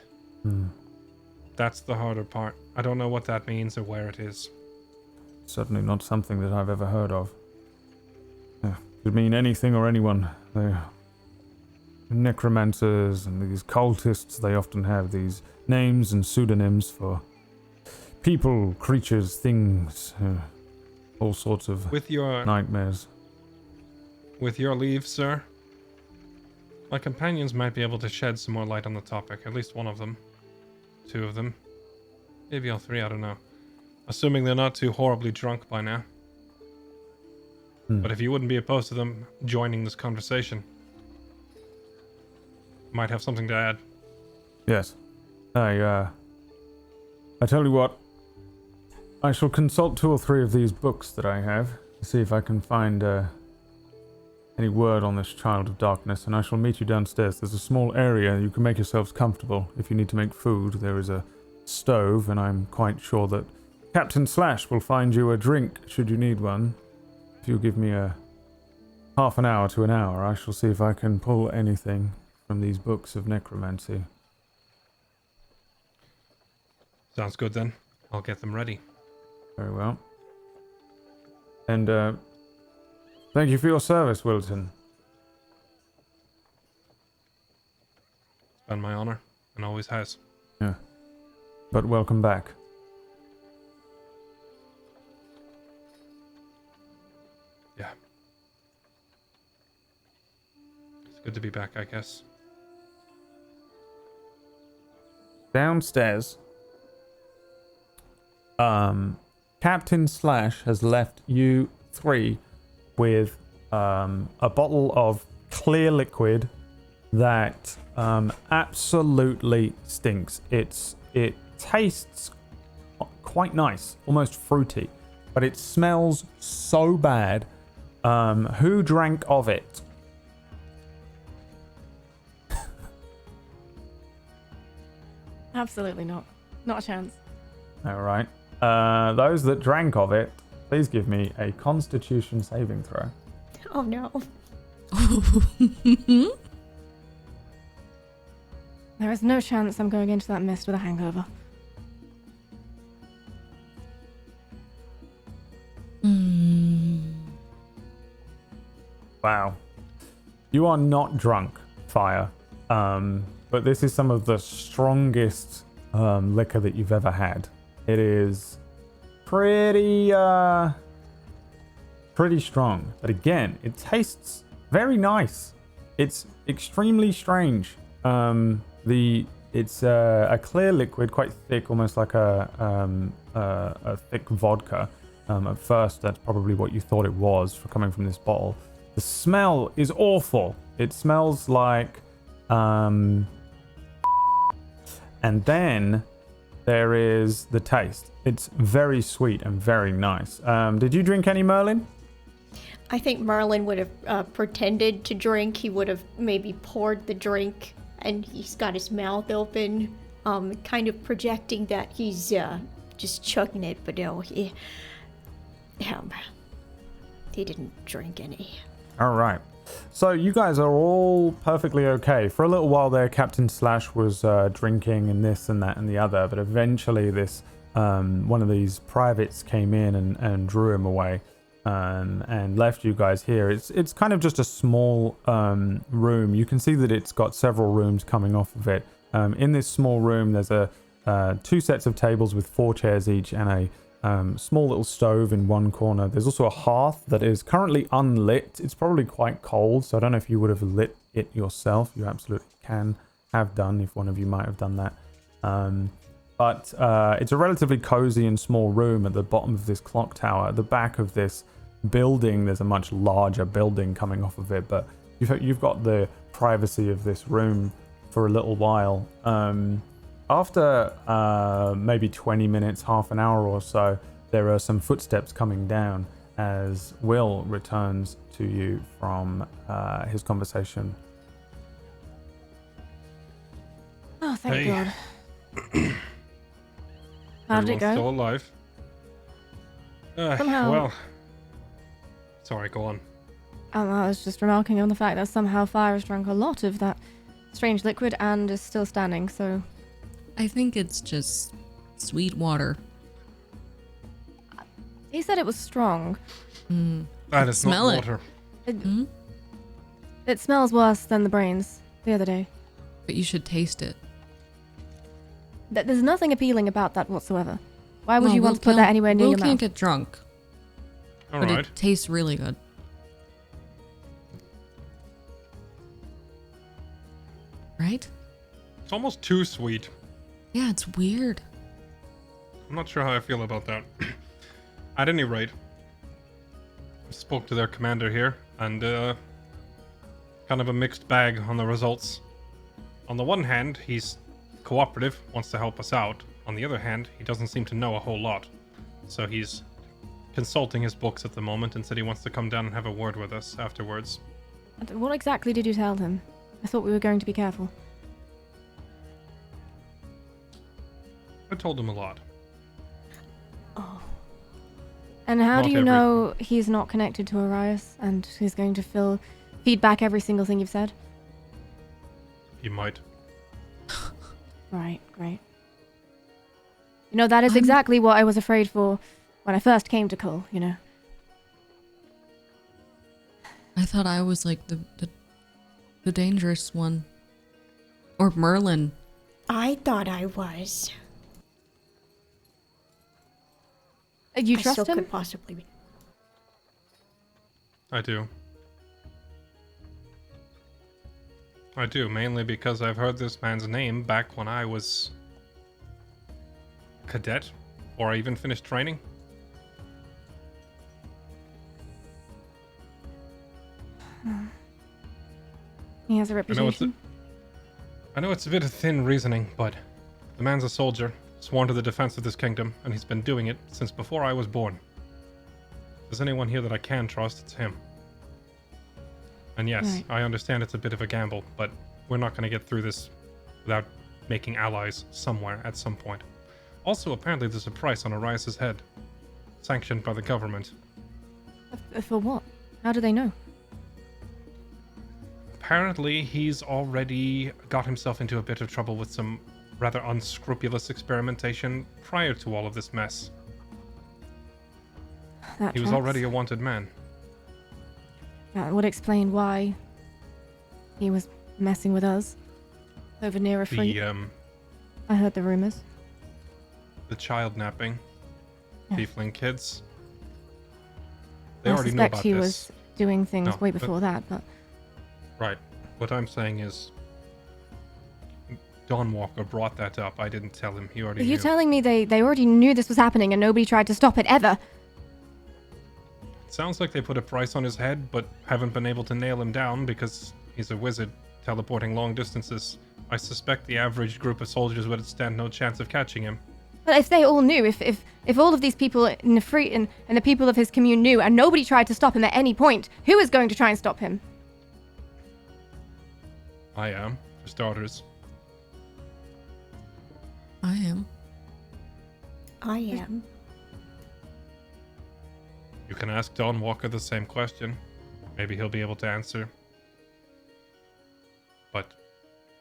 That's the harder part. I don't know what that means or where it is. Certainly not something that I've ever heard of. Could mean anything or anyone. They're necromancers and these cultists, they often have these names and pseudonyms for people, creatures, things, all sorts of With your nightmares. With your leave, sir, my companions might be able to shed some more light on the topic. At least one of them. Two of them. Maybe all three, I don't know. Assuming they're not too horribly drunk by now. But if you wouldn't be opposed to them joining this conversation, might have something to add. Yes. I tell you what. I shall consult 2 or 3 of these books that I have to see if I can find any word on this child of darkness, and I shall meet you downstairs. There's a small area. You can make yourselves comfortable. If you need to make food, there is a stove, and I'm quite sure that Captain Slash will find you a drink should you need one. If you give me a half an hour to an hour, I shall see if I can pull anything from these books of necromancy. Sounds good then. I'll get them ready. Very well. And thank you for your service, Wilton. It's been my honor, and always has. Yeah. But welcome back. Yeah. It's good to be back, I guess. Downstairs, Captain Slash has left you 3 with a bottle of clear liquid that absolutely stinks. It tastes quite nice, almost fruity, but it smells so bad. Who drank of it? Absolutely not. Not a chance. All right. Those that drank of it, please give me a Constitution saving throw. Oh no. There is no chance I'm going into that mist with a hangover. Wow. You are not drunk, Fire. But this is some of the strongest liquor that you've ever had. It is pretty strong. But again, it tastes very nice. It's extremely strange. It's a clear liquid, quite thick, almost like a thick vodka. At first, that's probably what you thought it was for coming from this bottle. The smell is awful. It smells like and then there is the taste. It's very sweet and very nice. Did you drink any Merlin? I think Merlin would have pretended to drink. He would have maybe poured the drink, and he's got his mouth open, kind of projecting that he's just chugging it, but no, he didn't drink any. All right. So you guys are all perfectly okay. For a little while there, Captain Slash was drinking and this and that and the other, but eventually this one of these privates came in and drew him away and left you guys here. It's kind of just a small room. You can see that it's got several rooms coming off of it. In this small room, there's 2 sets of tables with 4 chairs each and a small little stove in one corner. There's also a hearth that is currently unlit. It's probably quite cold, so I don't know if you would have lit it yourself. You absolutely can have done if one of you might have done that. But it's a relatively cozy and small room at the bottom of this clock tower. At the back of this building, there's a much larger building coming off of it, but you've got the privacy of this room for a little while. After maybe 20 minutes, half an hour or so, there are some footsteps coming down as Will returns to you from his conversation. Oh, thank Hey. God. How did it Everyone's go? still alive. Somehow- Well. Sorry, go on. I was just remarking on the fact that somehow Fire has drunk a lot of that strange liquid and is still standing, so... I think it's just sweet water. He said it was strong. That is Smell not it. water. It smells worse than the brains the other day. But you should taste it. There's nothing appealing about that whatsoever. Why would Well, you want to put that anywhere near Will your can't mouth? get drunk, All but right. it tastes really good. Right? It's almost too sweet. Yeah, it's weird. I'm not sure how I feel about that. At any rate, I spoke to their commander here, and kind of a mixed bag on the results. On the one hand, he's cooperative, wants to help us out. On the other hand, he doesn't seem to know a whole lot. So he's consulting his books at the moment and said he wants to come down and have a word with us afterwards. And what exactly did you tell him? I thought we were going to be careful. I told him a lot. Oh. And how Not do you everything. know he's not connected to Arias and he's going to feed back every single thing you've said? He might. Right, great. You know, that is exactly what I was afraid for when I first came to Cole, you know. I thought I was like the dangerous one. Or Merlin. I thought I was. You I trust still him? could possibly be. I do. I do, mainly because I've heard this man's name back when I was cadet, or I even finished training. He has a I know reputation. it's a bit of thin reasoning, but the man's a soldier, sworn to the defense of this kingdom, and he's been doing it since before I was born. If there's anyone here that I can trust, it's him. And yes, Right. I understand it's a bit of a gamble, but we're not going to get through this without making allies somewhere at some point. Also, apparently there's a price on Arias' head, sanctioned by the government. For what? How do they know? Apparently, he's already got himself into a bit of trouble with some rather unscrupulous experimentation prior to all of this mess. That He was tracks. already a wanted man. That would explain why he was messing with us over near a free. I heard the rumors. The child napping, Yeah. tiefling kids. They I already knew suspect about he this. was doing things No, way but- before that, but Right. What I'm saying is, Don Walker brought that up. I didn't tell him. He already are knew. you telling me they already knew this was happening and nobody tried to stop it ever? Sounds like they put a price on his head, but haven't been able to nail him down because he's a wizard teleporting long distances. I suspect the average group of soldiers would stand no chance of catching him. But if they all knew, if all of these people in the free and the people of his commune knew and nobody tried to stop him at any point, who is going to try and stop him? I am, for starters. I am. I am. You can ask Don Walker the same question. Maybe he'll be able to answer. But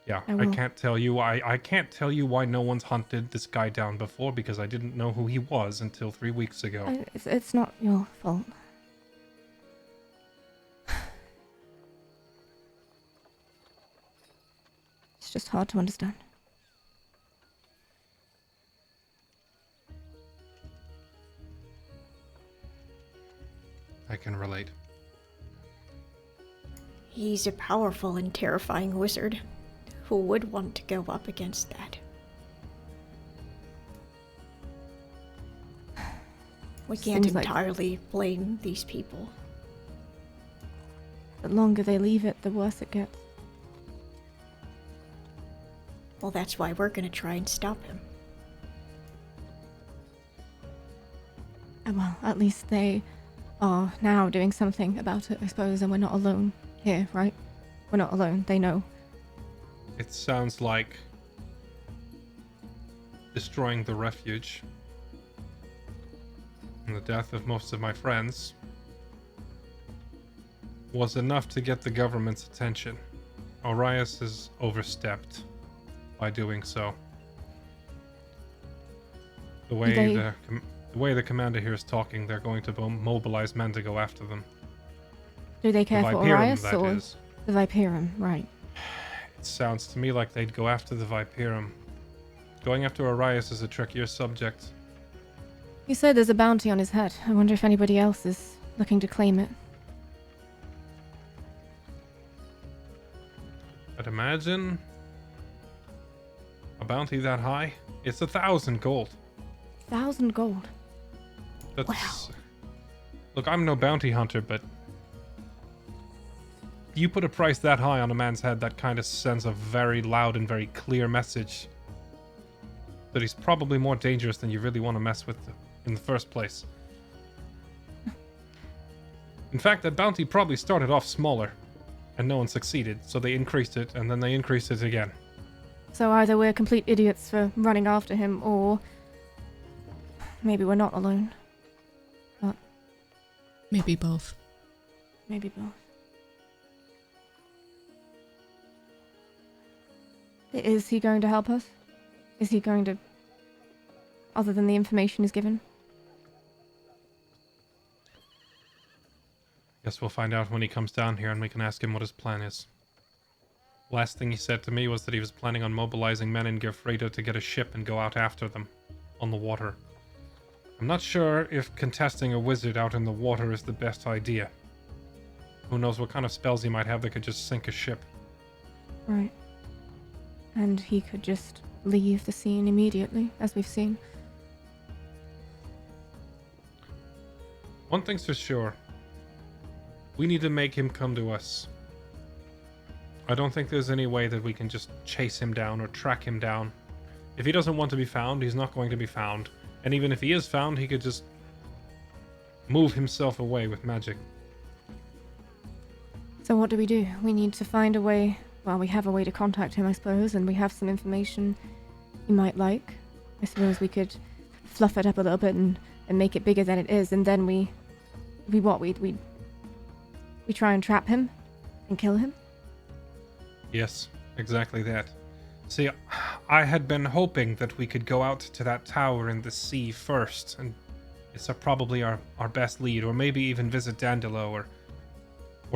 yeah, I I will. can't tell you why. I can't tell you why no one's hunted this guy down before because I didn't know who he was until 3 weeks ago. It's not your fault. It's just hard to understand. I can relate. He's a powerful and terrifying wizard. Who would want to go up against that? We can't Seems like- entirely blame these people. The longer they leave it, the worse it gets. Well, that's why we're gonna try and stop him. Well, at least they are now doing something about it, I suppose, and we're not alone here, right? We're not alone. They know. It sounds like destroying the refuge and the death of most of my friends was enough to get the government's attention. Arias has overstepped by doing so. The way They- the way the commander here is talking, they're going to mobilize men to go after them. Do they The care for Viperum, Arias that or is. the Viperum? Right. It sounds to me like they'd go after the Viperum. Going after Arias is a trickier subject. You said there's a bounty on his head. I wonder if anybody else is looking to claim it. I'd imagine a bounty that high, it's 1,000 gold. 1,000 gold. That's... Look, I'm no bounty hunter, but... You put a price that high on a man's head, that kind of sends a very loud and very clear message that he's probably more dangerous than you really want to mess with in the first place. In fact, that bounty probably started off smaller, and no one succeeded, so they increased it, and then they increased it again. So either we're complete idiots for running after him, or maybe we're not alone. But Maybe both. maybe both. Is he going to help us? Is he going to... other than the information he's given? Guess we'll find out when he comes down here and we can ask him what his plan is. Last thing he said to me was that he was planning on mobilizing men in Gefrida to get a ship and go out after them on the water. I'm not sure if contesting a wizard out in the water is the best idea. Who knows what kind of spells he might have that could just sink a ship. Right. And he could just leave the scene immediately, as we've seen. One thing's for sure. We need to make him come to us. I don't think there's any way that we can just chase him down or track him down. If he doesn't want to be found, he's not going to be found. And even if he is found, he could just move himself away with magic. So what do? We need to find a way... Well, we have a way to contact him, I suppose, and we have some information he might like. I suppose we could fluff it up a little bit and make it bigger than it is, and then we try and trap him and kill him. Yes, exactly that. See, I had been hoping that we could go out to that tower in the sea first, and it's probably our best lead, or maybe even visit Dandelo, or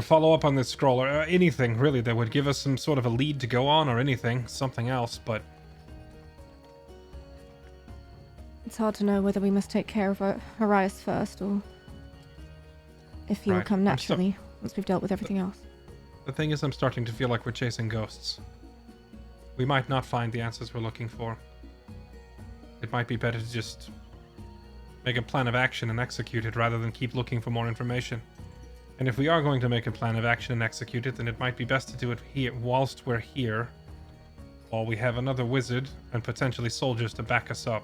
follow up on this scroll, or anything really that would give us some sort of a lead to go on, or anything, something else, but... It's hard to know whether we must take care of Arias first, or if he will Right. come naturally once we've dealt with everything else. The thing is, I'm starting to feel like we're chasing ghosts. We might not find the answers we're looking for. It might be better to just make a plan of action and execute it rather than keep looking for more information. And if we are going to make a plan of action and execute it, then it might be best to do it here whilst we're here, while we have another wizard and potentially soldiers to back us up.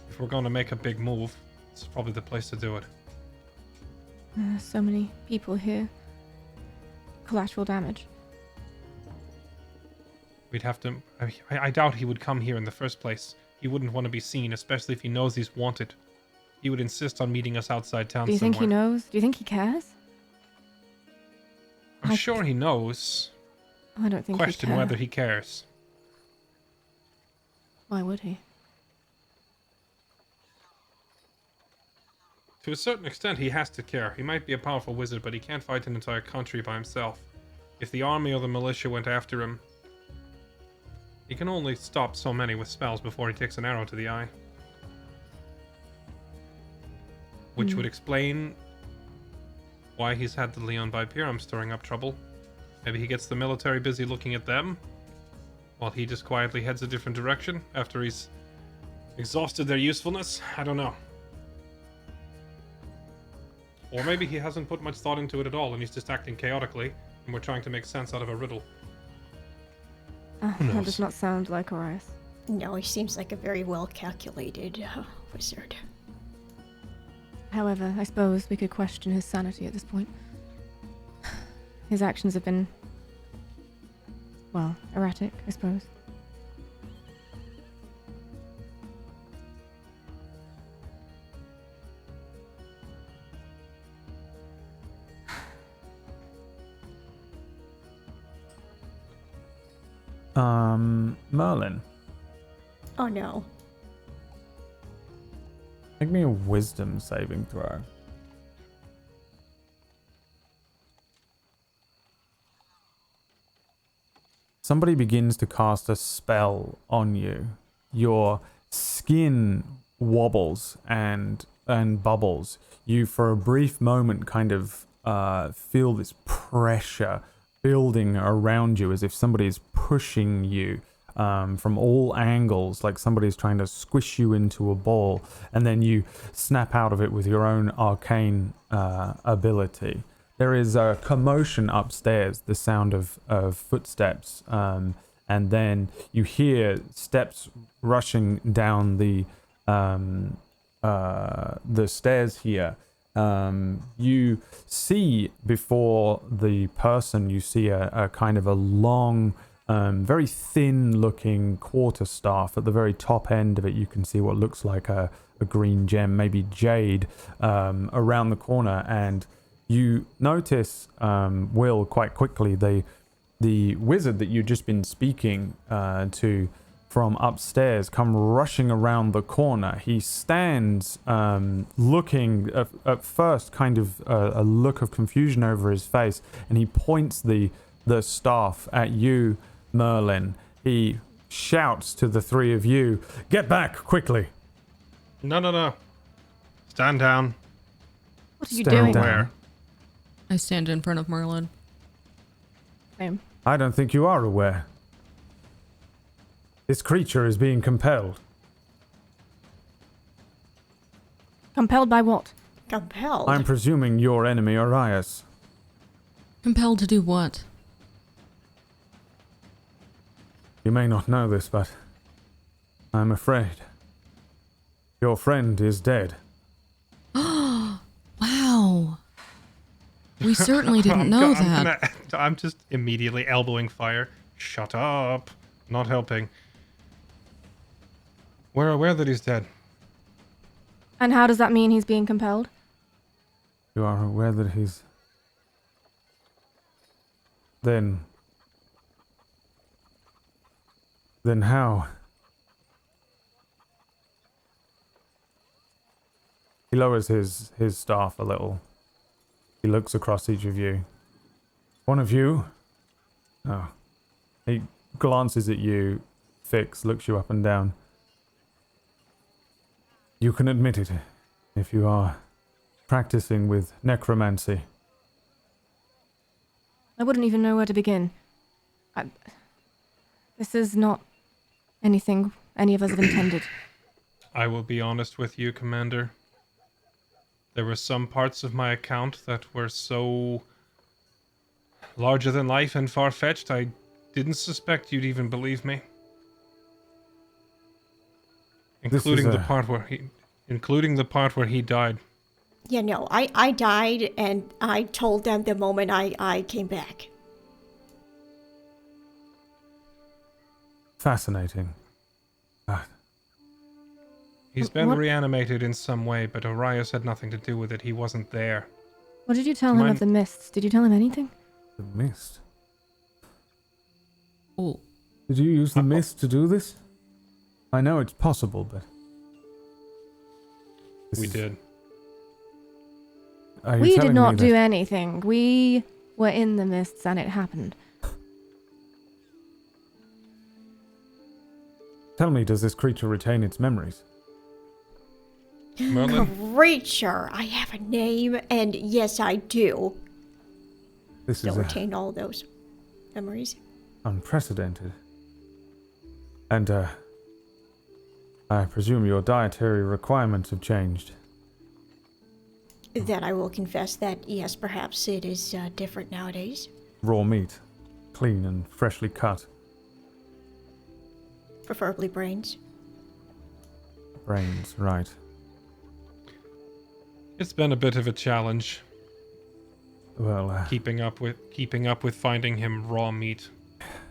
If we're going to make a big move, it's probably the place to do it. So many people here. Collateral damage. We'd have to... I doubt he would come here in the first place. He wouldn't want to be seen, especially if he knows he's wanted. He would insist on meeting us outside town somewhere. Do you think he knows? Do you think he cares? I'm sure he knows. I don't think Question he cares. whether he cares. Why would he? To a certain extent, he has to care. He might be a powerful wizard, but he can't fight an entire country by himself. If the army or the militia went after him, he can only stop so many with spells before he takes an arrow to the eye. Which would explain why he's had the Leon by Pyram stirring up trouble. Maybe he gets the military busy looking at them, while he just quietly heads a different direction after he's exhausted their usefulness. I don't know. Or maybe he hasn't put much thought into it at all and he's just acting chaotically, and we're trying to make sense out of a riddle. That does not sound like Arias. No, he seems like a very well calculated wizard. However, I suppose we could question his sanity at this point. His actions have been, well, erratic, I suppose. Merlin, Oh no. make me a wisdom saving throw. Somebody begins to cast a spell on you. Your skin wobbles and bubbles. You, for a brief moment, kind of feel this pressure building around you as if somebody is pushing you from all angles, like somebody's trying to squish you into a ball, and then you snap out of it with your own arcane ability. There is a commotion upstairs, the sound of footsteps, and then you hear steps rushing down the stairs here. You see before the person, you see a kind of a long, very thin-looking quarterstaff. At the very top end of it, you can see what looks like a green gem, maybe jade, around the corner. And you notice, Will, quite quickly, the wizard that you've just been speaking to from upstairs come rushing around the corner. He stands looking, at first, kind of a look of confusion over his face, and he points the staff at you, Merlin. He shouts to the three of you, "Get back, quickly!" No. Stand down. What are you Stand doing? down. Where? I stand in front of Merlin. Same. I don't think you are aware. This creature is being compelled. Compelled by what? Compelled. I'm presuming your enemy, Arias. Compelled to do what? You may not know this, but I'm afraid your friend is dead. Wow. We certainly didn't know that. I'm just immediately elbowing fire. Shut up. Not helping. We're aware that he's dead. And how does that mean he's being compelled? You are aware that he's... Then how? He lowers his staff a little. He looks across each of you. One of you? Oh. He glances at you, Fix, looks you up and down. You can admit it if you are practicing with necromancy. I wouldn't even know where to begin. This is not anything any of us have intended. I will be honest with you, Commander. There were some parts of my account that were so larger than life and far-fetched, I didn't suspect you'd even believe me. Including the part where he died. Yeah, no, I died, and I told them the moment I came back. Fascinating. He's been What? reanimated in some way, but Arias had nothing to do with it. He wasn't there. What did you tell him of the mists? Did you tell him anything? The mist. Oh, Did you use the mist to do this? I know it's possible, but... We did. Are you We did telling not me do that- anything. We were in the mists and it happened. Tell me, does this creature retain its memories? Merlin? Creature, I have a name, and yes, I do. This Still is retain all those memories. unprecedented. And, I presume your dietary requirements have changed. That I will confess that, yes, perhaps it is different nowadays. Raw meat, clean and freshly cut. Preferably brains. Brains, right. It's been a bit of a challenge Well, keeping up with finding him raw meat.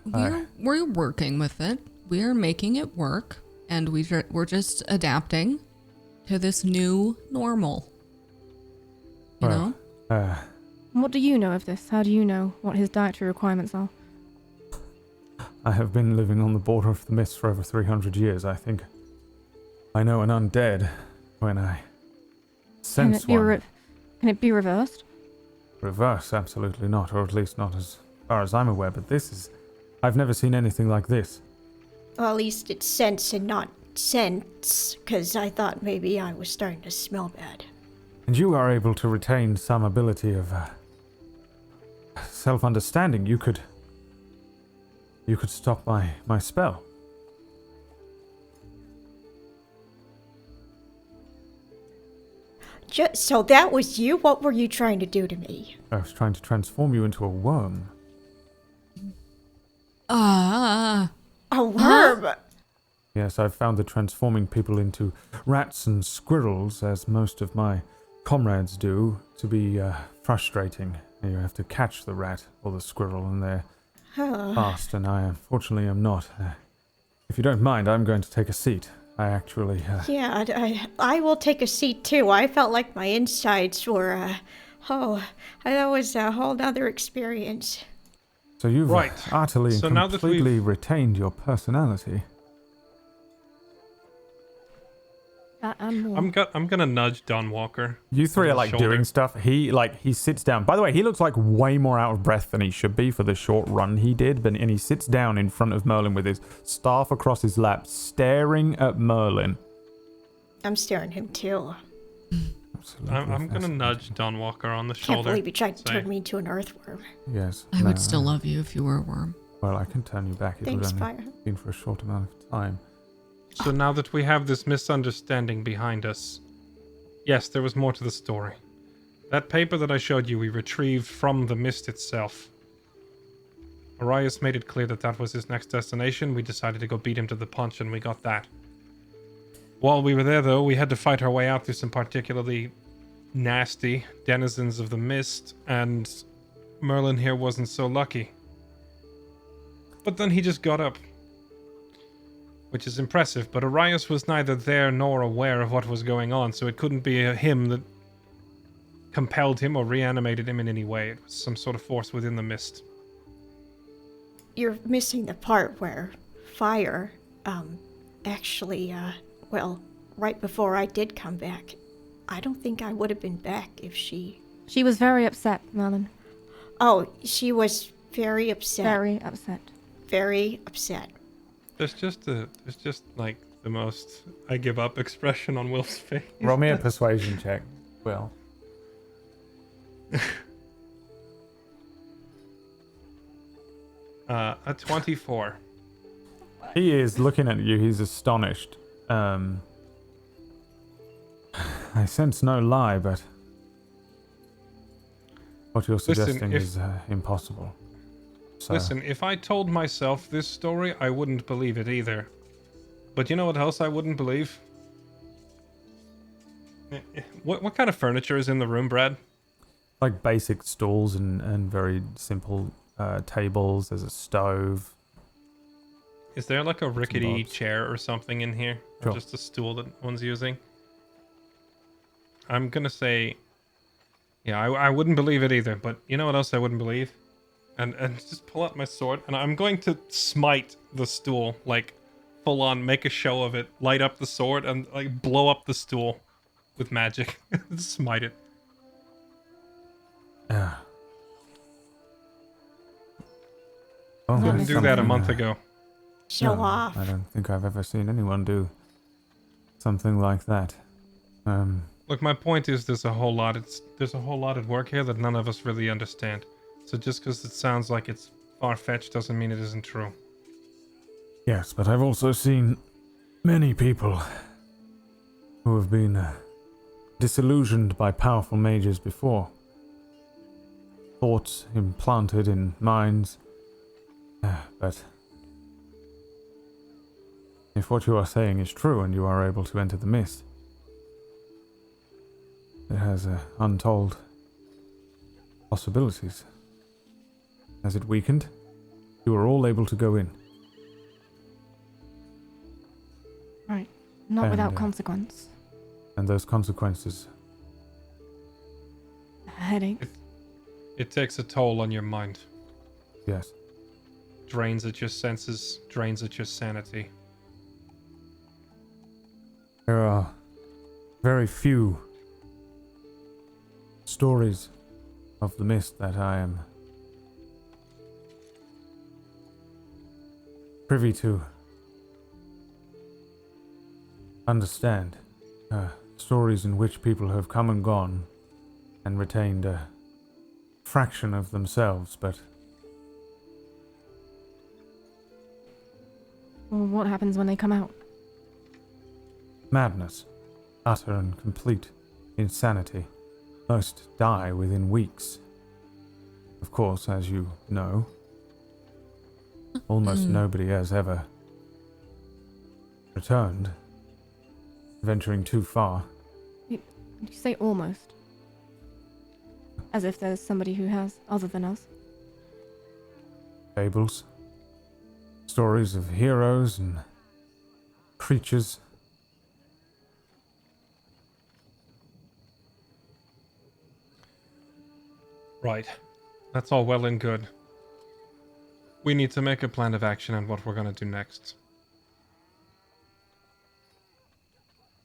we're working with it. We're making it work, and we're just adapting to this new normal. You know? What do you know of this? How do you know what his dietary requirements are? I have been living on the border of the mist for over 300 years, I think. I know an undead when I sense one. Can it be reversed? Reverse, absolutely not, or at least not as far as I'm aware, but this is... I've never seen anything like this. Well, at least it's sense and not sense, because I thought maybe I was starting to smell bad. And you are able to retain some ability of self-understanding. You could stop my spell. So that was you? What were you trying to do to me? I was trying to transform you into a worm. Ah. A worm? Yes, I've found that transforming people into rats and squirrels, as most of my comrades do, to be frustrating. You have to catch the rat or the squirrel, and they're fast, and I unfortunately am not. If you don't mind, I'm going to take a seat. I actually... Yeah, I will take a seat too. I felt like my insides were, that was a whole nother experience. So you've Right. utterly So and now that completely retained your personality. That and more. I'm gonna nudge Don Walker. You three on are the like shoulder. doing stuff. He sits down. By the way, he looks like way more out of breath than he should be for the short run he did. And he sits down in front of Merlin with his staff across his lap, staring at Merlin. I'm staring him too. Absolutely I'm gonna fascinating. nudge Don Walker on the Can't shoulder. believe you tried to say, turn me into an earthworm. Yes. I no, would still love you if you were a worm. Well, I can turn you back. It Thanks, would only Fire. been for a short amount of time. So now that we have this misunderstanding behind us, yes, there was more to the story. That paper that I showed you, we retrieved from the mist itself. Arias made it clear that that was his next destination. We decided to go beat him to the punch, and we got that. While we were there, though, we had to fight our way out through some particularly nasty denizens of the mist, and Merlin here wasn't so lucky. But then he just got up. Which is impressive, but Arias was neither there nor aware of what was going on, so it couldn't be him that compelled him or reanimated him in any way. It was some sort of force within the mist. You're missing the part where Fire, actually, right before I did come back, I don't think I would have been back if she... She was very upset, Merlin. Oh, she was very upset. Very upset. Very upset. There's just like the most I give up expression on Will's face. Roll me a persuasion check, Will. A 24. He is looking at you. He's astonished. I sense no lie, but what you're suggesting is impossible. So, Listen, if I told myself this story, I wouldn't believe it either. But you know what else I wouldn't believe? What kind of furniture is in the room, Brad? like basic stools and very simple tables. There's a stove. Is there like a rickety bobs. chair or something in here? Sure. Or just a stool that one's using? I'm gonna say... Yeah, I wouldn't believe it either, but you know what else I wouldn't believe? And just pull out my sword, and I'm going to smite the stool, like, full on, make a show of it, light up the sword, and, like, blow up the stool with magic. Smite it. Well, Didn't that's do that a something, month ago. Show no, off. I don't think I've ever seen anyone do something like that. Look, my point is there's a whole lot at work here that none of us really understand. So just because it sounds like it's far-fetched doesn't mean it isn't true. Yes, but I've also seen many people who have been disillusioned by powerful mages before. Thoughts implanted in minds. But if what you are saying is true and you are able to enter the mist, it has untold possibilities. As it weakened, you were all able to go in. Right. Not And, without consequence. And those consequences, A headache. It takes a toll on your mind. yes. Drains at your senses, drains at your sanity. There are very few stories of the mist that I am privy to understand. Stories in which people have come and gone and retained a fraction of themselves, but Well, what happens when they come out? madness, utter and complete insanity. Most die within weeks. Of course, as you know, almost nobody has ever returned, venturing too far. Did you say almost? As if there's somebody who has, other than us. Fables, stories of heroes and creatures. Right. That's all well and good. We need to make a plan of action on what we're gonna do next.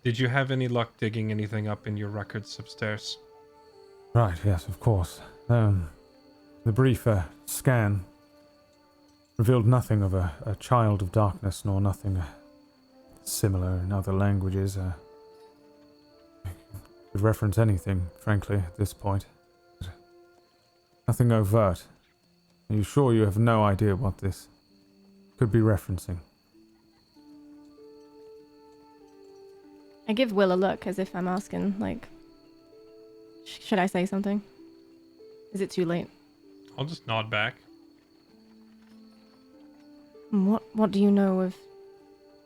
Did you have any luck digging anything up in your records upstairs? Right, yes, of course. The brief scan revealed nothing of a child of darkness, nor nothing similar in other languages. Could reference anything, frankly, at this point. Nothing overt. Are you sure you have no idea what this could be referencing? I give Will a look as if I'm asking, like, should I say something? Is it too late? I'll just nod back. What do you know of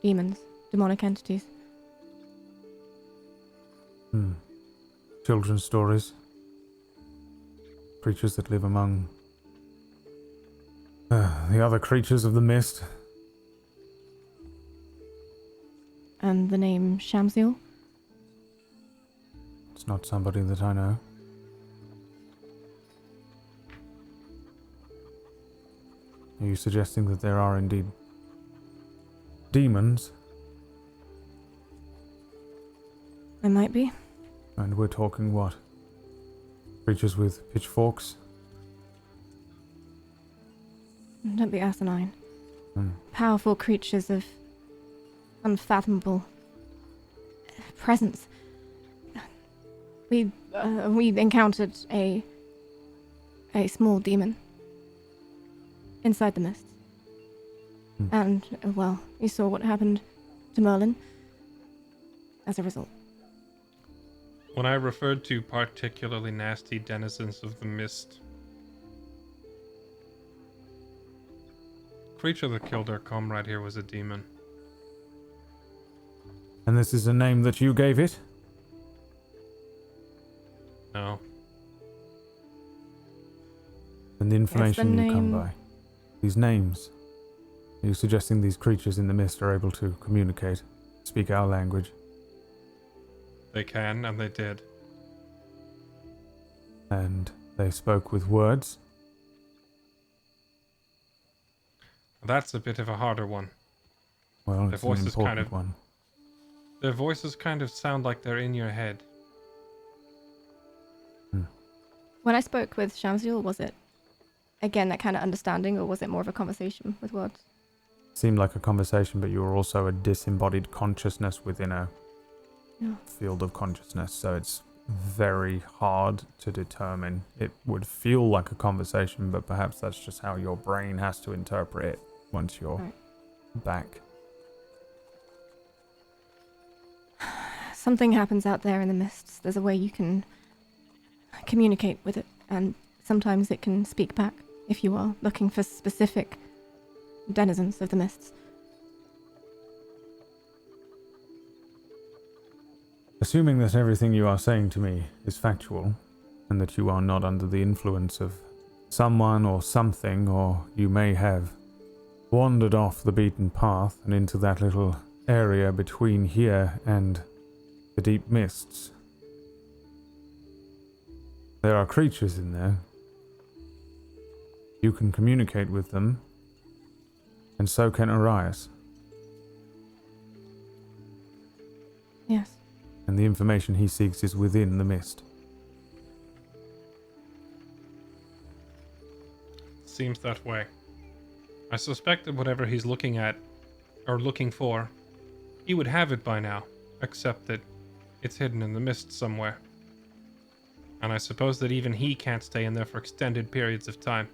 demons, demonic entities? Children's stories. Creatures that live among the other creatures of the mist. And the name Shamsil? It's not somebody that I know. Are you suggesting that there are indeed demons? There might be. And we're talking what? Creatures with pitchforks? Don't be asinine. Powerful creatures of unfathomable presence. We encountered a small demon inside the mist. And, well, we saw what happened to Merlin as a result. When I referred to particularly nasty denizens of the mist, creature that killed our comrade here was a demon. And this is a name that you gave it? No. And the information you come name. by? These names? Are you suggesting these creatures in the mist are able to communicate, speak our language? They can, and they did. And they spoke with words? That's a bit of a harder one. Well, Their it's an voices kind important of- one. Their voices kind of sound like they're in your head. When I spoke with Shamsil, was it, again, that kind of understanding, or was it more of a conversation with words? Seemed like a conversation, but you were also a disembodied consciousness within a field of consciousness, so it's very hard to determine. It would feel like a conversation, but perhaps that's just how your brain has to interpret it once you're back. Something happens out there in the mists. There's a way you can communicate with it, and sometimes it can speak back if you are looking for specific denizens of the mists. Assuming that everything you are saying to me is factual, and that you are not under the influence of someone or something, or you may have wandered off the beaten path and into that little area between here and the deep mists. There are creatures in there. You can communicate with them, and so can Arias. Yes. And the information he seeks is within the mist. Seems that way. I suspect that whatever he's looking at, or looking for, he would have it by now, except that it's hidden in the mist somewhere. And I suppose that even he can't stay in there for extended periods of time.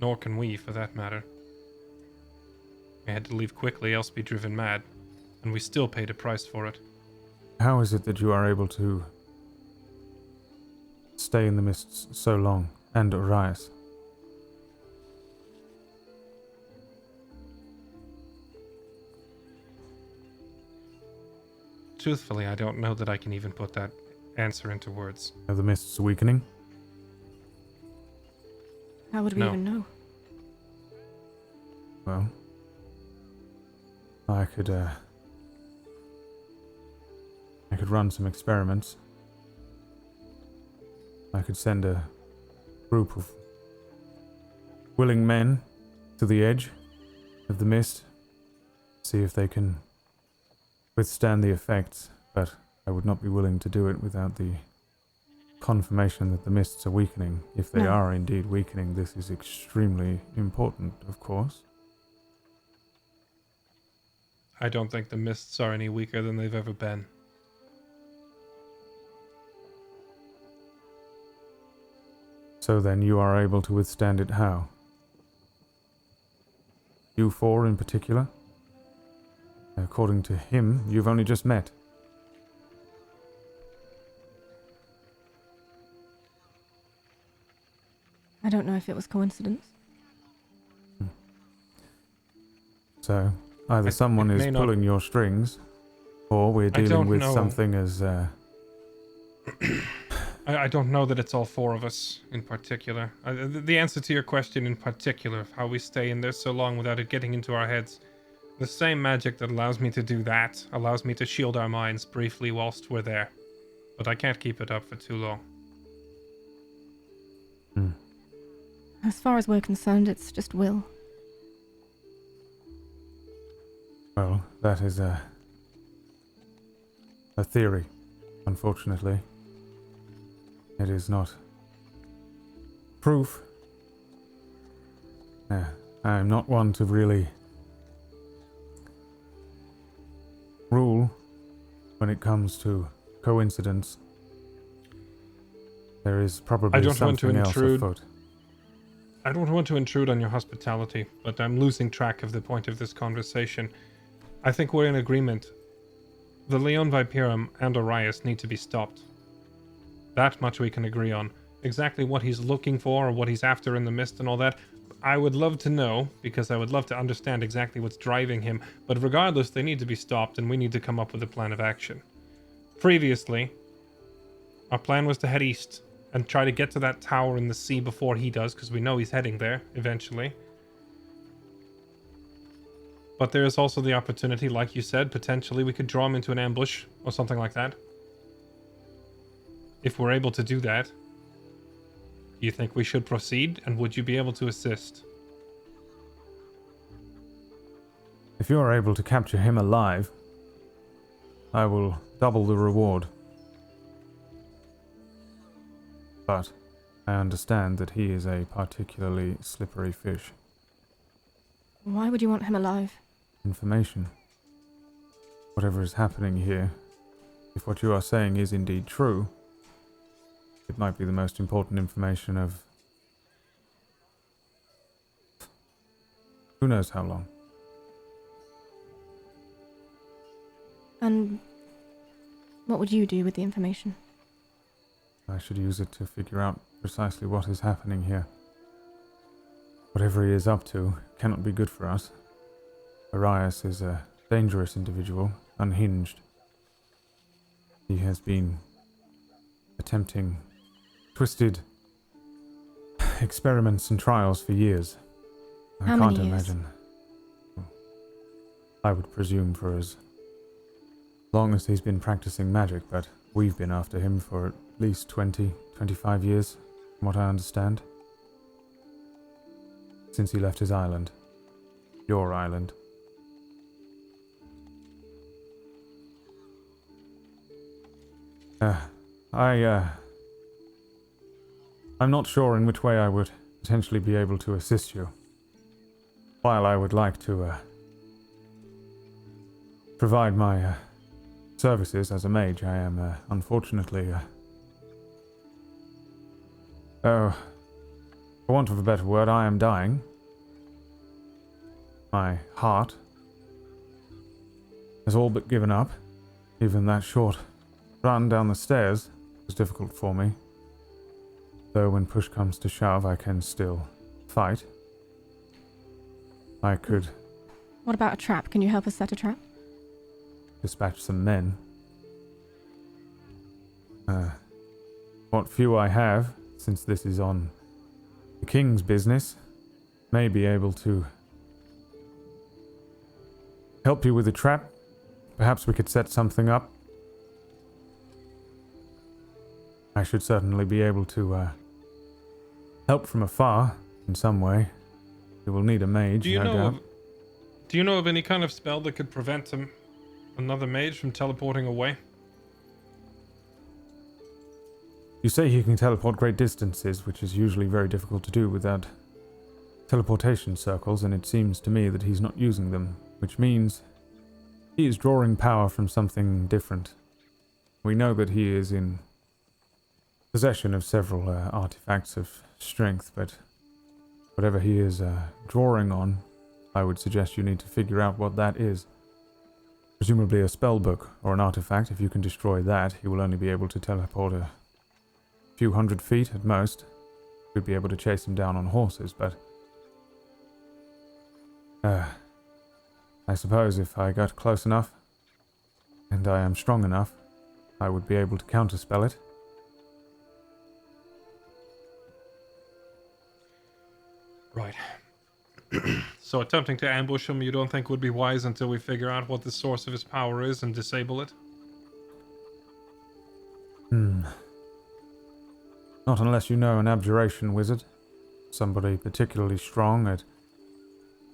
Nor can we, for that matter. I had to leave quickly, else be driven mad. And we still paid a price for it. How is it that you are able to stay in the mists so long, and Arias? Truthfully, I don't know that I can even put that answer into words. Are the mists weakening? How would we No. even know? Well, I could run some experiments. I could send a group of willing men to the edge of the mist, see if they can withstand the effects, but I would not be willing to do it without the confirmation that the mists are weakening. If they No. are indeed weakening, this is extremely important, of course. I don't think the mists are any weaker than they've ever been. So then you are able to withstand it how? You four in particular? According to him, you've only just met. I don't know if it was coincidence. So, either someone it is may not- pulling your strings, or we're dealing don't with know. something as, I don't know that it's all four of us in particular. The answer to your question in particular, of how we stay in there so long without it getting into our heads, the same magic that allows me to do that allows me to shield our minds briefly whilst we're there. But I can't keep it up for too long. As far as we're concerned, it's just will. well, that is a theory, unfortunately. It is not proof. I'm not one to really rule when it comes to coincidence. There is probably I don't want to something else intrude. afoot. I don't want to intrude on your hospitality, but I'm losing track of the point of this conversation. I think we're in agreement. The Leon Viperum and Arias need to be stopped. That much we can agree on. Exactly what he's looking for or what he's after in the mist and all that, I would love to know, because I would love to understand exactly what's driving him. But regardless, they need to be stopped and we need to come up with a plan of action. Previously, our plan was to head east and try to get to that tower in the sea before he does, because we know he's heading there eventually. But there is also the opportunity, like you said, potentially we could draw him into an ambush or something like that. If we're able to do that, do you think we should proceed, and would you be able to assist? If you are able to capture him alive, I will double the reward. But I understand that he is a particularly slippery fish. Why would you want him alive? Information. Whatever is happening here, if what you are saying is indeed true, it might be the most important information of who knows how long. And what would you do with the information? I should use it to figure out precisely what is happening here. Whatever he is up to cannot be good for us. Arias is a dangerous individual, unhinged. He has been attempting twisted experiments and trials for years. I How can't many years? imagine. I would presume for as long as he's been practicing magic, but we've been after him for at least 20, 25 years, from what I understand. Since he left his island. Your island. I'm not sure in which way I would potentially be able to assist you. While I would like to provide my services as a mage, I am unfortunately for want of a better word, I am dying. My heart has all but given up. Even that short run down the stairs was difficult for me. Though when push comes to shove, I can still fight. I could What about a trap? Can you help us set a trap? dispatch some men. What few I have, since this is on the king's business, may be able to help you with a trap. Perhaps we could set something up. I should certainly be able to help from afar in some way. You will need a mage, no doubt. Do you know of any kind of spell that could prevent another mage from teleporting away? You say he can teleport great distances, which is usually very difficult to do without teleportation circles, and it seems to me that he's not using them, which means he is drawing power from something different. We know that he is in possession of several artifacts of strength, but whatever he is drawing on, I would suggest you need to figure out what that is. Presumably a spell book or an artifact. If you can destroy that, he will only be able to teleport a few hundred feet at most. We'd be able to chase him down on horses, but I suppose if I got close enough, and I am strong enough, I would be able to counterspell it. Right. So attempting to ambush him you don't think would be wise until we figure out what the source of his power is and disable it? Not unless you know an abjuration wizard. Somebody particularly strong at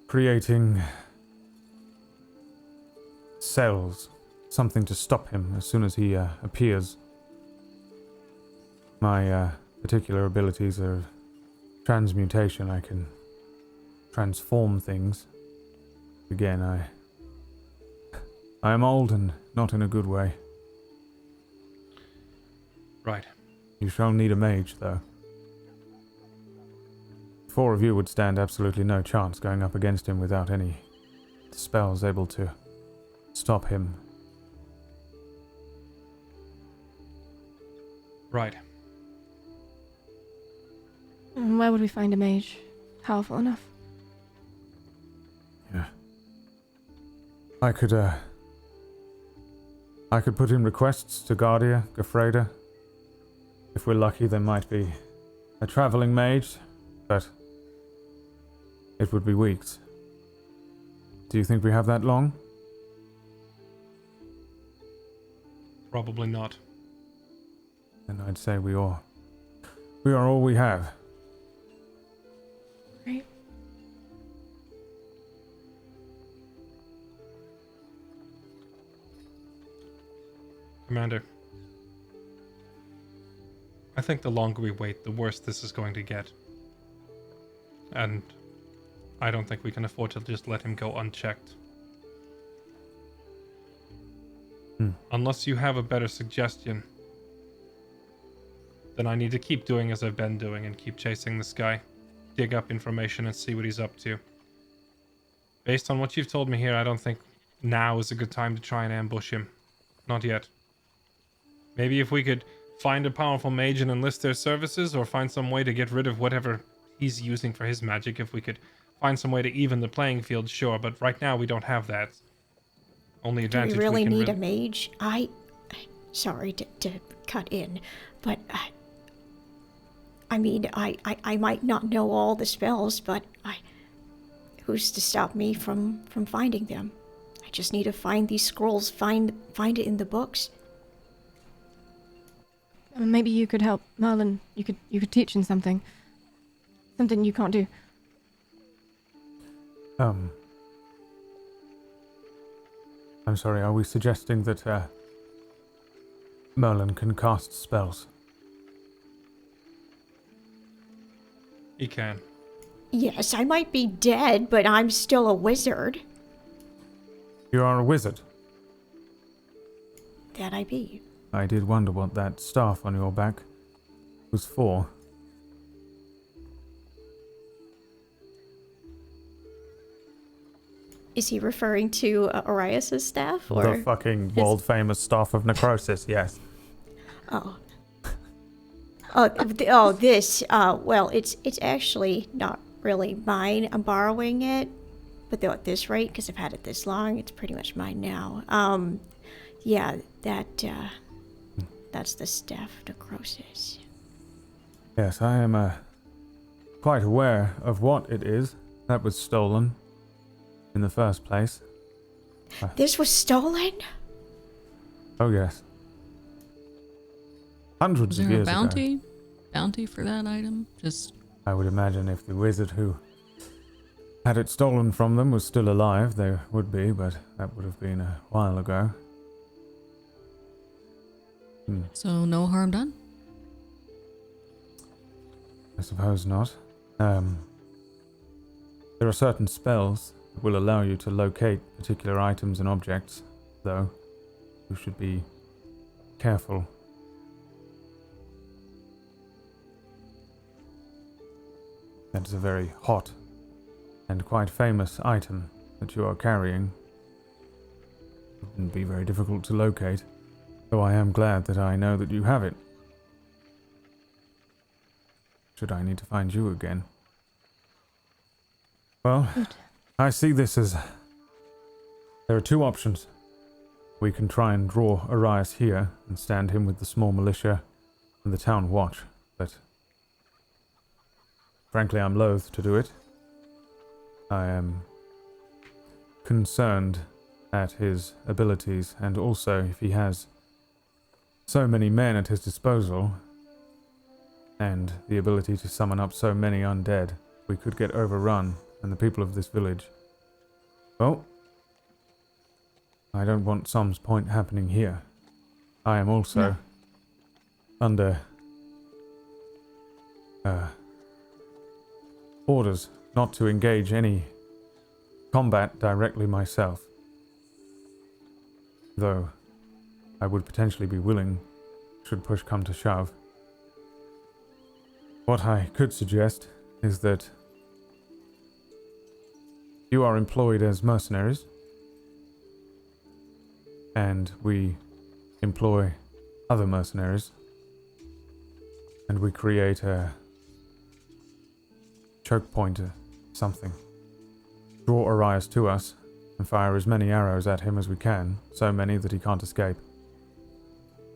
creating cells. Something to stop him as soon as he appears. My particular abilities are transmutation. I can transform things. Again, I am old and not in a good way. Right. You shall need a mage, though. 4 of you would stand absolutely no chance going up against him without any spells able to stop him. Right. And where would we find a mage powerful enough? Yeah. I could put in requests to Guardia, Gafreda. If we're lucky, there might be a traveling mage, but it would be weeks. Do you think we have that long? Probably not. Then I'd say we are all we have. Great. Commander, I think the longer we wait, the worse this is going to get. And I don't think we can afford to just let him go unchecked. Unless you have a better suggestion, then I need to keep doing as I've been doing and keep chasing this guy, dig up information and see what he's up to. Based on what you've told me here, I don't think now is a good time to try and ambush him. Not yet. Maybe if we could find a powerful mage and enlist their services, or find some way to get rid of whatever he's using for his magic. If we could find some way to even the playing field, sure, but right now we don't have that. Only advantage Do we really can need a mage? Sorry to cut in, but I mean, I might not know all the spells, but who's to stop me from finding them? I just need to find these scrolls, find it in the books. Maybe you could help Merlin. You could teach him something. Something you can't do. I'm sorry, are we suggesting that Merlin can cast spells? He can. Yes, I might be dead, but I'm still a wizard. You are a wizard. That I be. I did wonder what that staff on your back was for. Is he referring to Arias' staff? Or The fucking world famous staff of necrosis, yes. Oh. This. Well, it's actually not really mine. I'm borrowing it, but though at this rate, because I've had it this long, it's pretty much mine now. Yeah, that's the staff of necrosis. Yes, I am quite aware of what it is that was stolen in the first place. This was stolen? Oh, yes. Hundreds Was of there a years ago. bounty for that item? Just I would imagine if the wizard who had it stolen from them was still alive, there would be, but that would have been a while ago. so no harm done. I suppose not. There are certain spells that will allow you to locate particular items and objects, though. You should be careful. That is a very hot and quite famous item that you are carrying. It wouldn't be very difficult to locate, though I am glad that I know that you have it. Should I need to find you again? Well, I see this as... There are two options. We can try and draw Arias here and stand him with the small militia and the town watch, but... Frankly, I'm loath to do it. I am concerned at his abilities, and also if he has so many men at his disposal, and the ability to summon up so many undead, we could get overrun, and the people of this village... Well, I don't want Som's Point happening here. I am also under orders not to engage any combat directly myself. Though I would potentially be willing, should push come to shove. What I could suggest is that you are employed as mercenaries, and we employ other mercenaries, and we create a choke point or something. Draw Arias to us and fire as many arrows at him as we can, so many that he can't escape.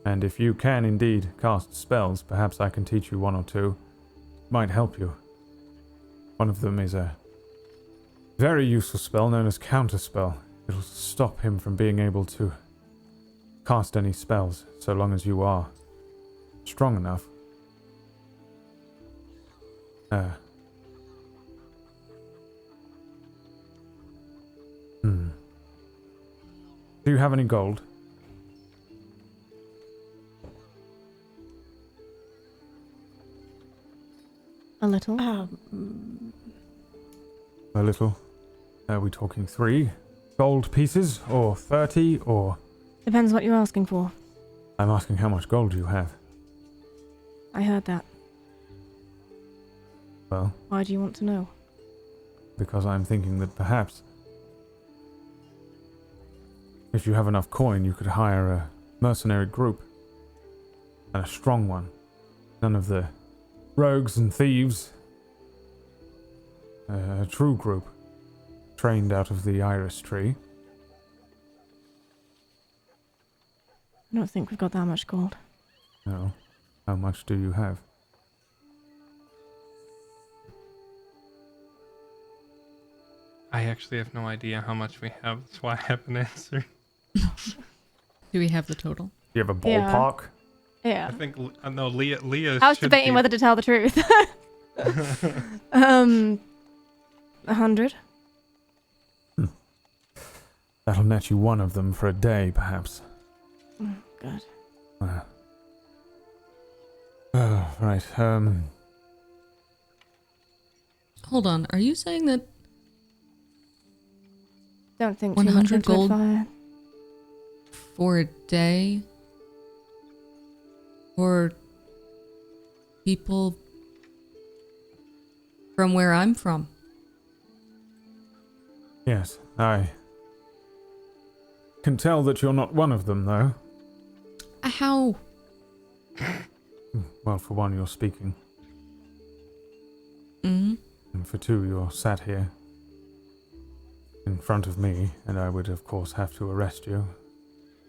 And if you can indeed cast spells, perhaps I can teach you one or two. It might help you. One of them is a very useful spell known as Counterspell. It'll stop him from being able to cast any spells, so long as you are strong enough. Do you have any gold? A little. A little. Are we talking 3 gold pieces, or 30, or... Depends what you're asking for. I'm asking how much gold you have. I heard that. Well, Why do you want to know? because I'm thinking that perhaps if you have enough coin, you could hire a mercenary group. And a strong one. None of the rogues and thieves. A true group. Trained out of the iris tree. I don't think we've got that much gold. No. How much do you have? I actually have no idea how much we have. That's why I haven't answered. Do we have the total? Do you have a Yeah. ballpark? Yeah. I think no. Leah. I was should debating be- whether to tell the truth. 100. That'll net you one of them for a day, perhaps. Good. Right. Hold on. Are you saying that Don't think too 100 much into gold? it, Fire. for a day for people from where I'm from? Yes, I can tell that you're not one of them, though. How? Well, for one, you're speaking. Mm-hmm. And for two, you're sat here in front of me, and I would, of course, have to arrest you.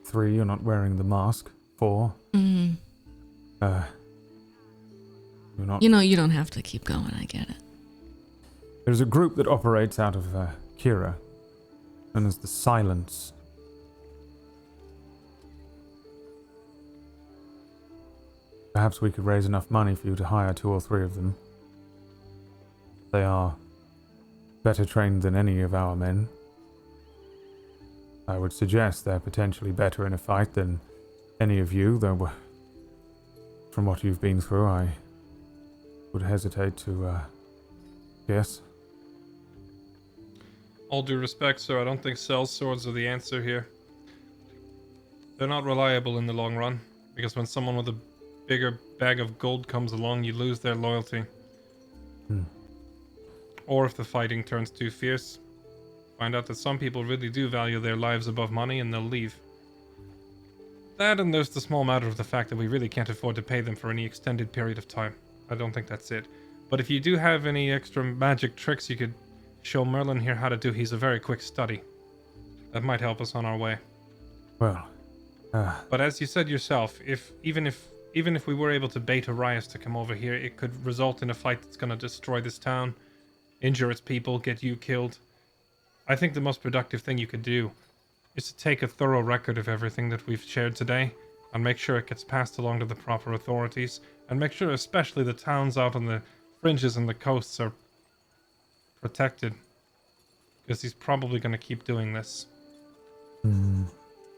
3, you're not wearing the mask. 4, Mm-hmm. you're not... You know, you don't have to keep going. I get it. There's a group that operates out of Kira, known as the Silence. Perhaps we could raise enough money for you to hire 2 or 3 of them. They are better trained than any of our men. I would suggest they're potentially better in a fight than any of you, though from what you've been through, I would hesitate to guess. All due respect, sir, I don't think cell swords are the answer here. They're not reliable in the long run, because when someone with a bigger bag of gold comes along, you lose their loyalty. Or if the fighting turns too fierce, find out that some people really do value their lives above money and they'll leave. That, and there's the small matter of the fact that we really can't afford to pay them for any extended period of time. I don't think that's it. But if you do have any extra magic tricks you could show Merlin here how to do, he's a very quick study. That might help us on our way. Well, But as you said yourself, even if we were able to bait Arias to come over here, it could result in a fight that's going to destroy this town, injure its people, get you killed. I think the most productive thing you could do is to take a thorough record of everything that we've shared today and make sure it gets passed along to the proper authorities, and make sure especially the towns out on the fringes and the coasts are protected, because he's probably going to keep doing this.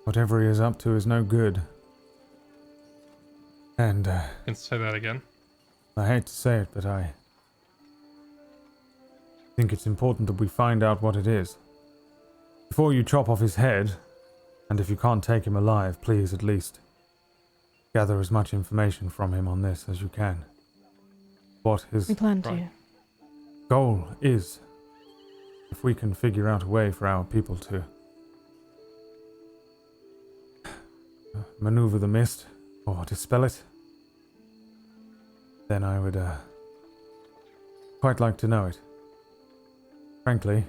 whatever he is up to is no good. And, You can say that again. I hate to say it, but I think it's important that we find out what it is. Before you chop off his head, and if you can't take him alive, please at least gather as much information from him on this as you can. What his We plan to. Right. goal is, if we can figure out a way for our people to maneuver the mist or dispel it, then I would quite like to know it. Frankly,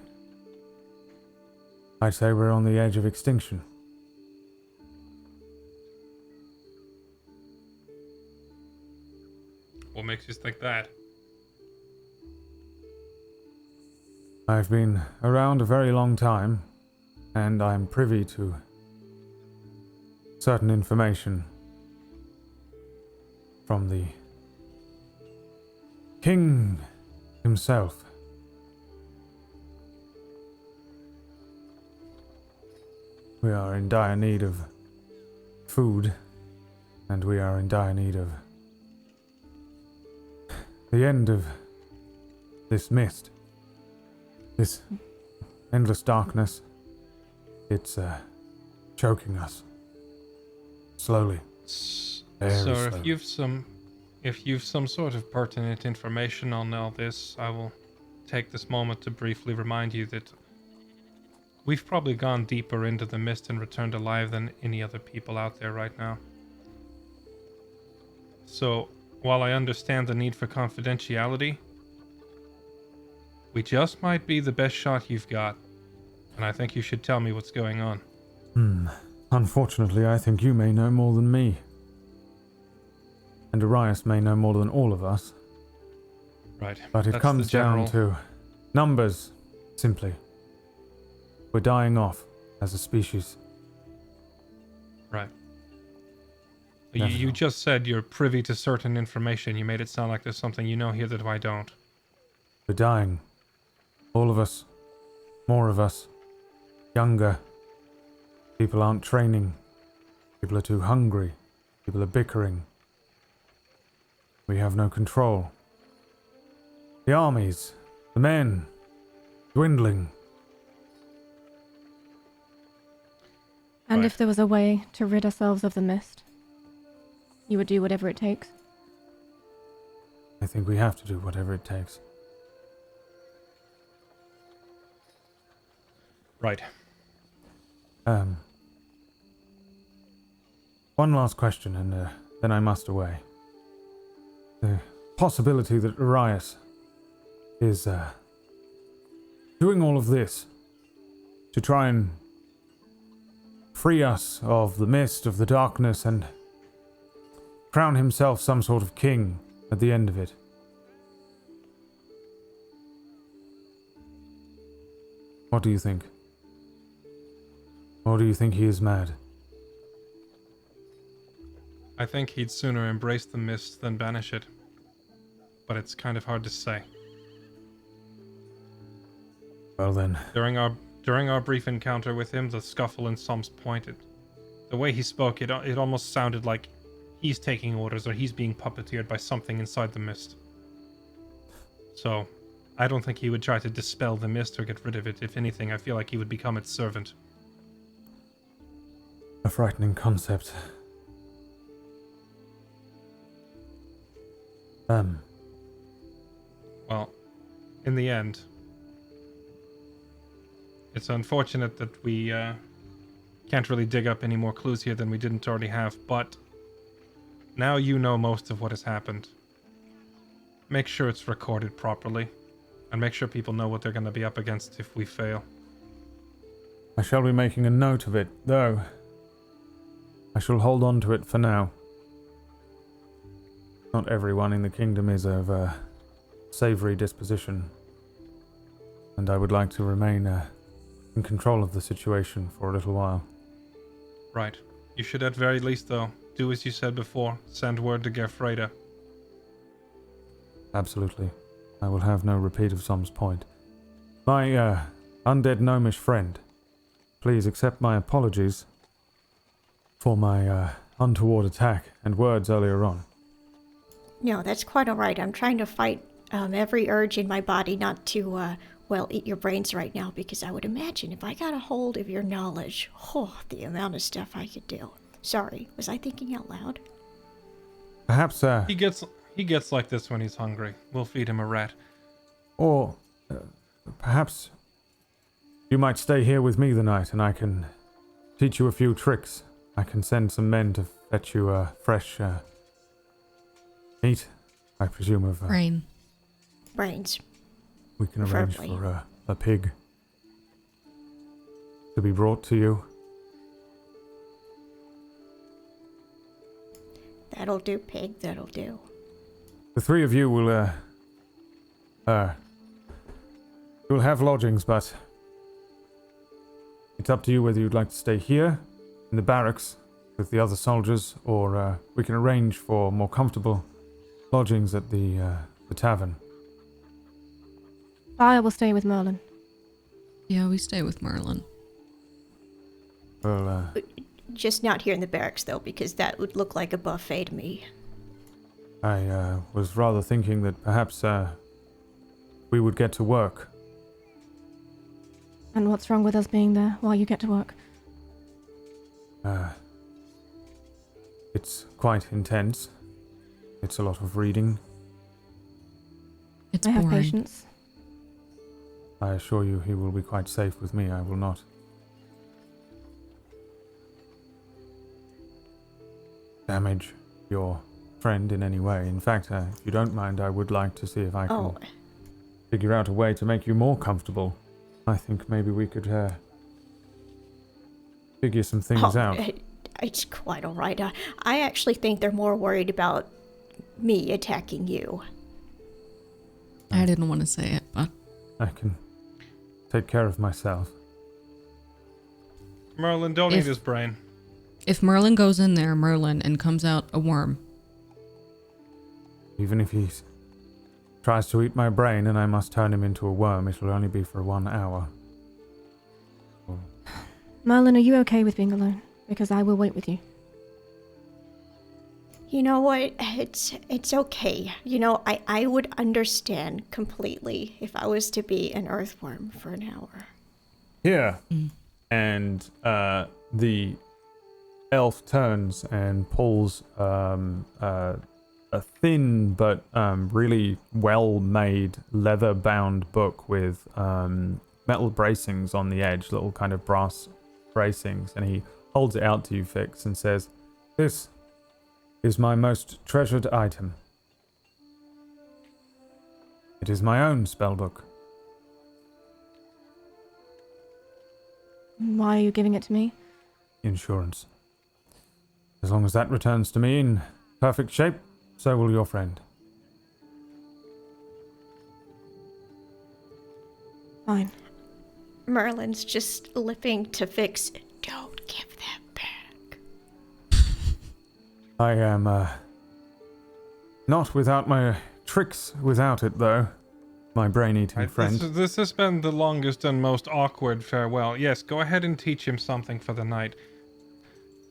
I'd say we're on the edge of extinction. What makes you think that? I've been around a very long time, and I'm privy to certain information from the king himself. We are in dire need of food, and we are in dire need of the end of this mist. This endless darkness, it's choking us. Slowly. Very Sir, slowly. if you've some sort of pertinent information on all this, I will take this moment to briefly remind you that we've probably gone deeper into the mist and returned alive than any other people out there right now. So, while I understand the need for confidentiality, we just might be the best shot you've got, and I think you should tell me what's going on. Unfortunately, I think you may know more than me. And Arias may know more than all of us. Right. But it That's comes the general- down to numbers, simply. We're dying off as a species. Right. You Definitely. just said you're privy to certain information. You made it sound like there's something you know here that I don't. We're dying. All of us. More of us. Younger. People aren't training. People are too hungry. People are bickering. We have no control. The armies. The men. Dwindling. And Right. if there was a way to rid ourselves of the mist, you would do whatever it takes. I think we have to do whatever it takes. Right. One last question, and then I must away. The possibility that Arias is doing all of this to try and free us of the mist, of the darkness, and crown himself some sort of king at the end of it. What do you think? Or do you think he is mad? I think he'd sooner embrace the mist than banish it. But it's kind of hard to say. Well then, During our brief encounter with him, the scuffle and Sum's pointed. The way he spoke, it almost sounded like he's taking orders or he's being puppeteered by something inside the mist. So, I don't think he would try to dispel the mist or get rid of it. If anything, I feel like he would become its servant. a frightening concept. Well, in the end, it's unfortunate that we can't really dig up any more clues here than we didn't already have, but now you know most of what has happened. Make sure it's recorded properly, and make sure people know what they're going to be up against if we fail. I shall be making a note of it, though. I shall hold on to it for now. Not everyone in the kingdom is of a savoury disposition, and I would like to remain in control of the situation for a little while. Right. You should at very least, though, do as you said before. Send word to Gerfreda. Absolutely. I will have no repeat of Som's point. My undead gnomish friend, please accept my apologies for my untoward attack and words earlier on. No, that's quite all right. I'm trying to fight every urge in my body not to, eat your brains right now, because I would imagine if I got a hold of your knowledge, the amount of stuff I could do. Sorry, was I thinking out loud? Perhaps, He gets like this when he's hungry. We'll feed him a rat. or perhaps you might stay here with me the night and I can teach you a few tricks. I can send some men to fetch you fresh meat, I presume, of... Brains. We can arrange Preferably. for a pig to be brought to you. That'll do, pig, that'll do. The three of you will you'll have lodgings, but it's up to you whether you'd like to stay here in the barracks with the other soldiers, or we can arrange for more comfortable lodgings at the tavern. I will stay with Merlin. Yeah, we stay with Merlin. Well, Just not here in the barracks, though, because that would look like a buffet to me. I was rather thinking that perhaps we would get to work. And what's wrong with us being there while you get to work? It's quite intense. It's a lot of reading. It's I have boring. patience. I assure you he will be quite safe with me. I will not damage your friend in any way. In fact, if you don't mind, I would like to see if I can figure out a way to make you more comfortable. I think maybe we could figure some things out. It's quite all right. I actually think they're more worried about me attacking you. I didn't want to say it, but I can take care of myself. Merlin, don't eat his brain. if Merlin goes in there, and comes out a worm. Even if he tries to eat my brain and I must turn him into a worm, it will only be for 1 hour. Merlin, are you okay with being alone? Because I will wait with you. You know what? It's okay. You know, I would understand completely if I was to be an earthworm for an hour. Here. And the elf turns and pulls a thin but really well-made leather-bound book with metal bracings on the edge, little kind of brass bracings, and he holds it out to you, Fix, and says, "This is my most treasured item. It is my own spellbook." Why are you giving it to me? Insurance. As long as that returns to me in perfect shape, so will your friend. Fine. Merlin's just lipping to Fix. Don't give that back. I am, not without my tricks without it, though. My brain-eating Right, friend. This has been the longest and most awkward farewell. Yes, go ahead and teach him something for the night.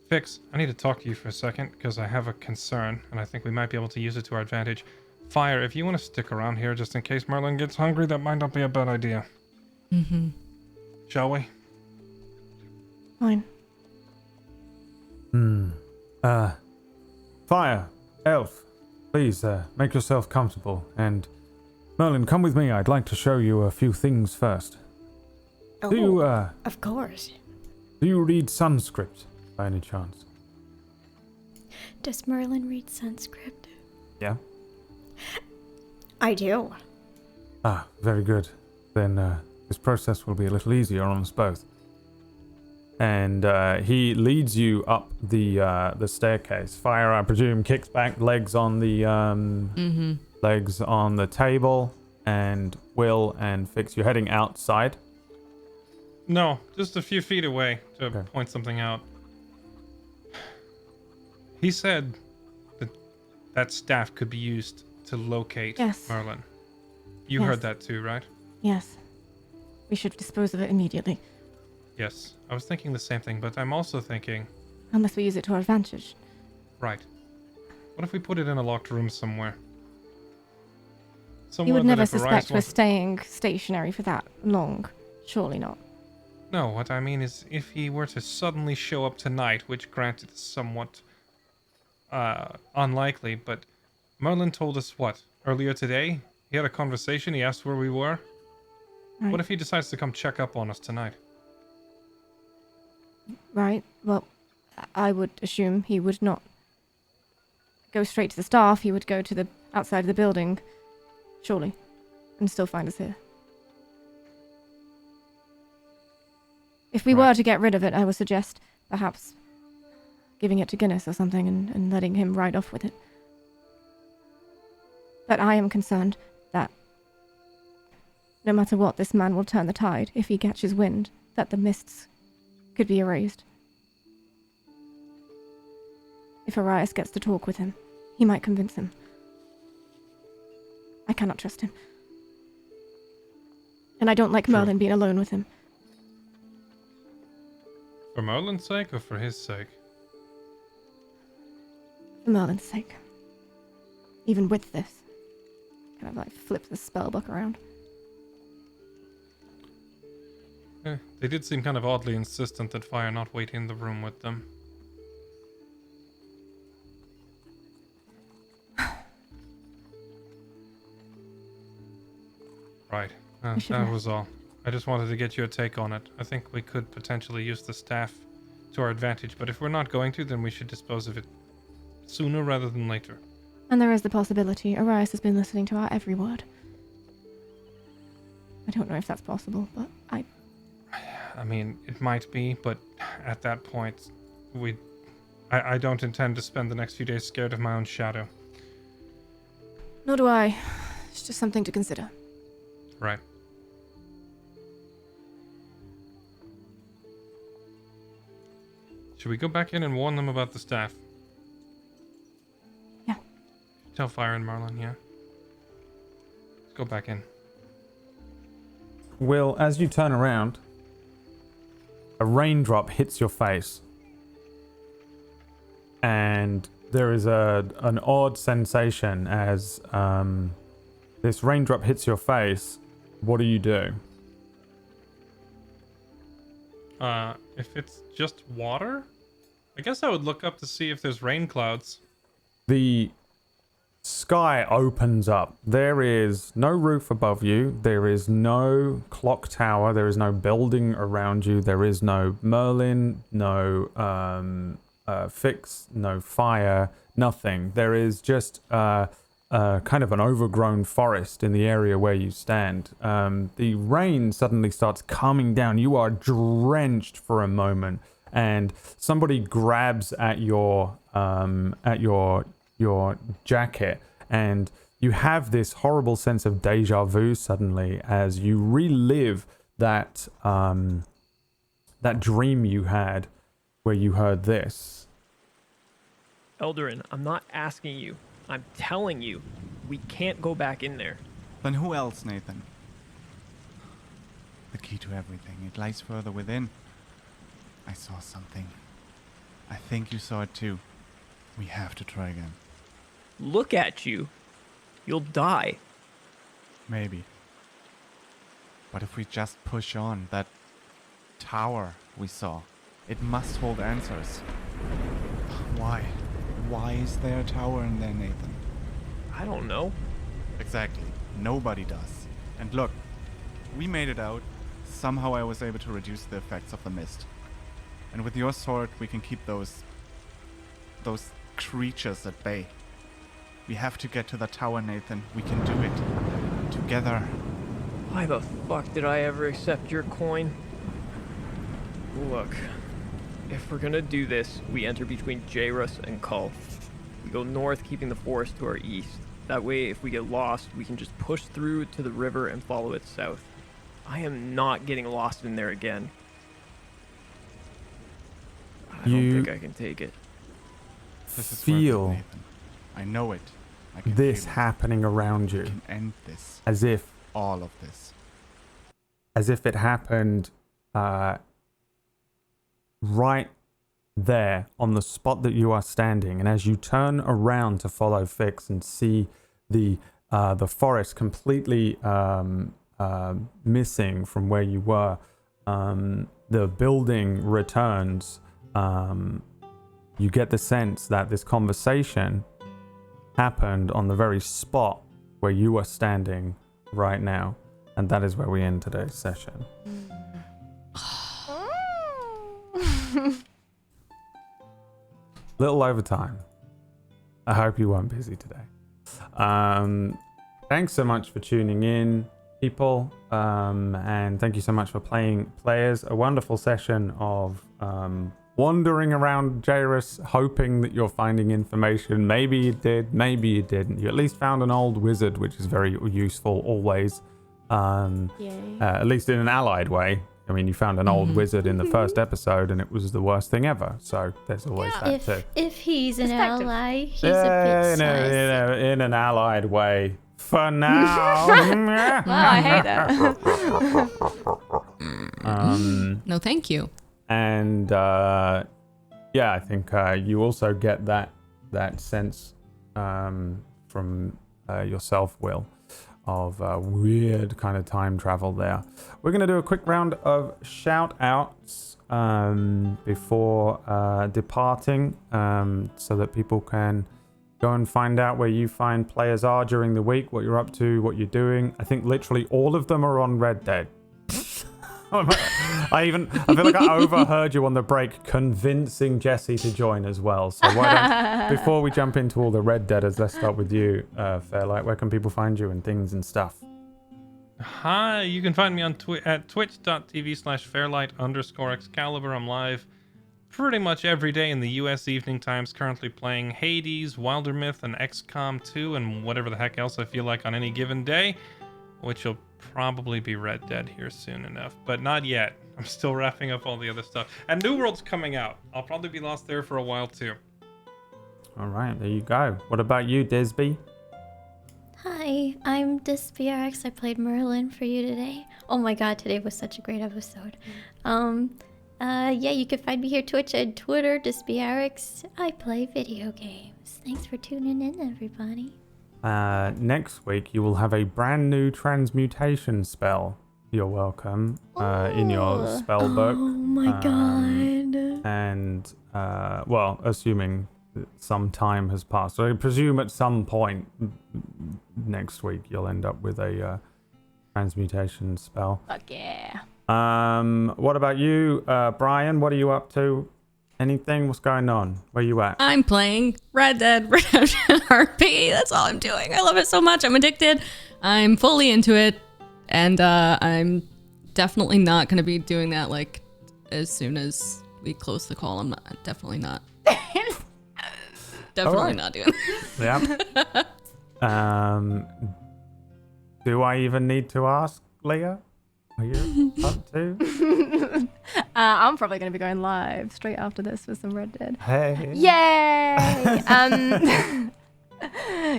Fix, I need to talk to you for a second, because I have a concern, and I think we might be able to use it to our advantage. Fire, if you want to stick around here just in case Merlin gets hungry, that might not be a bad idea. Mm-hmm. Shall we? Fine. Fire, Elf, please, make yourself comfortable, and Merlin, come with me. I'd like to show you a few things first. Oh, Do of course. you read Sanskrit by any chance? Does Merlin read Sanskrit? Yeah. I do. Ah, very good. Then this process will be a little easier on us both. And he leads you up the staircase. Fire, I presume, kicks back, legs on the legs on the table, and Will and Fix, you're heading outside. No, just a few feet away to Okay. point something out. He said that that staff could be used to locate Yes. Merlin. You Yes. heard that too, right? Yes. We should dispose of it immediately. Yes. I was thinking the same thing, but I'm also thinking, Unless we use it to our advantage. right, what if we put it in a locked room somewhere? You Somewhere would that never if Arias suspect we're wants- staying stationary for that long. Surely not. No, what I mean is if he were to suddenly show up tonight, which granted is somewhat unlikely, but Merlin told us what? Earlier today? He had a conversation, he asked where we were. Right. What if he decides to come check up on us tonight? Right. Well, I would assume he would not go straight to the staff. He would go to the outside of the building, surely, and still find us here. If we Right. were to get rid of it, I would suggest perhaps giving it to Guinness or something and letting him ride off with it. But I am concerned that no matter what, this man will turn the tide if he catches wind that the mists could be erased. If Arias gets to talk with him, he might convince him. I cannot trust him. And I don't like True. Merlin being alone with him. For Merlin's sake or for his sake? For Merlin's sake. Even with this. Kind of like flip the spellbook around. They did seem kind of oddly insistent that Fire not wait in the room with them. Right. We should That rest. was all. I just wanted to get your take on it. I think we could potentially use the staff to our advantage, but if we're not going to, then we should dispose of it sooner rather than later. And there is the possibility Arias has been listening to our every word. I don't know if that's possible, but I mean, it might be, but at that point, I don't intend to spend the next few days scared of my own shadow. nor do I. It's just something to consider. Right. Should we go back in and warn them about the staff? Yeah. Tell Fire and Marlon, yeah? Let's go back in. Will, as you turn around, a raindrop hits your face. And there is an odd sensation as this raindrop hits your face. What do you do? If it's just water, I guess I would look up to see if there's rain clouds. The sky opens up. There is no roof above you. There is no clock tower. There is no building around you. There is no Merlin, no fix, no fire, nothing. There is just kind of an overgrown forest in the area where you stand. The rain suddenly starts coming down. You are drenched for a moment, and somebody grabs at your jacket, and you have this horrible sense of deja vu suddenly as you relive that that dream you had where you heard this. Eldarin, I'm not asking you. I'm telling you. We can't go back in there. Then who else, Nathan? The key to everything. It lies further within. I saw something. I think you saw it too. We have to try again. Look at you. You'll die. Maybe. But if we just push on, that tower we saw, it must hold answers. Why? Why is there a tower in there, Nathan? I don't know. Exactly. Nobody does. And look, we made it out. Somehow I was able to reduce the effects of the mist. And with your sword, we can keep those creatures at bay. We have to get to the tower, Nathan. We can do it. Together. Why the fuck did I ever accept your coin? Look, if we're gonna do this, we enter between Jeyrus and Kull. We go north, keeping the forest to our east. That way, if we get lost, we can just push through to the river and follow it south. I am not getting lost in there again. I don't think I can take it. This is Feel worth it, Nathan. I know it. I can this feel it. happening around We you, can end this. as if All of this. it happened right there on the spot that you are standing. And as you turn around to follow Fix and see the forest completely missing from where you were, the building returns. You get the sense that this conversation happened on the very spot where you are standing right now. And that is where we end today's session. Little overtime. I hope you weren't busy today. Thanks so much for tuning in, people. And thank you so much for playing players. A wonderful session of wandering around Jairus, hoping that you're finding information. Maybe you did, maybe you didn't. You at least found an old wizard, which is very useful always. At least in an allied way. I mean, you found an old wizard in the first episode, and it was the worst thing ever. So there's always that too. If he's an Perspective. ally, he's a bit sus. in an allied way. For now. Wow, I hate that. No, thank you. And yeah, I think you also get that sense from yourself, Will, of weird kind of time travel there. We're going to do a quick round of shout outs before departing, so that people can go and find out where you find players are during the week, what you're up to, what you're doing. I think literally all of them are on Red Dead. I feel like I overheard you on the break convincing Jesse to join as well. So why don't, before we jump into all the Red Deaders, let's start with you, Fairlight. Where can people find you and things and stuff? Hi, you can find me on at twitch.tv/Fairlight_Excalibur. I'm live pretty much every day in the US evening times, currently playing Hades, Wildermyth, and XCOM 2, and whatever the heck else I feel like on any given day, which will probably be Red Dead here soon enough, but not yet. I'm still wrapping up all the other stuff. And New World's coming out. I'll probably be lost there for a while too. All right, there you go. What about you, Disby? Hi, I'm Barracks. I played Merlin for you today. Oh my god, today was such a great episode. Yeah, you can find me here Twitch and Twitter, Barracks. I play video games. Thanks for tuning in, everybody. Next week you will have a brand new transmutation spell. You're welcome. In your spell book. Oh my god. And well, assuming some time has passed. So I presume at some point next week you'll end up with a transmutation spell. Fuck yeah. What about you, Brian? What are you up to? Anything? What's going on? Where you at? I'm playing Red Dead Redemption RP. That's all I'm doing. I love it so much. I'm addicted. I'm fully into it. And I'm definitely not going to be doing that like as soon as we close the call. I'm not. Definitely not. Definitely not doing that. Yeah. Do I even need to ask, Leah? Are you up to? I'm probably going to be going live straight after this with some Red Dead. Hey. Yay!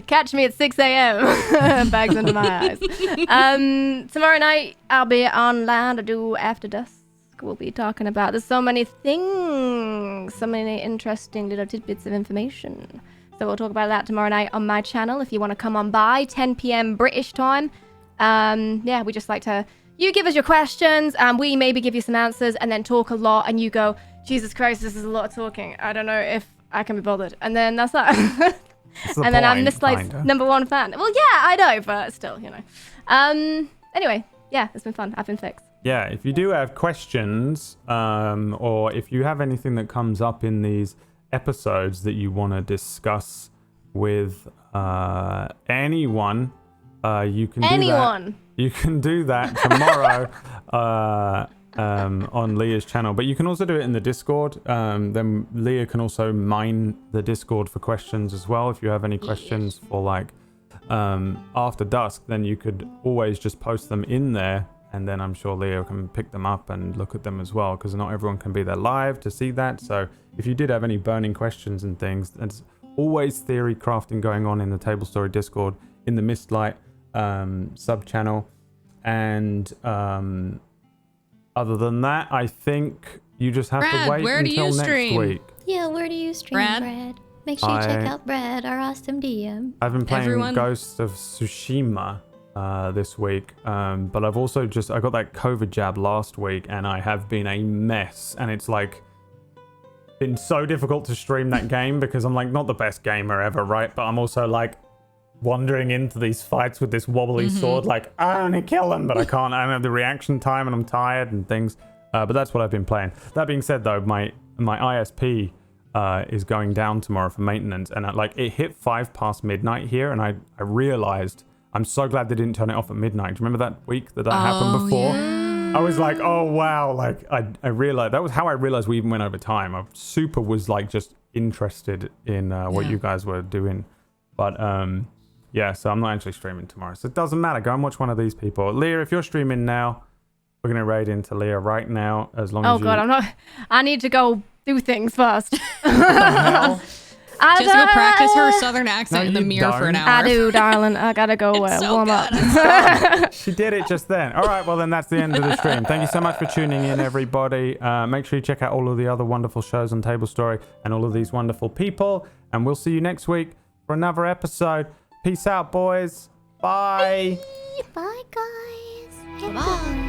Catch me at 6 a.m. Bags under my eyes. Tomorrow night, I'll be online to do After Dusk. We'll be talking about, there's so many things, so many interesting little tidbits of information. So we'll talk about that tomorrow night on my channel. If you want to come on by, 10 p.m. British time. Yeah, we just like to, you give us your questions, and we maybe give you some answers, and then talk a lot, and you go, Jesus Christ, this is a lot of talking. I don't know if I can be bothered. And then that's that. And then I'm Mistlight's #1 fan. Well, yeah, I know, but still, you know. Anyway, yeah, it's been fun. I've been fixed. Yeah, if you do have questions, or if you have anything that comes up in these episodes that you want to discuss with anyone, you can do that. You can do that tomorrow on Leah's channel, but you can also do it in the Discord. Then Leah can also mine the Discord for questions as well. If you have any questions for like After Dusk, then you could always just post them in there, and then I'm sure Leah can pick them up and look at them as well, because not everyone can be there live to see that. So if you did have any burning questions and things, there's always theory crafting going on in the Table Story Discord, in the Mistlight sub channel, and other than that, I think you just have to wait until next week. Yeah, where do you stream, Brad? Make sure you check out Brad, our awesome DM. I've been playing Ghost of Tsushima this week, but I've also I got that COVID jab last week, and I have been a mess, and it's like been so difficult to stream that game because I'm like not the best gamer ever, right? But I'm also like wandering into these fights with this wobbly sword, like I want to kill him, but I can't. I don't have the reaction time, and I'm tired and things. But that's what I've been playing. That being said, though, my ISP is going down tomorrow for maintenance, and it hit 5 past midnight here, and I realized I'm so glad they didn't turn it off at midnight. Do you remember that week that happened before? Yeah. I was like, oh wow, like I realized that was how I realized we even went over time. I super was like just interested in what you guys were doing, but yeah, so I'm not actually streaming tomorrow, so it doesn't matter. Go and watch one of these people. Leah, if you're streaming now, we're gonna raid into Leah right now. As long as God, I'm not. I need to go do things first. What the hell? Just go practice her southern accent in the mirror for an hour. I do, darling. I gotta go warm up. She did it just then. All right, well then that's the end of the stream. Thank you so much for tuning in, everybody. Make sure you check out all of the other wonderful shows on Table Story and all of these wonderful people. And we'll see you next week for another episode. Peace out, boys. Bye. Bye, guys. Bye.